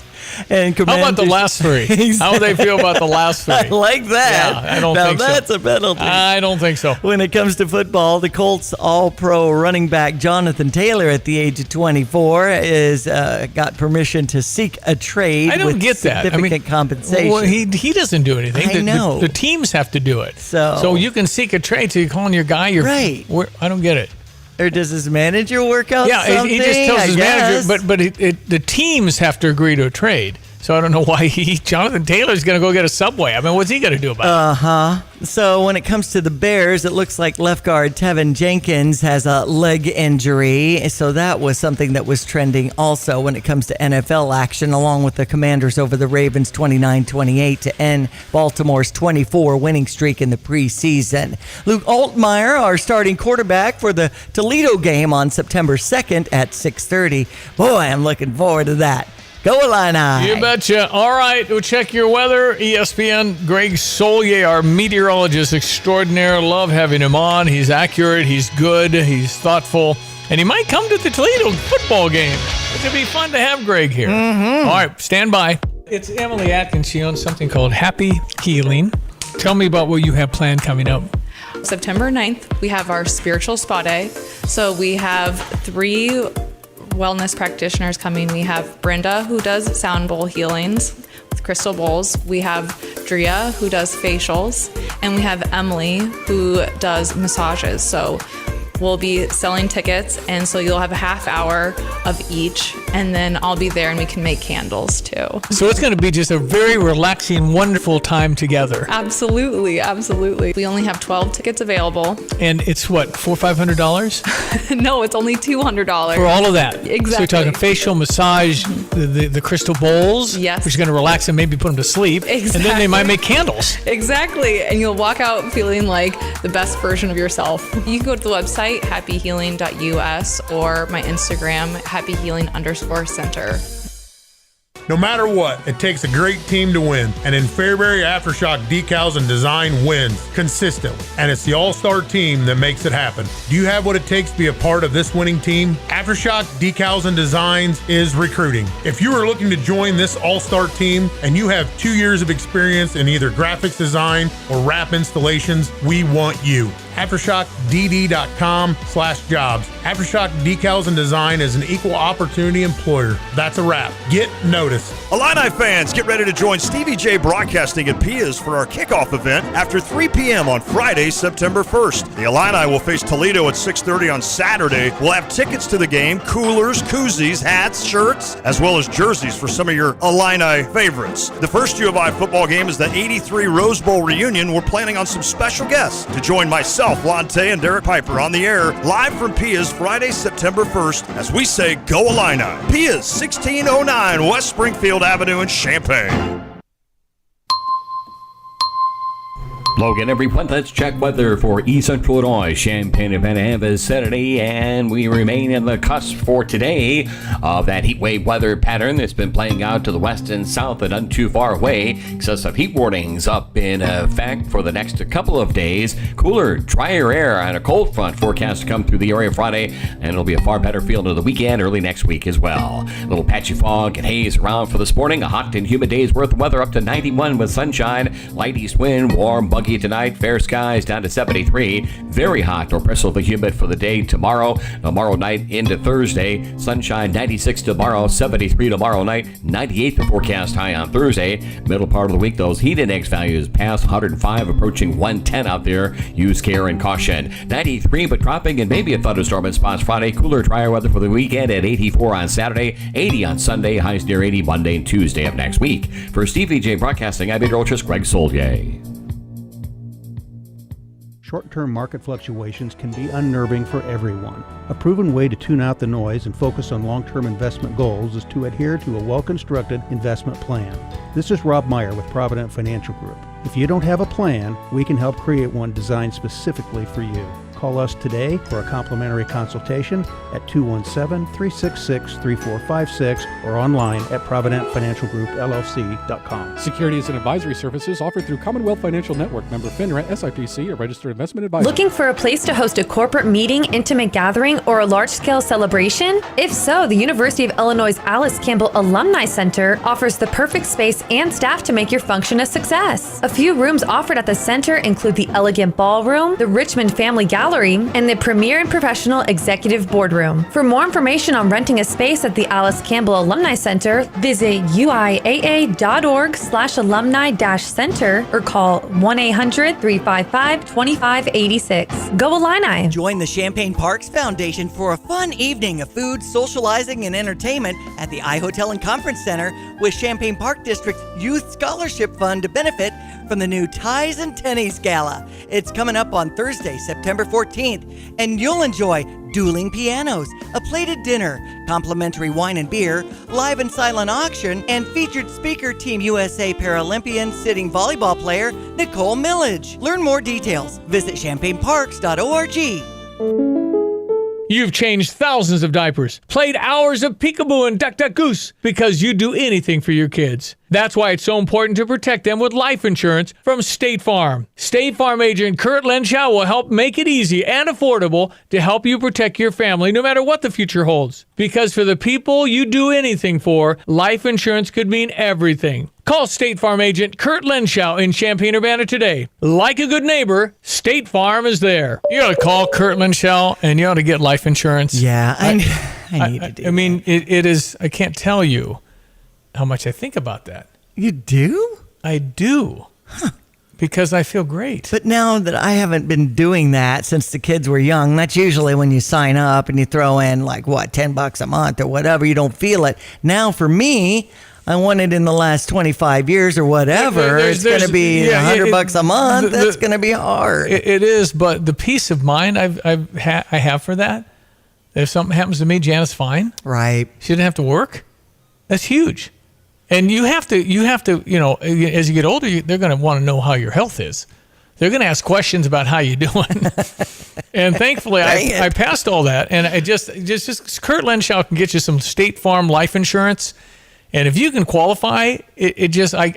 And how about the last 3? Exactly. How do they feel about the last 3? I like that. Yeah, I don't think so. That's a penalty. I don't think so. When it comes to football, the Colts All-Pro running back Jonathan Taylor at the age of 24 is got permission to seek a trade. I don't with get that. Significant compensation. Well, he doesn't do anything. I know. The teams have to do it. So you can seek a trade. So you're calling your guy. Right. I don't get it. Or does his manager work out something? He just tells his manager, but the teams have to agree to a trade. So I don't know why Jonathan Taylor's going to go get a Subway. I mean, what's he going to do about it? Uh-huh. So when it comes to the Bears, it looks like left guard Tevin Jenkins has a leg injury. So that was something that was trending also when it comes to NFL action, along with the Commanders over the Ravens 29-28 to end Baltimore's 24 winning streak in the preseason. Luke Altmaier, our starting quarterback for the Toledo game on September 2nd at 6:30. Boy, I'm looking forward to that. Go Illini. You betcha. All right, we'll check your weather. ESPN, Greg Solier, our meteorologist extraordinaire. Love having him on. He's accurate. He's good. He's thoughtful. And he might come to the Toledo football game. It'd be fun to have Greg here. Mm-hmm. All right, stand by. It's Emily Atkins. She owns something called Happy Healing. Tell me about what you have planned coming up. September 9th, we have our spiritual spa day. So we have 3 wellness practitioners coming. We have Brenda, who does sound bowl healings with crystal bowls. We have Drea, who does facials. And we have Emily, who does massages. So we'll be selling tickets, and so you'll have a half hour of each. and then I'll be there and we can make candles too. So it's going to be just a very relaxing, wonderful time together. Absolutely, absolutely. We only have 12 tickets available. And it's what, $400-500? No, it's only $200. For all of that. Exactly. So you're talking facial, massage, the crystal bowls. Yes. Which is going to relax and maybe put them to sleep. Exactly. And then they might make candles. Exactly. And you'll walk out feeling like the best version of yourself. You can go to the website, happyhealing.us, or my Instagram, happyhealing_center. No matter what, it takes a great team to win. And in Fairbury, Aftershock Decals and Design wins consistently. And it's the all-star team that makes it happen. Do you have what it takes to be a part of this winning team? Aftershock Decals and Designs is recruiting. If you are looking to join this all-star team and you have 2 years of experience in either graphics design or wrap installations, we want you. AftershockDD.com/jobs. Aftershock Decals and Design is an equal opportunity employer. That's a wrap. Get noticed. Illini fans, get ready to join Stevie Jay Broadcasting at Pia's for our kickoff event after 3 p.m. on Friday, September 1st. The Illini will face Toledo at 6:30 on Saturday. We'll have tickets to the game, coolers, koozies, hats, shirts, as well as jerseys for some of your Illini favorites. The first U of I football game is the 83 Rose Bowl reunion. We're planning on some special guests to join myself, Lonte, and Derek Piper on the air live from Pia's Friday, September 1st as we say, Go Illini. Pia's 1609 West Springfield Avenue in Champaign. Logan, everyone, let's check weather for East Central Illinois, Champaign, and Van vicinity, and we remain in the cusp for today of that heat wave weather pattern that's been playing out to the west and south and not too far away. Excessive heat warnings up in effect for the next couple of days. Cooler, drier air and a cold front forecast to come through the area Friday, and it'll be a far better feel into the weekend, early next week as well. A little patchy fog and haze around for this morning. A hot and humid day's worth of weather up to 91 with sunshine, light east wind, warm, buggy tonight, fair skies down to 73. Very hot or oppressively humid for the day tomorrow night into Thursday. Sunshine 96 tomorrow, 73 tomorrow night, 98 the forecast high on Thursday. Middle part of the week, those heat index values past 105, approaching 110 out there. Use care and caution. 93 but dropping and maybe a thunderstorm in spots Friday. Cooler, drier weather for the weekend at 84 on Saturday, 80 on Sunday, highs near 80 Monday and Tuesday of next week. For Stevie Jay Broadcasting, I'm meteorologist Greg Solier. Short-term market fluctuations can be unnerving for everyone. A proven way to tune out the noise and focus on long-term investment goals is to adhere to a well-constructed investment plan. This is Rob Meyer with Provident Financial Group. If you don't have a plan, we can help create one designed specifically for you. Call us today for a complimentary consultation at 217-366-3456 or online at providentfinancialgroupllc.com. Securities and advisory services offered through Commonwealth Financial Network, member FINRA, SIPC, a registered investment advisor. Looking for a place to host a corporate meeting, intimate gathering, or a large-scale celebration? If so, the University of Illinois' Alice Campbell Alumni Center offers the perfect space and staff to make your function a success. A few rooms offered at the center include the Elegant Ballroom, the Richmond Family Gallery, and the Premier and Professional Executive Boardroom. For more information on renting a space at the Alice Campbell Alumni Center, visit uiaa.org/alumni-center or call 1-800-355-2586. Go Illini! Join the Champaign Parks Foundation for a fun evening of food, socializing, and entertainment at the iHotel and Conference Center with Champaign Park District Youth Scholarship Fund to benefit from the new Ties and Tennies Gala. It's coming up on Thursday, September 14th, and you'll enjoy dueling pianos, a plated dinner, complimentary wine and beer, live and silent auction, and featured speaker Team USA Paralympian sitting volleyball player Nicole Millage. Learn more details. Visit champaignparks.org. You've changed thousands of diapers, played hours of peekaboo and duck, duck, goose because you do anything for your kids. That's why it's so important to protect them with life insurance from State Farm. State Farm agent Kurt Lenschow will help make it easy and affordable to help you protect your family no matter what the future holds. Because for the people you do anything for, life insurance could mean everything. Call State Farm agent Kurt Lenschow in Champaign-Urbana today. Like a good neighbor, State Farm is there. You ought to call Kurt Lenschow and you ought to get life insurance. Yeah, I need to do I mean, it is, I can't tell you how much I think about that. You do? I do. Huh. because I feel great. But now that I haven't been doing that since the kids were young, that's usually when you sign up and you throw in like what, $10 a month or whatever, you don't feel it. Now for me, I want it in the last 25 years or whatever. It's going to be $100 a month. That's going to be hard. It is, but the peace of mind I have for that, if something happens to me, Janet's fine. Right. She didn't have to work. That's huge. And you have to, as you get older, they're going to want to know how your health is. They're going to ask questions about how you're doing. And thankfully, I passed all that. And I just Kurt Lenschow can get you some State Farm life insurance. And if you can qualify,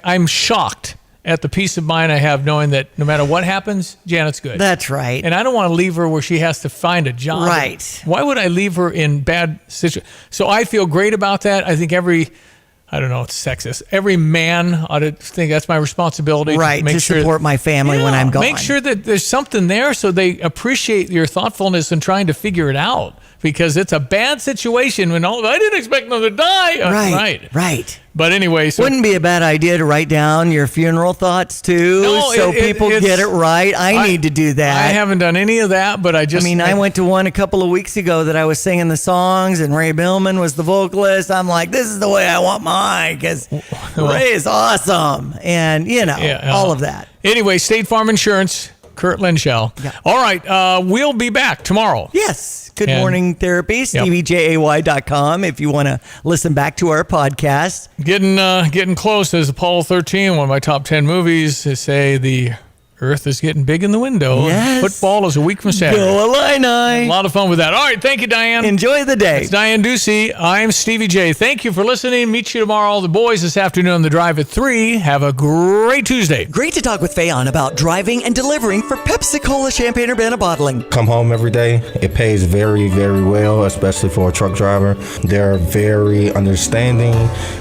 I'm shocked at the peace of mind I have knowing that no matter what happens, Janet's good. That's right. And I don't want to leave her where she has to find a job. Right. Why would I leave her in bad situation? So I feel great about that. I think I don't know, it's sexist. Every man ought to think that's my responsibility. Right, to support my family when I'm gone. Make sure that there's something there so they appreciate your thoughtfulness in trying to figure it out. Because it's a bad situation when I didn't expect them to die. Right. But anyway, wouldn't be a bad idea to write down your funeral thoughts too, so people get it right. I need to do that. I haven't done any of that, but I went to one a couple of weeks ago that I was singing the songs, and Ray Billman was the vocalist. I'm like, this is the way I want mine, because Ray is awesome, and all of that. Anyway, State Farm Insurance, Kurt Lenschow. Yeah. All right, we'll be back tomorrow. Yes. Good Morning Therapy, StevieJay.com if you want to listen back to our podcast. Getting close as Apollo 13, one of my top 10 movies. They say the Earth is getting big in the window. Yes. Football is a week from Saturday. Go Illini. A lot of fun with that. All right, thank you, Diane. Enjoy the day. It's Diane Ducey. I'm Stevie J. Thank you for listening. Meet you tomorrow. The boys this afternoon on the drive at 3. Have a great Tuesday. Great to talk with Fayon about driving and delivering for Pepsi-Cola Champaign Urbana Bottling. Come home every day. It pays very, very well, especially for a truck driver. They're very understanding.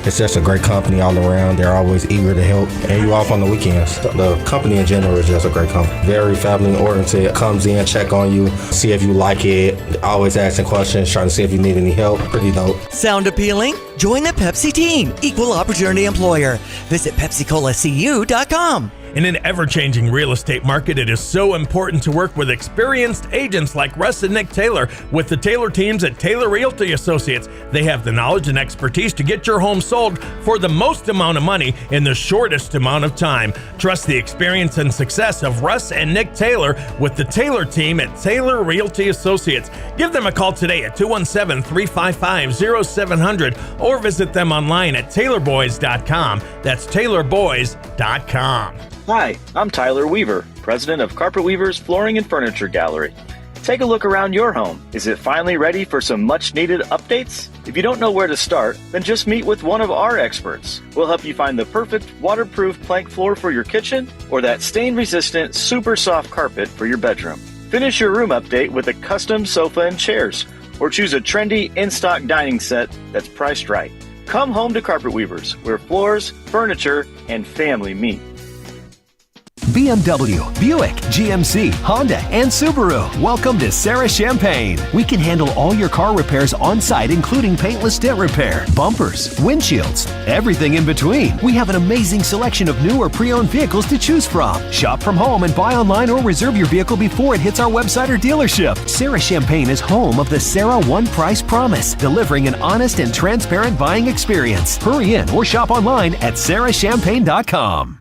It's just a great company all around. They're always eager to help. And you off on the weekends. The company in general is just a great company. Very family oriented. Comes in, check on you, see if you like it. Always asking questions, trying to see if you need any help. Pretty dope. Sound appealing? Join the Pepsi team. Equal opportunity employer. Visit PepsiColaCU.com. In an ever-changing real estate market, it is so important to work with experienced agents like Russ and Nick Taylor with the Taylor teams at Taylor Realty Associates. They have the knowledge and expertise to get your home sold for the most amount of money in the shortest amount of time. Trust the experience and success of Russ and Nick Taylor with the Taylor team at Taylor Realty Associates. Give them a call today at 217-355-0700 or visit them online at taylorboys.com. That's taylorboys.com. Hi, I'm Tyler Weaver, president of Carpet Weavers Flooring and Furniture Gallery. Take a look around your home. Is it finally ready for some much-needed updates? If you don't know where to start, then just meet with one of our experts. We'll help you find the perfect waterproof plank floor for your kitchen or that stain-resistant, super soft carpet for your bedroom. Finish your room update with a custom sofa and chairs, or choose a trendy in-stock dining set that's priced right. Come home to Carpet Weavers, where floors, furniture, and family meet. BMW, Buick, GMC, Honda, and Subaru. Welcome to Sarah Champagne. We can handle all your car repairs on site, including paintless dent repair, bumpers, windshields, everything in between. We have an amazing selection of new or pre-owned vehicles to choose from. Shop from home and buy online or reserve your vehicle before it hits our website or dealership. Sarah Champagne is home of the Sarah One Price Promise, delivering an honest and transparent buying experience. Hurry in or shop online at sarahchampagne.com.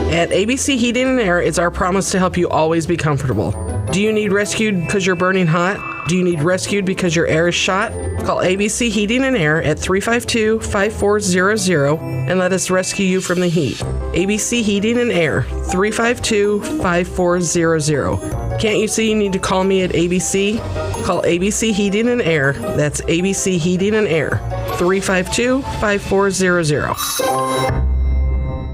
At ABC Heating and Air, it's our promise to help you always be comfortable. Do you need rescued because you're burning hot? Do you need rescued because your air is shot? Call ABC Heating and Air at 352-5400 and let us rescue you from the heat. ABC Heating and Air, 352-5400. Can't you see you need to call me at ABC? Call ABC Heating and Air. That's ABC Heating and Air, 352-5400.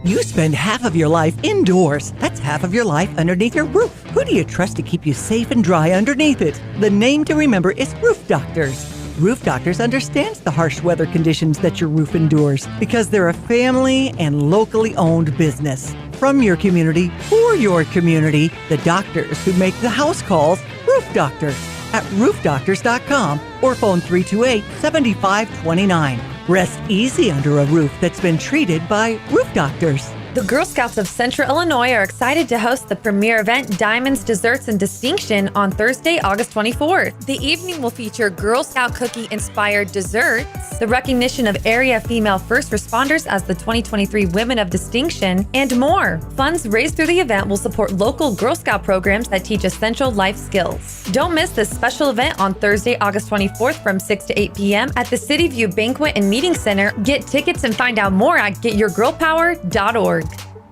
You spend half of your life indoors. That's half of your life underneath your roof. Who do you trust to keep you safe and dry underneath it? The name to remember is Roof Doctors. Roof Doctors understands the harsh weather conditions that your roof endures because they're a family and locally owned business. From your community, for your community, the doctors who make the house calls, Roof Doctors, at roofdoctors.com or phone 328-7529. Rest easy under a roof that's been treated by Roof Doctors. The Girl Scouts of Central Illinois are excited to host the premier event, Diamonds, Desserts, and Distinction, on Thursday, August 24th. The evening will feature Girl Scout cookie-inspired desserts, the recognition of area female first responders as the 2023 Women of Distinction, and more. Funds raised through the event will support local Girl Scout programs that teach essential life skills. Don't miss this special event on Thursday, August 24th from 6 to 8 p.m. at the City View Banquet and Meeting Center. Get tickets and find out more at getyourgirlpower.org.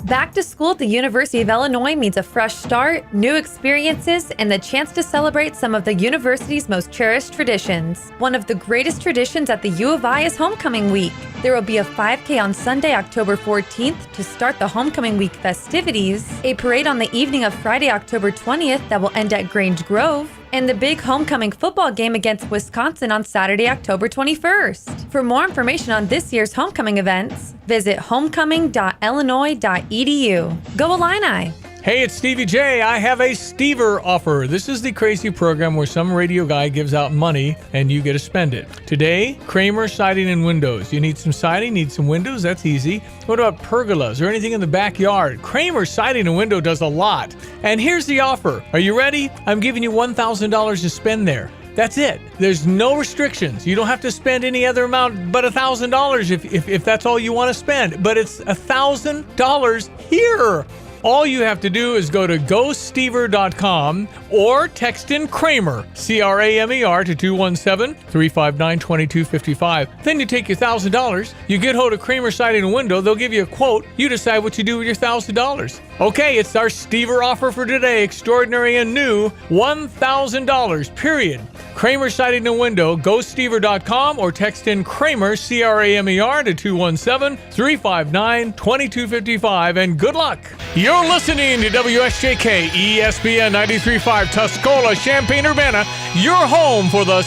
Back to school at the University of Illinois means a fresh start, new experiences, and the chance to celebrate some of the university's most cherished traditions. One of the greatest traditions at the U of I is Homecoming Week. There will be a 5K on Sunday, October 14th to start the Homecoming Week festivities, a parade on the evening of Friday, October 20th that will end at Grange Grove, and the big homecoming football game against Wisconsin on Saturday, October 21st. For more information on this year's homecoming events, visit homecoming.illinois.edu. Go Illini! Hey, it's Stevie J. I have a Stever offer. This is the crazy program where some radio guy gives out money and you get to spend it. Today, Kramer Siding and Windows. You need some siding, need some windows, that's easy. What about pergolas or anything in the backyard? Kramer Siding and Window does a lot. And here's the offer. Are you ready? I'm giving you $1,000 to spend there. That's it. There's no restrictions. You don't have to spend any other amount but $1,000 if that's all you want to spend. But it's $1,000 here. All you have to do is go to gostever.com or text in Kramer, C-R-A-M-E-R, to 217-359-2255. Then you take your $1,000, you get hold of Kramer Siding and Window, they'll give you a quote, you decide what you do with your $1,000. Okay, it's our Stever offer for today, extraordinary and new, $1,000, period. Kramer Siding and Window, gostever.com or text in Kramer, C-R-A-M-E-R, to 217-359-2255, and good luck. You're listening to WSJK ESPN 93.5 Tuscola, Champaign-Urbana, your home for the